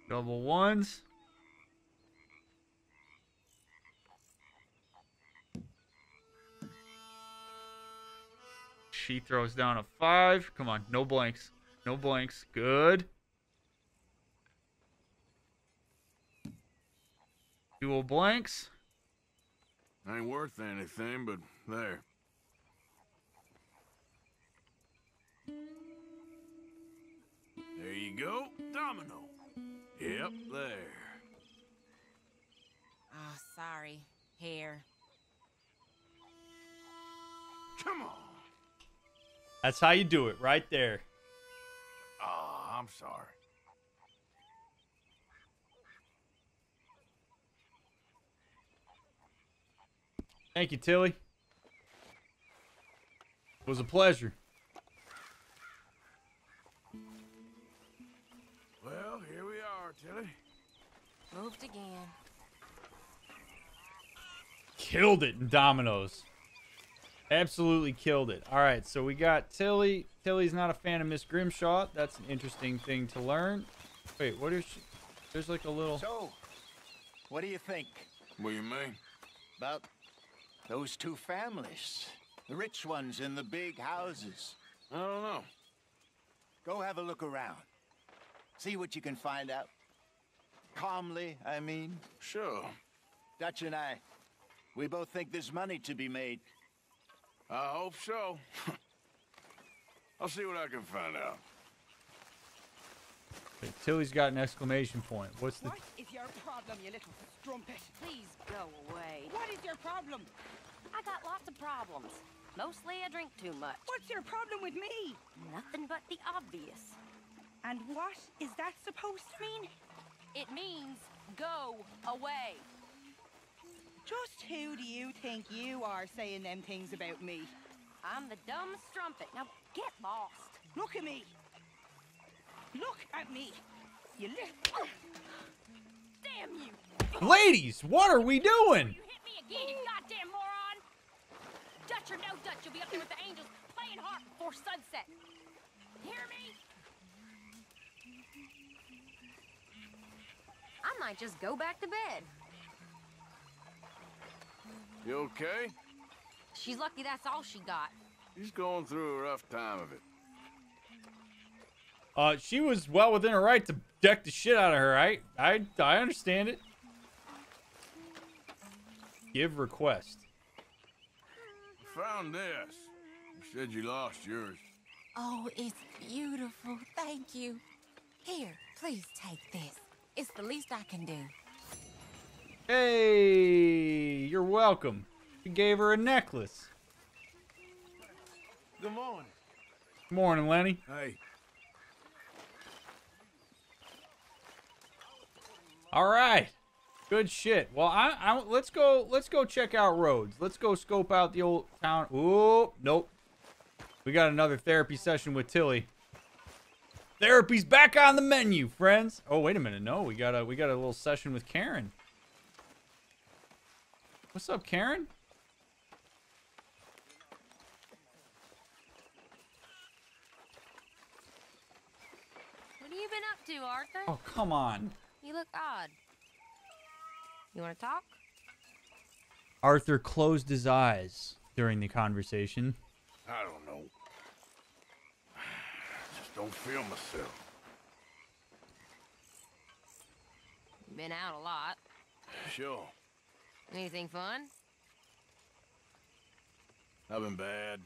Double 1s. She throws down a 5. Come on, no blanks. No blanks. Good. Dual blanks. Ain't worth anything, but there. There you go. Domino. Yep, there. Oh, sorry. Here. Come on. That's how you do it, right there. Oh, I'm sorry. Thank you, Tilly. It was a pleasure. Well, here we are, Tilly. Moved again. Killed it in dominoes. Absolutely killed it. All right, so we got Tilly. Tilly's not a fan of Miss Grimshaw. That's an interesting thing to learn. Wait, what is she? There's like a little... So, what do you think? What do you mean? About those two families. The rich ones in the big houses. I don't know. Go have a look around. See what you can find out. Calmly, I mean. Sure. Dutch and I, we both think there's money to be made. I hope so. I'll see what I can find out. Okay, Tilly's got an exclamation point. What's the... What is your problem, you little strumpet? Please go away. What is your problem? I got lots of problems. Mostly I drink too much. What's your problem with me? Nothing but the obvious. And what is that supposed to mean? It means go away. Just who do you think you are saying them things about me? I'm the dumb strumpet. Now get lost. Look at me. Look at me. You little... Damn you. Ladies, what are we doing? You hit me again, you goddamn moron. Dutch or no Dutch, you'll be up there with the angels playing harp before sunset. Hear me? I might just go back to bed. You okay? She's lucky that's all she got. She's going through a rough time of it. She was well within her right to deck the shit out of her. I understand it. Give request. I found this. You said you lost yours. Oh, it's beautiful. Thank you. Here, please take this. It's the least I can do. Hey, you're welcome. You gave her a necklace. Good morning. Good morning, Lenny. Hey. All right. Good shit. Well, let's go check out roads. Let's go scope out the old town. Ooh, nope. We got another therapy session with Tilly. Therapy's back on the menu, friends. Oh, wait a minute. No, we got a little session with Karen. What's up, Karen? What have you been up to, Arthur? Oh, come on. You look odd. You want to talk? Arthur closed his eyes during the conversation. I don't know. I just don't feel myself. Been out a lot. Sure. Anything fun? I've been bad.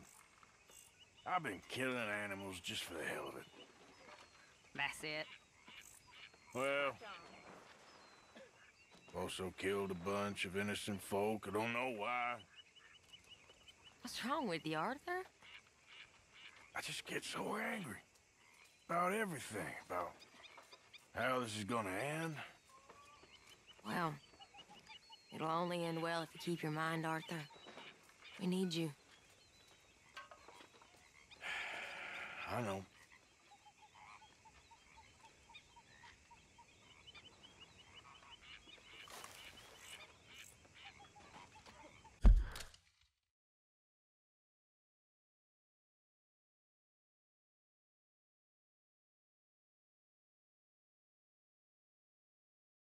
I've been killing animals just for the hell of it. That's it. Well, also killed a bunch of innocent folk. I don't know why. What's wrong with you, Arthur? I just get so angry. About everything. About how this is gonna end. Well, it'll only end well if you keep your mind, Arthur. We need you. I know.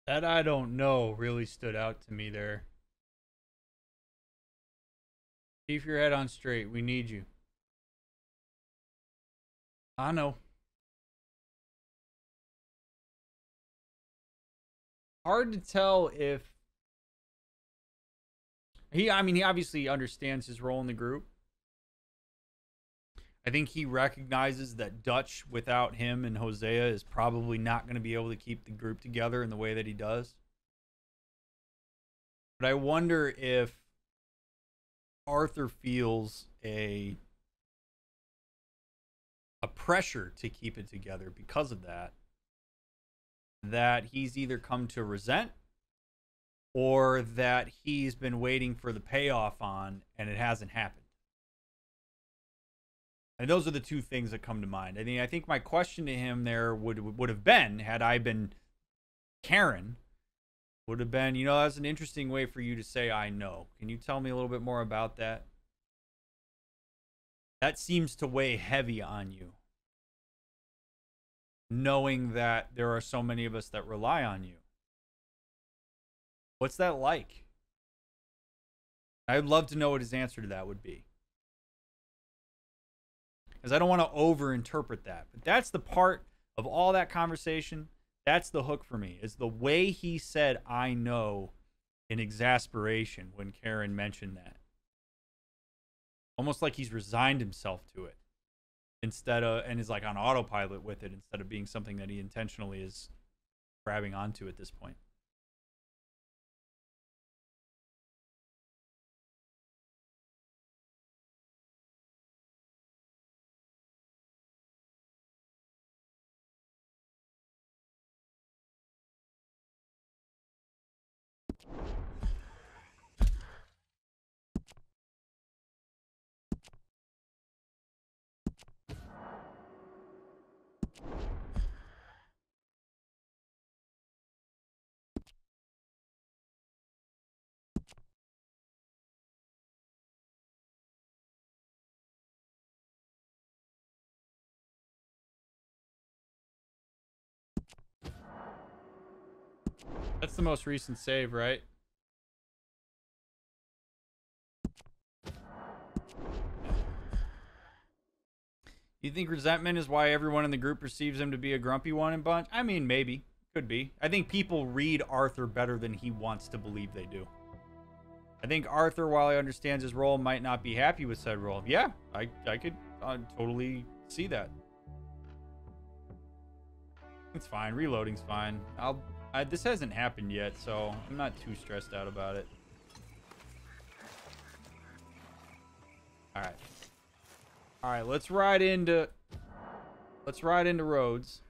That I don't know really stood out to me there. Keep your head on straight. We need you. I know. Hard to tell if he obviously understands his role in the group. I think he recognizes that Dutch without him and Hosea is probably not going to be able to keep the group together in the way that he does. But I wonder if Arthur feels a pressure to keep it together because of that he's either come to resent or that he's been waiting for the payoff on and it hasn't happened. And those are the two things that come to mind. I mean, I think my question to him there would have been, had I been Karen, would have been, you know, that's an interesting way for you to say I know. Can you tell me a little bit more about that? That seems to weigh heavy on you, knowing that there are so many of us that rely on you. What's that like? I'd love to know what his answer to that would be. Because I don't want to overinterpret that. But that's the part of all that conversation. That's the hook for me. Is the way he said, I know, in exasperation when Karen mentioned that. Almost like he's resigned himself to it. Instead of, and is like on autopilot with it, instead of being something that he intentionally is grabbing onto at this point. That's the most recent save, right? You think resentment is why everyone in the group perceives him to be a grumpy one in Bunch? I mean, maybe. Could be. I think people read Arthur better than he wants to believe they do. I think Arthur, while he understands his role, might not be happy with said role. Yeah, I could totally see that. It's fine. Reloading's fine. This hasn't happened yet, so I'm not too stressed out about it. All right, let's ride into Rhodes.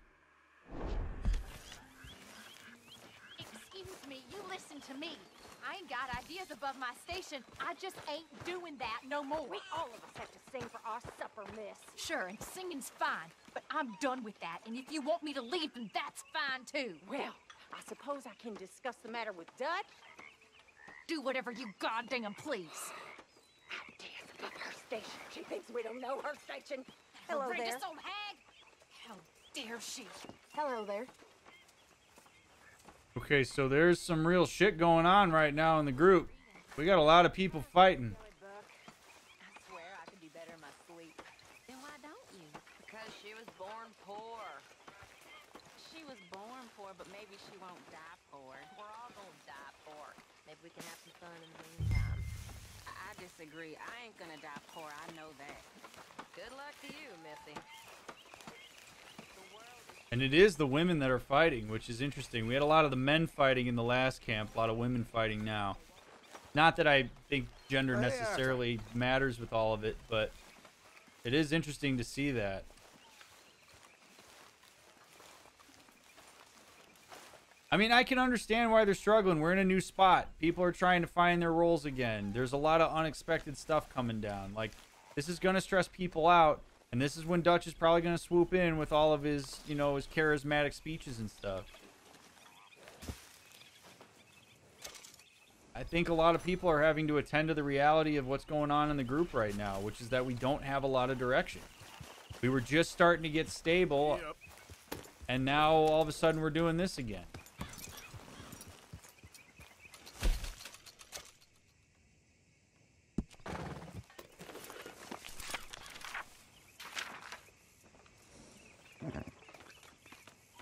Excuse me, you listen to me. I ain't got ideas above my station. I just ain't doing that no more. We all of us have to sing for our supper, miss. Sure, and singing's fine, but I'm done with that. And if you want me to leave, then that's fine too. Well, I suppose I can discuss the matter with Dutch. Do whatever you goddamn please. Ideas above her station. She thinks we don't know her station. Hello Outrageous there. old hag! How dare she? Hello there. Okay, so there's some real shit going on right now in the group. We got a lot of people fighting. I swear I could do better in my sleep. Then why don't you? Because she was born poor. She was born poor, but maybe she won't die poor. We're all gonna die poor. Maybe we can have some fun in the meantime. I disagree. I ain't gonna die poor. I know that. Good luck to you, Missy. And it is the women that are fighting, which is interesting. We had a lot of the men fighting in the last camp, a lot of women fighting now. Not that I think gender necessarily matters with all of it, but it is interesting to see that. I mean, I can understand why they're struggling. We're in a new spot. People are trying to find their roles again. There's a lot of unexpected stuff coming down. Like, this is going to stress people out. And this is when Dutch is probably going to swoop in with all of his, you know, his charismatic speeches and stuff. I think a lot of people are having to attend to the reality of what's going on in the group right now, which is that we don't have a lot of direction. We were just starting to get stable, and now all of a sudden we're doing this again.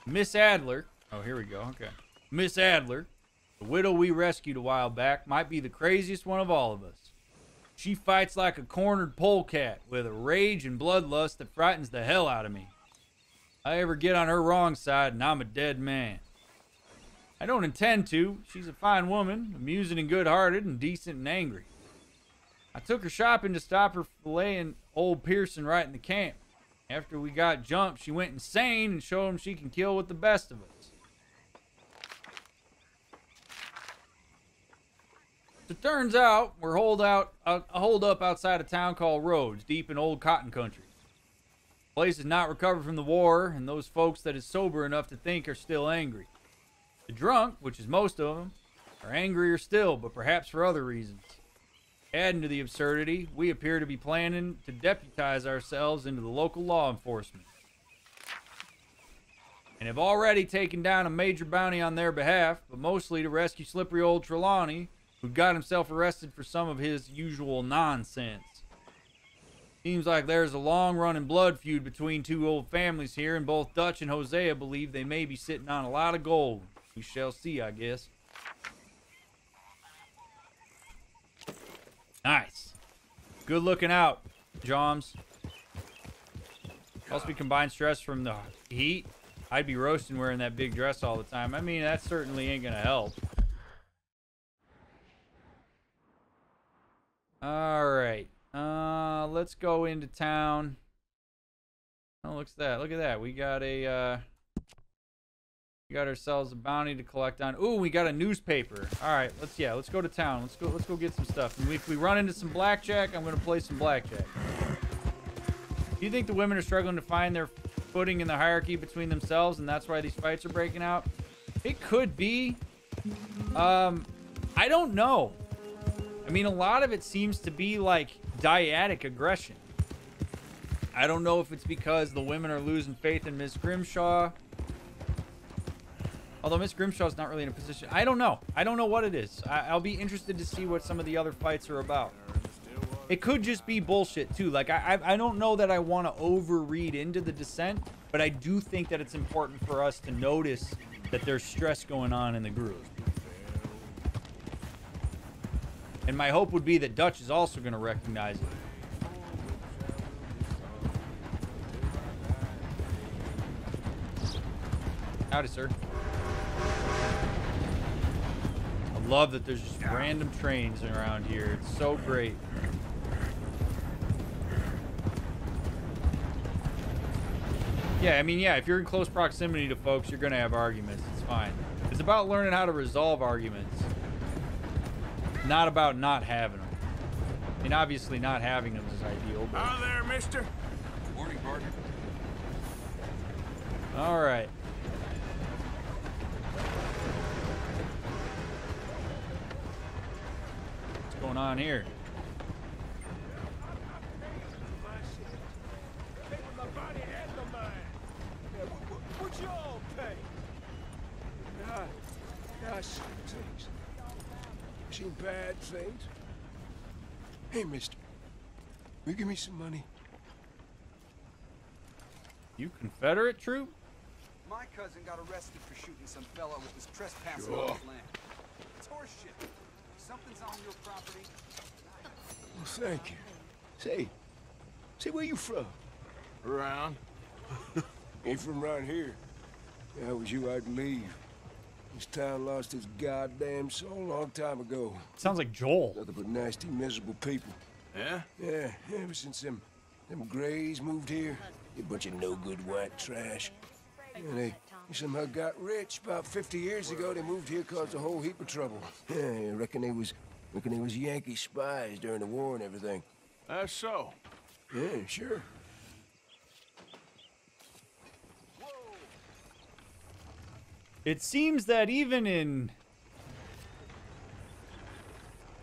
Miss Adler, oh, here we go, okay. Miss Adler, the widow we rescued a while back, might be the craziest one of all of us. She fights like a cornered polecat with a rage and bloodlust that frightens the hell out of me. I ever get on her wrong side and I'm a dead man. I don't intend to. She's a fine woman, amusing and good-hearted and decent and angry. I took her shopping to stop her filleting old Pearson right in the camp. After we got jumped, she went insane and showed him she can kill with the best of us. So it turns out we're holed up outside a town called Rhodes, deep in old cotton country. Place has not recovered from the war, and those folks that is sober enough to think are still angry. The drunk, which is most of them, are angrier still, but perhaps for other reasons. Adding to the absurdity, we appear to be planning to deputize ourselves into the local law enforcement, and have already taken down a major bounty on their behalf, but mostly to rescue slippery old Trelawney, who got himself arrested for some of his usual nonsense. Seems like there's a long-running blood feud between two old families here, and both Dutch and Hosea believe they may be sitting on a lot of gold. We shall see, I guess. Nice. Good looking out, Joms. Also, we combine stress from the heat. I'd be roasting wearing that big dress all the time. I mean, that certainly ain't gonna help. Alright. Let's go into town. Oh, look at that. Look at that. We got a, we got ourselves a bounty to collect on. Ooh, we got a newspaper. Alright, let's go to town. Let's go get some stuff. And if we run into some blackjack, I'm gonna play some blackjack. Do you think the women are struggling to find their footing in the hierarchy between themselves, and that's why these fights are breaking out? It could be. I don't know. I mean, a lot of it seems to be like dyadic aggression. I don't know if it's because the women are losing faith in Miss Grimshaw. Although Miss Grimshaw's not really in a position. I don't know. I don't know what it is. I'll be interested to see what some of the other fights are about. It could just be bullshit too. Like, I don't know that I want to overread into the dissent, but I do think that it's important for us to notice that there's stress going on in the group. And my hope would be that Dutch is also going to recognize it. Howdy, sir. I love that there's just random trains around here. It's so great. Yeah, I mean, yeah, if you're in close proximity to folks, you're going to have arguments. It's fine. It's about learning how to resolve arguments. Not about not having them. I mean, obviously not having them is ideal, but... Hi there, mister. Morning, partner. All right. What's going on here? What y'all pay? Gosh, things. Seen bad things. Hey, mister. Will you give me some money? You Confederate troop? My cousin got arrested for shooting some fella that was trespassing Sure. on his land. It's horseshit. Something's on your property. Well, thank you. Say, where you from? Around. Ain't from around here. If I was you, I'd leave. This town lost its goddamn soul a long time ago. Sounds like Joel. Nothing but nasty, miserable people. Yeah? Yeah, ever since them Greys moved here, a bunch of no-good white trash. And they somehow got rich. About 50 years ago, they moved here, caused a whole heap of trouble. Yeah, I reckon they was Yankee spies during the war and everything. That's so. Yeah, sure. It seems that even in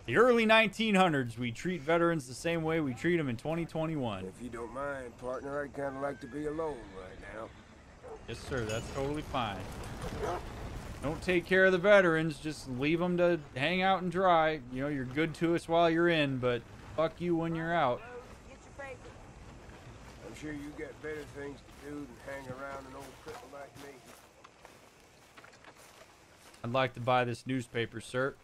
the early 1900s, we treat veterans the same way we treat them in 2021. If you don't mind, partner, I'd kind of like to be alone right now. Yes, sir. That's totally fine. Don't take care of the veterans. Just leave them to hang out and dry. You know, you're good to us while you're in, but fuck you when you're out. I'm sure you got better things to do than hang around an old cripple like me. I'd like to buy this newspaper, sir.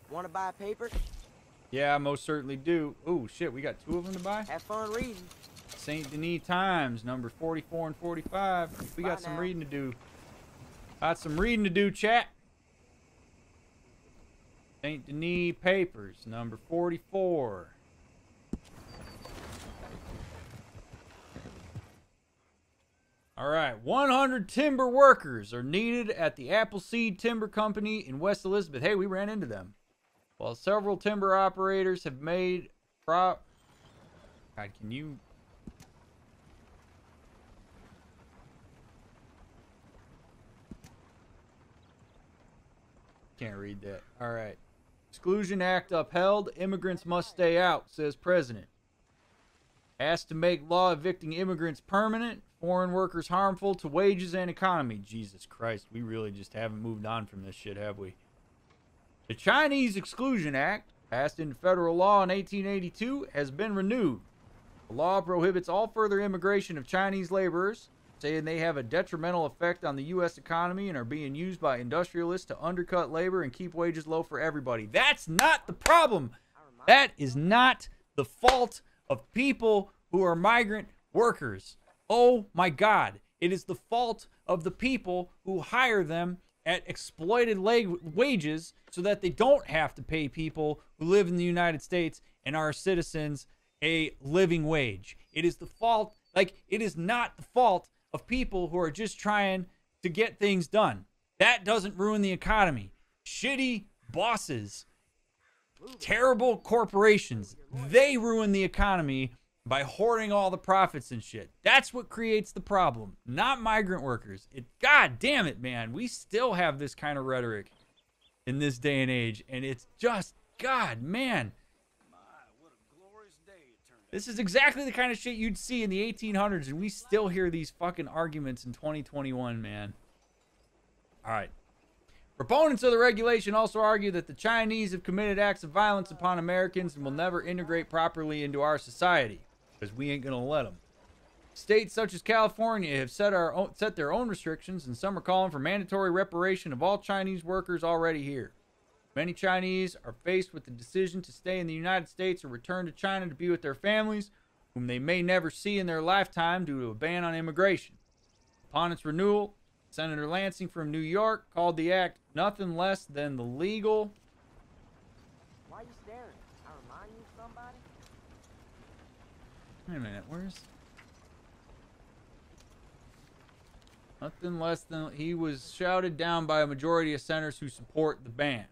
Want to buy a paper? Yeah, I most certainly do. Oh, shit, we got two of them to buy? Have fun reading. St. Denis Times, number 44 and 45. We got some reading to do. Got some reading to do, chat. St. Denis Papers, number 44. All right, 100 timber workers are needed at the Appleseed Timber Company in West Elizabeth. Hey, we ran into them. While several timber operators have made God, can you... Can't read that. All right. Exclusion Act upheld. Immigrants must stay out, says President. Asked to make law evicting immigrants permanent. Foreign workers harmful to wages and economy. Jesus Christ, we really just haven't moved on from this shit, have we? The Chinese Exclusion Act, passed into federal law in 1882, has been renewed. The law prohibits all further immigration of Chinese laborers, saying they have a detrimental effect on the U.S. economy and are being used by industrialists to undercut labor and keep wages low for everybody. That's not the problem. That is not the fault of people who are migrant workers. Oh my God. It is the fault of the people who hire them at exploited wages so that they don't have to pay people who live in the United States and are citizens a living wage. It is the fault, it is not the fault of people who are just trying to get things done. That doesn't ruin the economy. Shitty bosses, terrible corporations, they ruin the economy by hoarding all the profits and shit. That's what creates the problem, not migrant workers. God damn it, man. We still have this kind of rhetoric in this day and age, and it's just, God, man. This is exactly the kind of shit you'd see in the 1800s, and we still hear these fucking arguments in 2021, man. All right. Proponents of the regulation also argue that the Chinese have committed acts of violence upon Americans and will never integrate properly into our society, because we ain't going to let them. States such as California have set their own restrictions, and some are calling for mandatory reparation of all Chinese workers already here. Many Chinese are faced with the decision to stay in the United States or return to China to be with their families, whom they may never see in their lifetime due to a ban on immigration. Upon its renewal, Senator Lansing from New York called the act nothing less than the legal... Why are you staring? I remind you of somebody? Wait a minute, where's... Nothing less than... He was shouted down by a majority of senators who support the ban.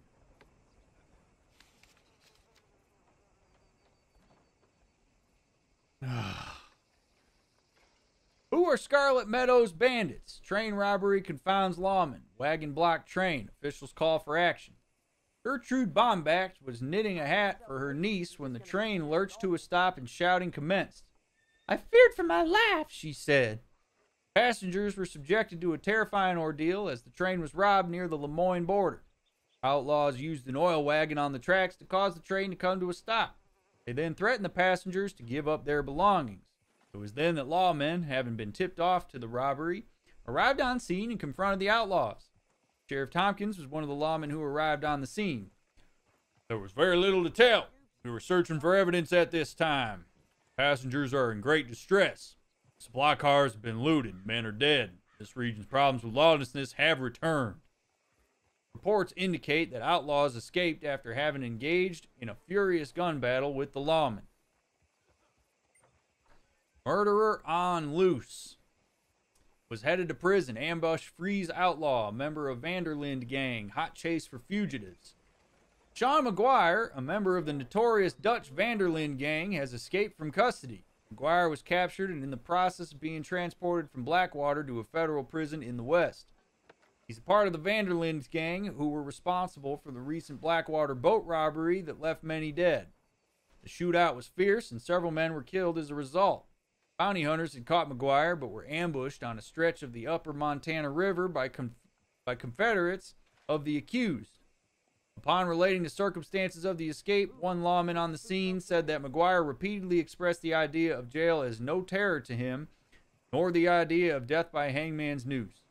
Who are Scarlet Meadows bandits? Train robbery confounds lawmen. Wagon block train. Officials call for action. Gertrude Bombacht was knitting a hat for her niece when the train lurched to a stop and shouting commenced. I feared for my life, she said. Passengers were subjected to a terrifying ordeal as the train was robbed near the Lemoyne border. Outlaws used an oil wagon on the tracks to cause the train to come to a stop. They then threatened the passengers to give up their belongings. It was then that lawmen, having been tipped off to the robbery, arrived on scene and confronted the outlaws. Sheriff Tompkins was one of the lawmen who arrived on the scene. There was very little to tell. We were searching for evidence at this time. Passengers are in great distress. Supply cars have been looted. Men are dead. This region's problems with lawlessness have returned. Reports indicate that outlaws escaped after having engaged in a furious gun battle with the lawmen. Murderer on loose. Was headed to prison. Ambush frees outlaw. Member of Vanderlinde gang. Hot chase for fugitives. Sean McGuire, a member of the notorious Dutch Vanderlinde gang, has escaped from custody. McGuire was captured and in the process of being transported from Blackwater to a federal prison in the West. He's a part of the Vanderlinde gang who were responsible for the recent Blackwater boat robbery that left many dead. The shootout was fierce and several men were killed as a result. Bounty hunters had caught McGuire but were ambushed on a stretch of the upper Montana River by Confederates of the accused. Upon relating the circumstances of the escape, one lawman on the scene said that McGuire repeatedly expressed the idea of jail as no terror to him, nor the idea of death by hangman's noose.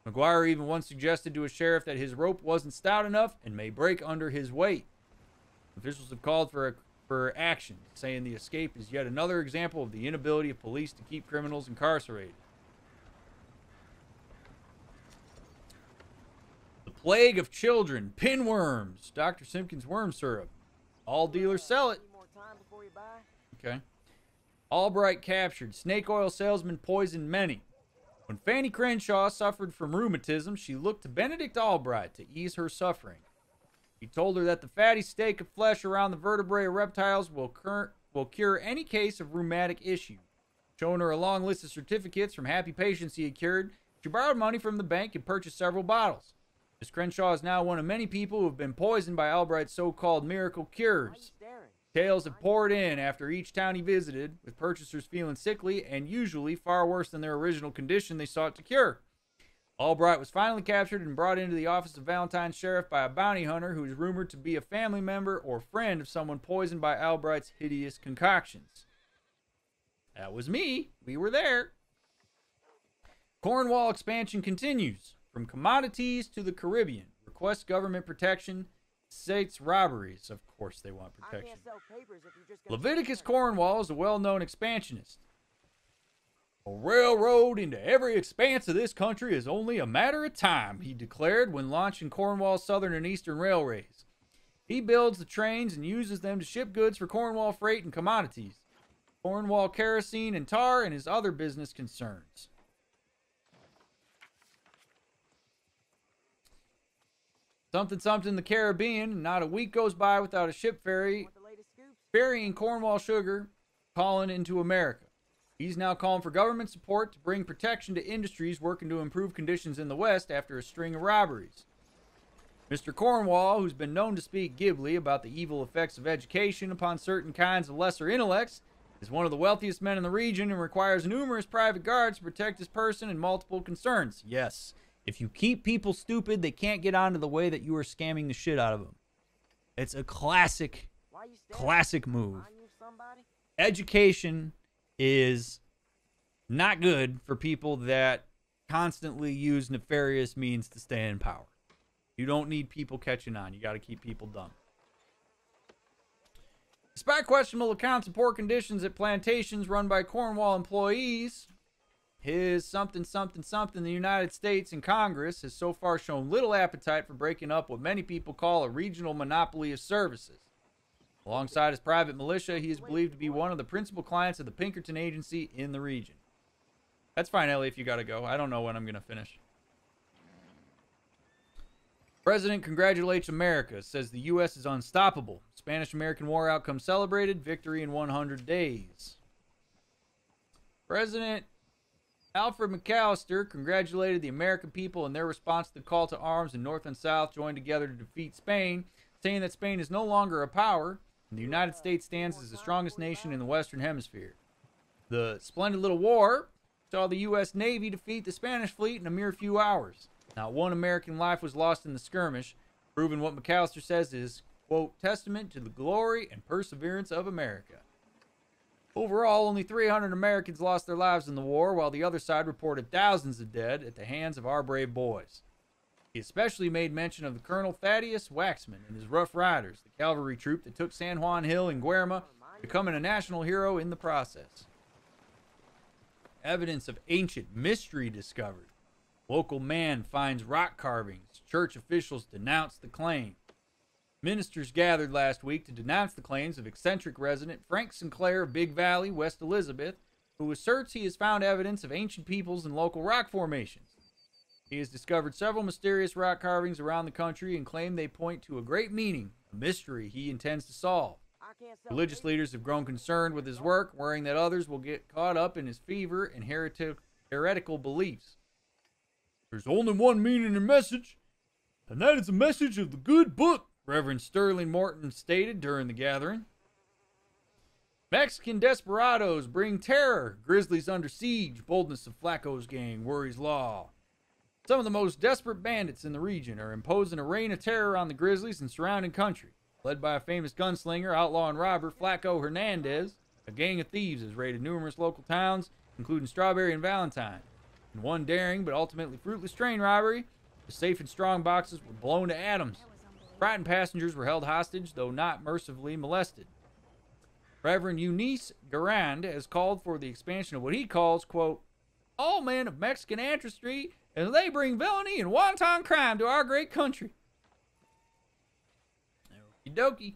McGuire even once suggested to a sheriff that his rope wasn't stout enough and may break under his weight. Officials have called for action, saying the escape is yet another example of the inability of police to keep criminals incarcerated. The plague of children, pinworms, Dr. Simpkins worm syrup. All dealers sell it. Okay. Albright captured. Snake oil salesman poisoned many. When Fanny Crenshaw suffered from rheumatism, she looked to Benedict Albright to ease her suffering. He told her that the fatty steak of flesh around the vertebrae of reptiles will will cure any case of rheumatic issue. Showing her a long list of certificates from happy patients he had cured, she borrowed money from the bank and purchased several bottles. Miss Crenshaw is now one of many people who have been poisoned by Albright's so-called miracle cures. Tales have poured in after each town he visited, with purchasers feeling sickly and usually far worse than their original condition they sought to cure. Albright was finally captured and brought into the office of Valentine's sheriff by a bounty hunter who is rumored to be a family member or friend of someone poisoned by Albright's hideous concoctions. That was me. We were there. Cornwall expansion continues. From commodities to the Caribbean. Request government protection. States robberies. Of course they want protection. Leviticus Cornwall is a well-known expansionist. A railroad into every expanse of this country is only a matter of time, he declared when launching Cornwall's Southern and Eastern Railways. He builds the trains and uses them to ship goods for Cornwall freight and commodities. Cornwall kerosene and tar and his other business concerns. Something the Caribbean, and not a week goes by without a ship ferrying Cornwall sugar calling into America. He's now calling for government support to bring protection to industries working to improve conditions in the West after a string of robberies. Mr. Cornwall, who's been known to speak glibly about the evil effects of education upon certain kinds of lesser intellects, is one of the wealthiest men in the region and requires numerous private guards to protect his person and multiple concerns. Yes. If you keep people stupid, they can't get onto the way that you are scamming the shit out of them. It's a classic move. Education is not good for people that constantly use nefarious means to stay in power. You don't need people catching on. You got to keep people dumb. Despite questionable accounts of poor conditions at plantations run by Cornwall employees, his something, the United States and Congress has so far shown little appetite for breaking up what many people call a regional monopoly of services. Alongside his private militia, he is believed to be one of the principal clients of the Pinkerton Agency in the region. That's fine, Ellie, if you gotta go. I don't know when I'm gonna finish. President congratulates America, says the U.S. is unstoppable. Spanish-American War outcome celebrated, victory in 100 days. President Alfred McAllister congratulated the American people in their response to the call to arms and North and South joined together to defeat Spain, saying that Spain is no longer a power, and the United States stands as the strongest nation in the Western Hemisphere. The splendid little war saw the U.S. Navy defeat the Spanish fleet in a mere few hours. Not one American life was lost in the skirmish, proving what McAllister says is, quote, testament to the glory and perseverance of America. Overall, only 300 Americans lost their lives in the war, while the other side reported thousands of dead at the hands of our brave boys. He especially made mention of the Colonel Thaddeus Waxman and his Rough Riders, the cavalry troop that took San Juan Hill in Guerma, becoming a national hero in the process. Evidence of ancient mystery discovered. Local man finds rock carvings. Church officials denounce the claim. Ministers gathered last week to denounce the claims of eccentric resident Frank Sinclair of Big Valley, West Elizabeth, who asserts he has found evidence of ancient peoples and local rock formations. He has discovered several mysterious rock carvings around the country and claimed they point to a great meaning, a mystery he intends to solve. Religious leaders have grown concerned with his work, worrying that others will get caught up in his fever and heretical beliefs. There's only one meaning and message, and that is the message of the good book, Reverend Sterling Morton stated during the gathering. Mexican desperados bring terror. Grizzlies under siege. Boldness of Flacco's gang worries law. Some of the most desperate bandits in the region are imposing a reign of terror on the Grizzlies and surrounding country. Led by a famous gunslinger, outlaw, and robber, Flacco Hernandez, a gang of thieves has raided numerous local towns, including Strawberry and Valentine. In one daring but ultimately fruitless train robbery, the safe and strong boxes were blown to atoms. Frightened passengers were held hostage, though not mercifully molested. Reverend Eunice Garand has called for the expansion of what he calls, quote, all men of Mexican ancestry, as they bring villainy and wanton crime to our great country. Okie dokie.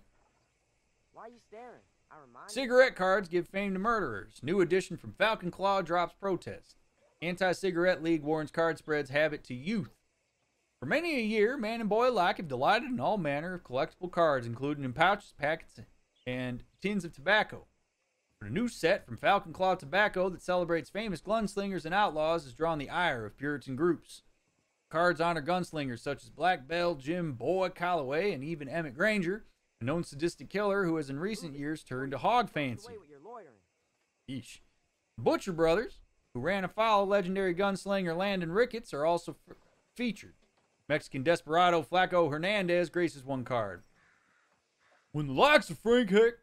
Why are you staring? I remind Cigarette cards give fame to murderers. New edition from Falcon Claw drops protest. Anti-Cigarette League warns card spreads habit to youth. For many a year, man and boy alike have delighted in all manner of collectible cards, including in pouches, packets, and tins of tobacco. But a new set from Falcon Claw Tobacco that celebrates famous gunslingers and outlaws has drawn the ire of Puritan groups. Cards honor gunslingers such as Black Bell, Jim Boy Calloway, and even Emmett Granger, a known sadistic killer who has in recent years turned to hog fancy. Yeesh. The Butcher Brothers, who ran afoul of legendary gunslinger Landon Ricketts, are also featured. Mexican desperado Flaco Hernandez graces one card. When the likes of Frank Heck,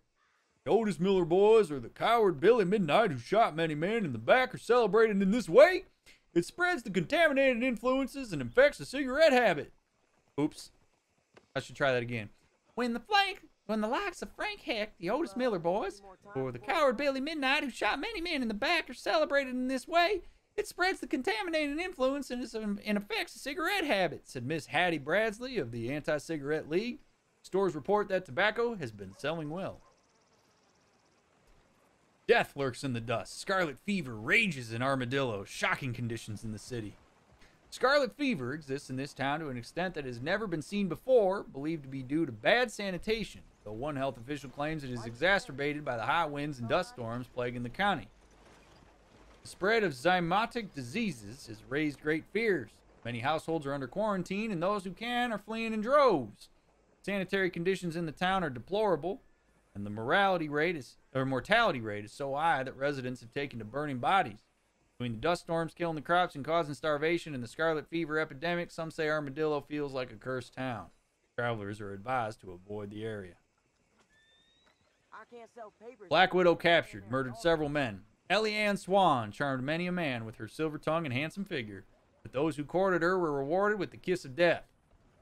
the Otis Miller boys, or the coward Billy Midnight who shot many men in the back are celebrated in this way, it spreads the contaminated influences and infects the cigarette habit. Oops. I should try that again. When the likes of Frank Heck, the Otis Miller boys, or the coward Billy Midnight who shot many men in the back are celebrated in this way, it spreads the contaminated influences and affects the cigarette habit, said Miss Hattie Bradley of the Anti-Cigarette League. Stores report that tobacco has been selling well. Death lurks in the dust. Scarlet Fever rages in Armadillo. Shocking conditions in the city. Scarlet Fever exists in this town to an extent that has never been seen before, believed to be due to bad sanitation, though one health official claims it is exacerbated by the high winds and dust storms plaguing the county. The spread of zymotic diseases has raised great fears. Many households are under quarantine, and those who can are fleeing in droves. Sanitary conditions in the town are deplorable, and the mortality rate is so high that residents have taken to burning bodies. Between the dust storms killing the crops and causing starvation and the Scarlet Fever epidemic, some say Armadillo feels like a cursed town. Travelers are advised to avoid the area. Black Widow captured, murdered several men. Ellie Ann Swan charmed many a man with her silver tongue and handsome figure, but those who courted her were rewarded with the kiss of death.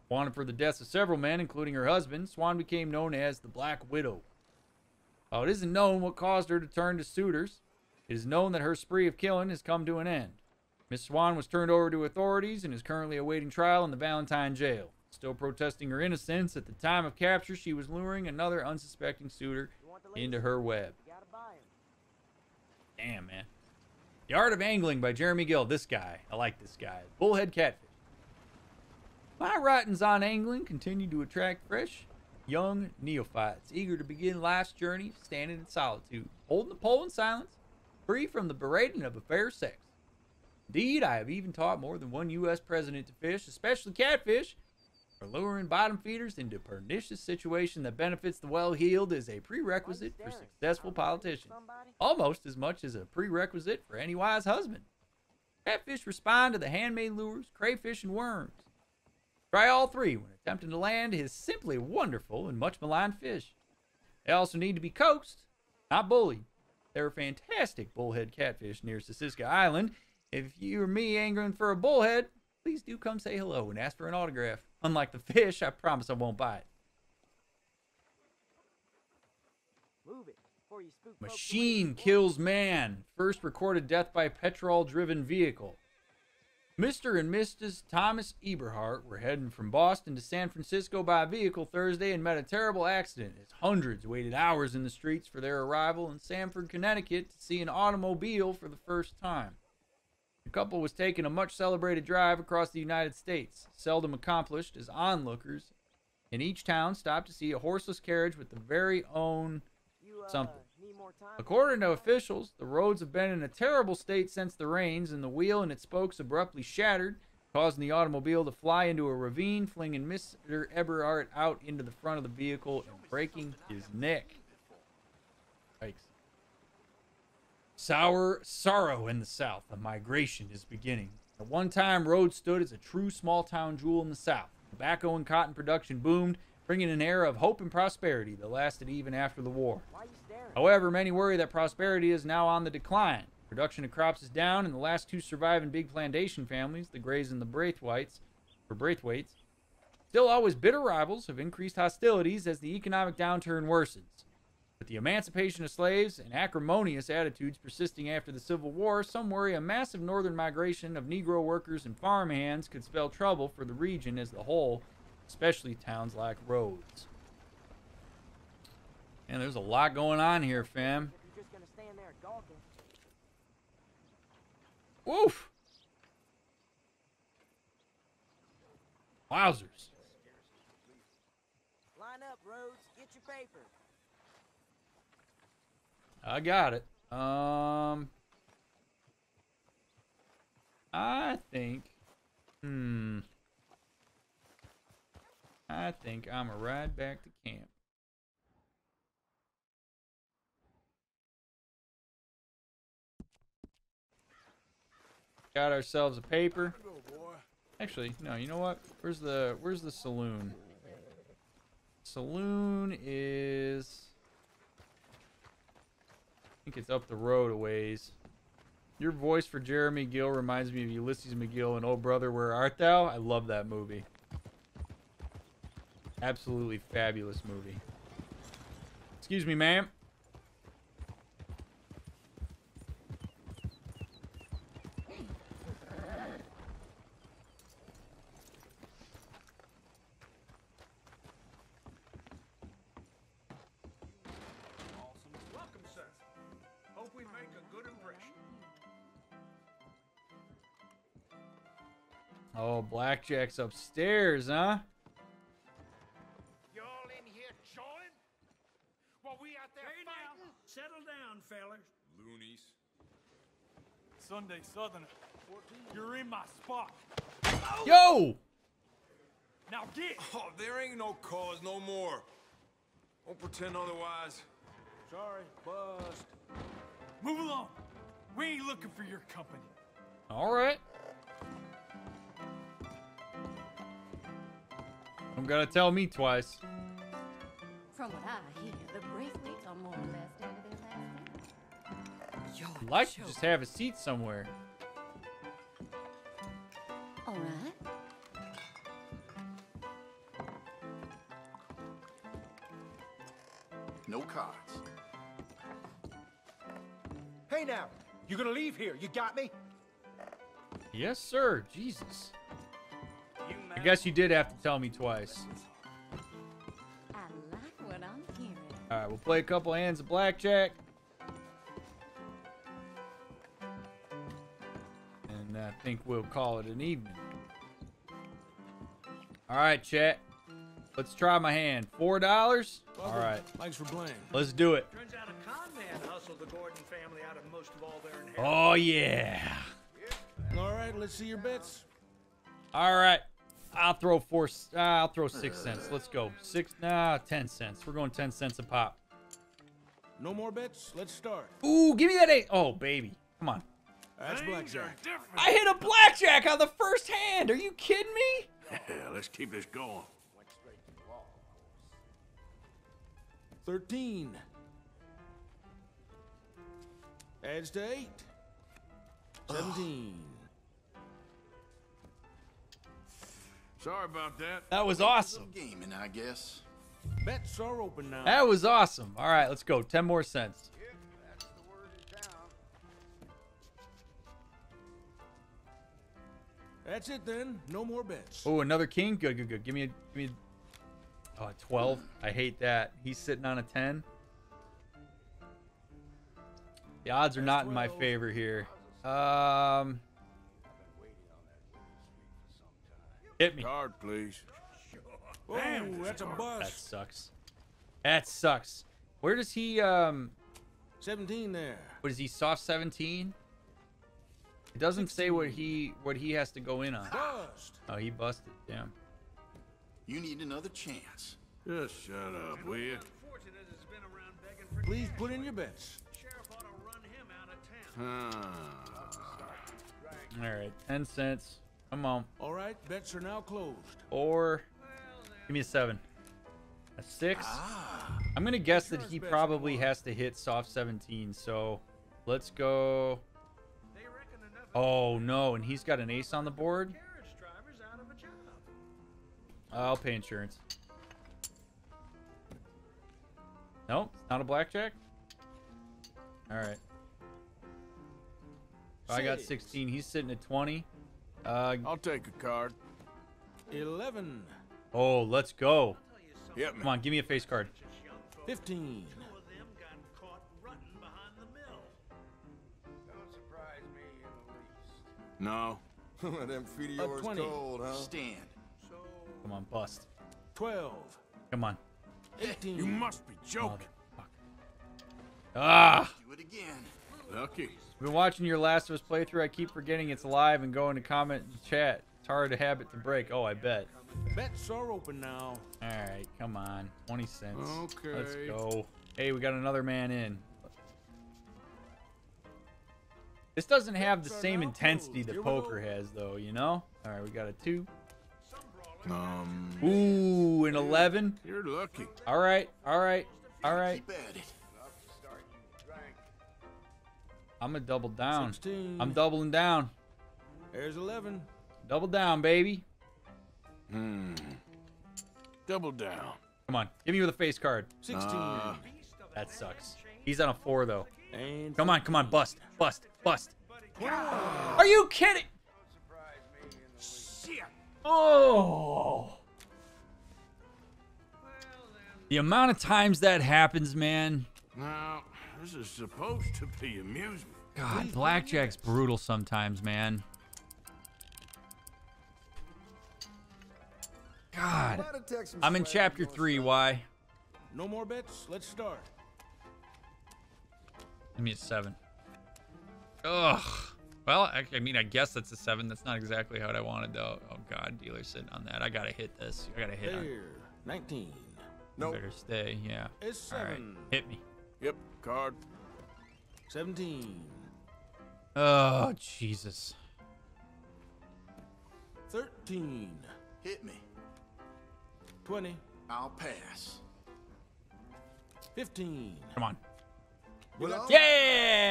Wanted for the deaths of several men, including her husband, Swan became known as the Black Widow. While it isn't known what caused her to turn to suitors, it is known that her spree of killing has come to an end. Miss Swan was turned over to authorities and is currently awaiting trial in the Valentine jail. Still protesting her innocence, at the time of capture she was luring another unsuspecting suitor into her web. Damn, man. The Art of Angling by Jeremy Gill. This guy. I like this guy. Bullhead catfish. My writings on angling continue to attract fresh, young neophytes eager to begin life's journey standing in solitude, holding the pole in silence, free from the berating of a fair sex. Indeed, I have even taught more than one U.S. president to fish, especially catfish, for luring bottom feeders into a pernicious situation that benefits the well-heeled is a prerequisite for successful politicians, almost as much as a prerequisite for any wise husband. Catfish respond to the handmade lures, crayfish, and worms. Try all three when attempting to land his simply wonderful and much maligned fish. They also need to be coaxed, not bullied. There are fantastic bullhead catfish near Sisiska Island. If you or me angling for a bullhead, please do come say hello and ask for an autograph. Unlike the fish, I promise I won't buy it. Machine kills man. First recorded death by petrol-driven vehicle. Mr. and Mrs. Thomas Eberhardt were heading from Boston to San Francisco by vehicle Thursday and met a terrible accident as hundreds waited hours in the streets for their arrival in Sanford, Connecticut to see an automobile for the first time. The couple was taking a much celebrated drive across the United States, seldom accomplished as onlookers in each town stopped to see a horseless carriage with the very own something. According to officials, the roads have been in a terrible state since the rains, and the wheel and its spokes abruptly shattered, causing the automobile to fly into a ravine, flinging Mr. Eberhardt out into the front of the vehicle and breaking his neck. Yikes. Sorrow in the South. A migration is beginning. At one time, Rhodes stood as a true small-town jewel in the South. Tobacco and cotton production boomed, bringing an era of hope and prosperity that lasted even after the war. However, many worry that prosperity is now on the decline. Production of crops is down, and the last two surviving big plantation families, the Grays and the Braithwaites, still always bitter rivals, have increased hostilities as the economic downturn worsens. With the emancipation of slaves and acrimonious attitudes persisting after the Civil War, some worry a massive northern migration of Negro workers and farmhands could spell trouble for the region as a whole, especially towns like Rhodes. And there's a lot going on here, fam. Woof! Wowzers. Line up, Rhodes. Get your paper. I got it. I think. I think I'm a ride back to camp. Got ourselves a paper. Actually, no, you know what? Where's the saloon? Saloon is, I think it's up the road a ways. Your voice for Jeremy Gill reminds me of Ulysses McGill and Oh Brother, Where Art Thou? I love that movie. Absolutely fabulous movie. Excuse me, ma'am. Welcome, sir. Hope we make a good impression. Oh, Blackjack's upstairs, huh? Y'all in here jawing? While we out there fighting? Settle down, fellas. Loonies. Sunday Southerner, you're in my spot. Yo! Now get! Oh, there ain't no cause no more. Don't pretend otherwise. Sorry, bust. Move along. We ain't looking for your company. All right. Don't gotta tell me twice. From what I hear, the bracelets are more or less down to their last cent. I'd like to just have a seat somewhere. All right. No cards. Hey now, you gonna leave here? You got me? Yes, sir. Jesus. I guess you did have to tell me twice. I like what I'm hearing. All right, we'll play a couple hands of blackjack. And I think we'll call it an evening. All right, chat. Let's try my hand. $4? All right. Thanks for playing. Let's do it. Turns out a con man hustled the Gordon family out of most of all their inheritance. Oh, yeah. All right, let's see your bets. All right. I'll throw 6 cents. Let's go. 10 cents. We're going 10 cents a pop. No more bets? Let's start. Ooh, give me that 8. Oh, baby. Come on. That's blackjack. I hit a blackjack on the first hand. Are you kidding me? Yeah, let's keep this going. 13. Adds to 8. 17. Sorry about that. That was awesome. Gaming, I guess. Bets are open now. That was awesome. All right, let's go. 10 more cents. That's it then. No more bets. Oh, another king. Good, good, good. Give me a 12. I hate that. He's sitting on a 10. The odds are not in my favor here. Hit me. Card, please. Damn, that's a bust. That sucks. That sucks. Where does he 17 there. What is he, soft 17? It doesn't 16. Say what he has to go in on. Bust. Oh, he busted. Damn. You need another chance. Just shut up, will you? Please put in your bets. All right, 10 cents. Come on. All right, bets are now closed. Or give me a 7. A 6. I'm gonna guess that he probably has to hit soft 17. So let's go. Oh no, and he's got an ace on the board. I'll pay insurance. Nope, it's not a blackjack. All right. I got 16. He's sitting at 20. I'll take a card. 11. Oh, let's go. Yep. Come on, give me a face card. 15. No. Them feet of yours 20. cold, huh? Stand. Come on, bust. 12. Come on. 18. You must be joking. Ah! Do it again. Lucky. I've been watching your Last of Us playthrough. I keep forgetting it's live and going to comment and chat. It's hard a habit to break. Oh, I bet. Bets are open now. All right, come on. 20 cents. Okay. Let's go. Hey, we got another man in. This doesn't have the same intensity that poker has, though, you know? All right, we got a 2. Ooh, an 11. You're lucky. All right, all right, all right. I'm gonna double down. 16. I'm doubling down. There's 11. Double down, baby. Double down. Come on, give me with a face card. 16. That sucks. He's on a 4 though. And come on, bust, bust, bust. Are you kidding? Shit. Oh. The amount of times that happens, man. Now, this is supposed to be amusement. God, Blackjack's brutal sometimes, man. God. I'm in chapter 3, why? No more bets. Let's start. Give me a 7. Ugh. Well, I mean, I guess that's a 7. That's not exactly what I wanted, though. Oh, God, dealer's sitting on that. I gotta hit this. I gotta hit on. 19. Nope. Better stay, yeah. It's 7. All right, hit me. Yep, card. 17. Oh, Jesus. 13. Hit me. 20. I'll pass. 15. Come on. Well, Yeah!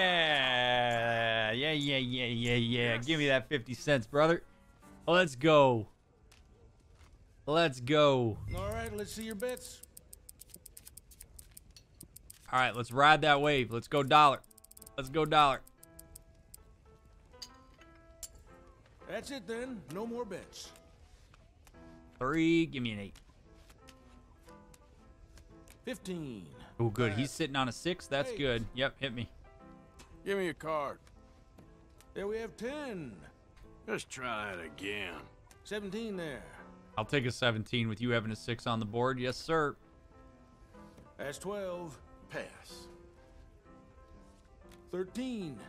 Yeah. Yes. Give me that 50 cents, brother. Let's go. Let's go. All right, let's see your bets. All right, let's ride that wave. Let's go dollar. Let's go dollar. That's it then. No more bets. 3. Give me an 8. 15. Oh, good. He's sitting on a 6. That's good. Yep, hit me. Give me a card. There we have 10. Let's try it again. 17 there. I'll take a 17 with you having a 6 on the board. Yes, sir. That's 12. Pass. 13.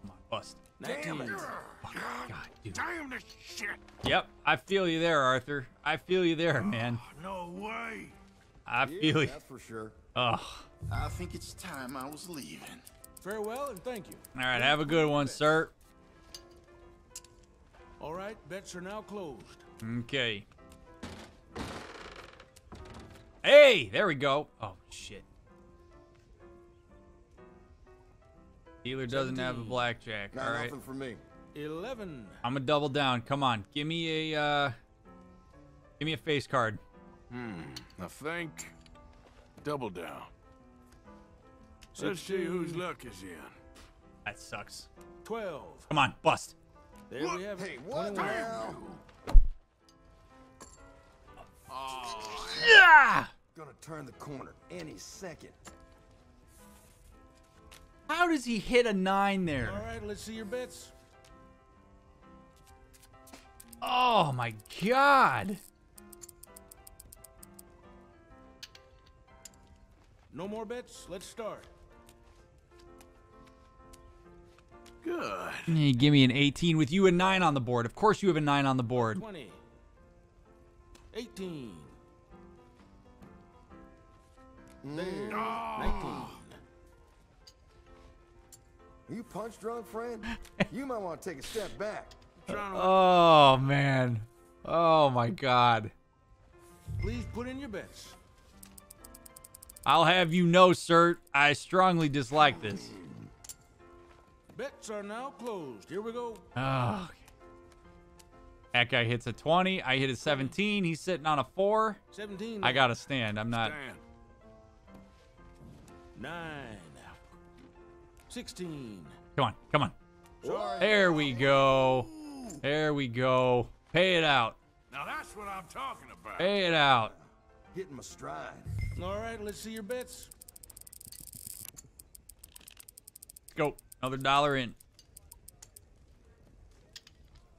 Come on, bust. 19. Damn it. God, dude. Damn this shit. Yep, I feel you there, Arthur. I feel you there, man. No way. I feel you. That's for sure. Ugh. I think it's time I was leaving. Farewell and thank you. All right, have a good one, sir. All right, bets are now closed. Okay. Hey, there we go. Oh, shit. Dealer doesn't have a blackjack. Not All right. nothing for me. 11. I'm gonna double down. Come on, give me a face card. I think. Double down. Let's see whose luck is in. That sucks. 12. Come on, bust. There we have it. Hey, what 21. now? Yeah. Gonna turn the corner any second. How does he hit a 9 there? All right, let's see your bets. Oh my God. No more bets. Let's start. Good. Hey, give me an 18 with you a 9 on the board. Of course you have a 9 on the board. 20. 18. There. 19. Are you punch drunk, friend? You might want to take a step back. Oh man. Oh my God. Please put in your bets. I'll have you know, sir, I strongly dislike this. Bets are now closed. Here we go. Oh. That guy hits a 20. I hit a 17. He's sitting on a 4. 17. I gotta stand. I'm not. Stand. 9. 16. Come on. Come on. Sorry. There we go. There we go. Pay it out. Now that's what I'm talking about. Pay it out. Hitting my stride. All right, let's see your bets. Let's go. Another dollar in.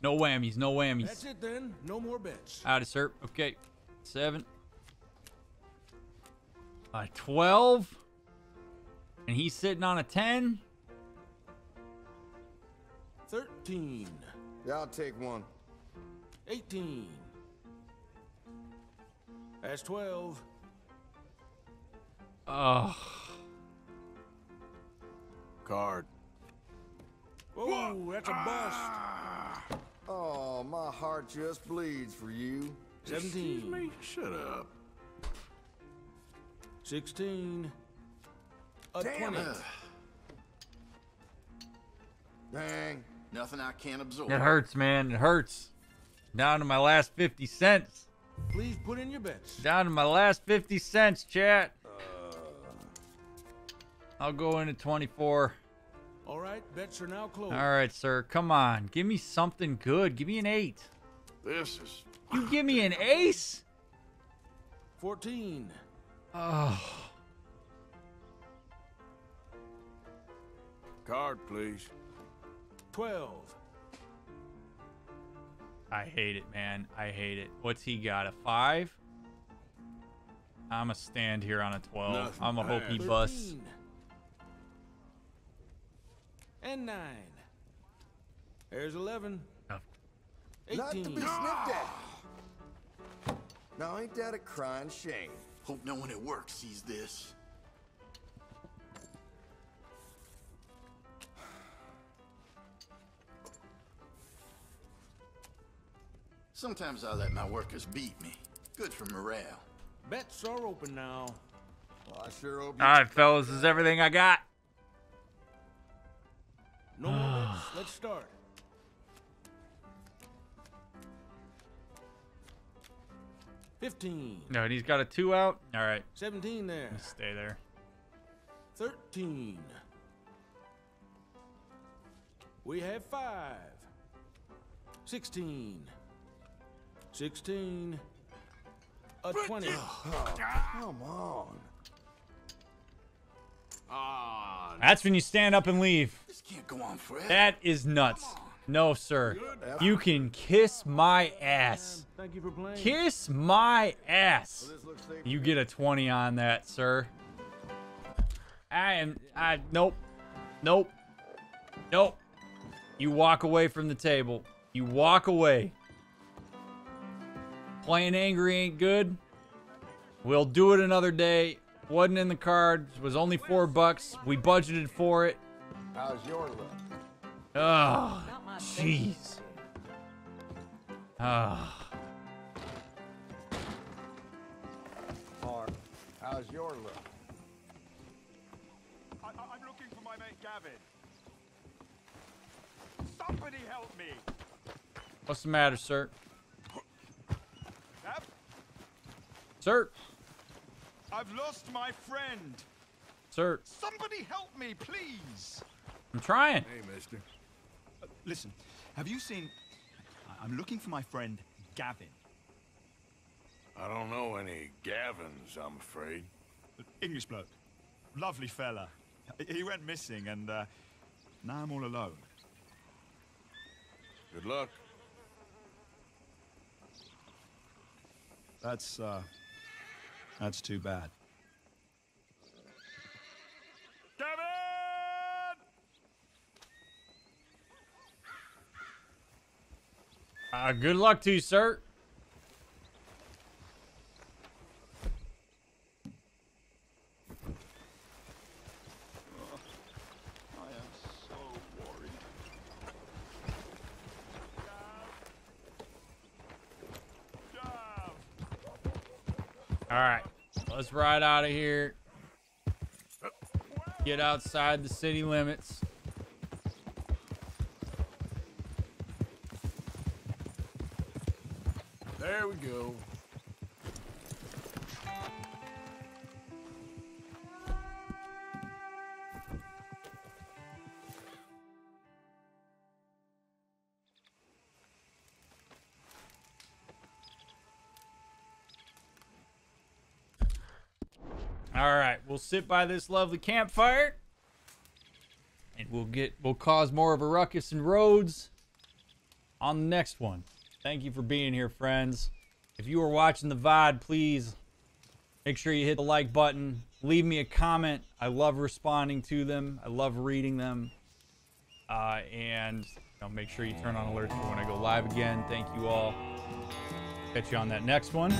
No whammies. No whammies. That's it then. No more bets. Howdy, sir. Okay. 7. 12. And he's sitting on a 10. 13. Yeah, I'll take one. 18. That's 12. Oh. Card. Oh, that's a bust. Oh, my heart just bleeds for you. 17. Excuse me? Shut up. 16. A Damn 20. it. Dang. Nothing I can't absorb. It hurts, man. It hurts. Down to my last 50 cents. Please put in your bets. Down to my last 50 cents, chat. I'll go into 24. All right, bets are now closed. All right, sir. Come on. Give me something good. Give me an 8. This is... You give me an ace? 14. Oh. Card, please. 12. I hate it, man. I hate it. What's he got? A 5? I'm a stand here on a 12. Nothing I'm a hope he 13. busts. And 9. There's 11. Oh. 18. Not to be sniffed at. Now, ain't that a crying shame? Hope no one at work sees this. Sometimes I let my workers beat me. Good for morale. Bets are open now. Well, I sure hope All right, fellas. This is everything I got. No more bets. Let's start. $15. No, and he's got a 2 out. All right. 17 there. Stay there. 13. We have 5. 16. 16. A 20. Come on. That's when you stand up and leave. This can't go on forever. That is nuts. No, sir. You can kiss my ass. Thank you for playing. Kiss my ass. You get a 20 on that, sir. Nope. Nope. Nope. You walk away from the table. You walk away. Playing angry ain't good. We'll do it another day. Wasn't in the cards. Was only $4. We budgeted for it. How's your luck? Oh, jeez. Ah. Mark, how's your luck? I'm looking for my mate Gavin. Somebody help me. What's the matter, sir? Gav? Sir? I've lost my friend. Sir? Somebody help me, please. I'm trying. Hey, mister. Listen, have you seen... I'm looking for my friend Gavin. I don't know any Gavins, I'm afraid. English bloke. Lovely fella. He went missing and now I'm all alone. Good luck. That's too bad. Good luck to you, sir. I am so worried. All right. Let's ride out of here. Get outside the city limits. There we go. All right, we'll sit by this lovely campfire, and we'll cause more of a ruckus in Rhodes on the next one. Thank you for being here, friends. If you are watching the VOD, please Make sure you hit the like button. Leave me a comment. I love responding to them. I love reading them. And make sure you turn on alerts for when I go live again. Thank you all. Catch you on that next one.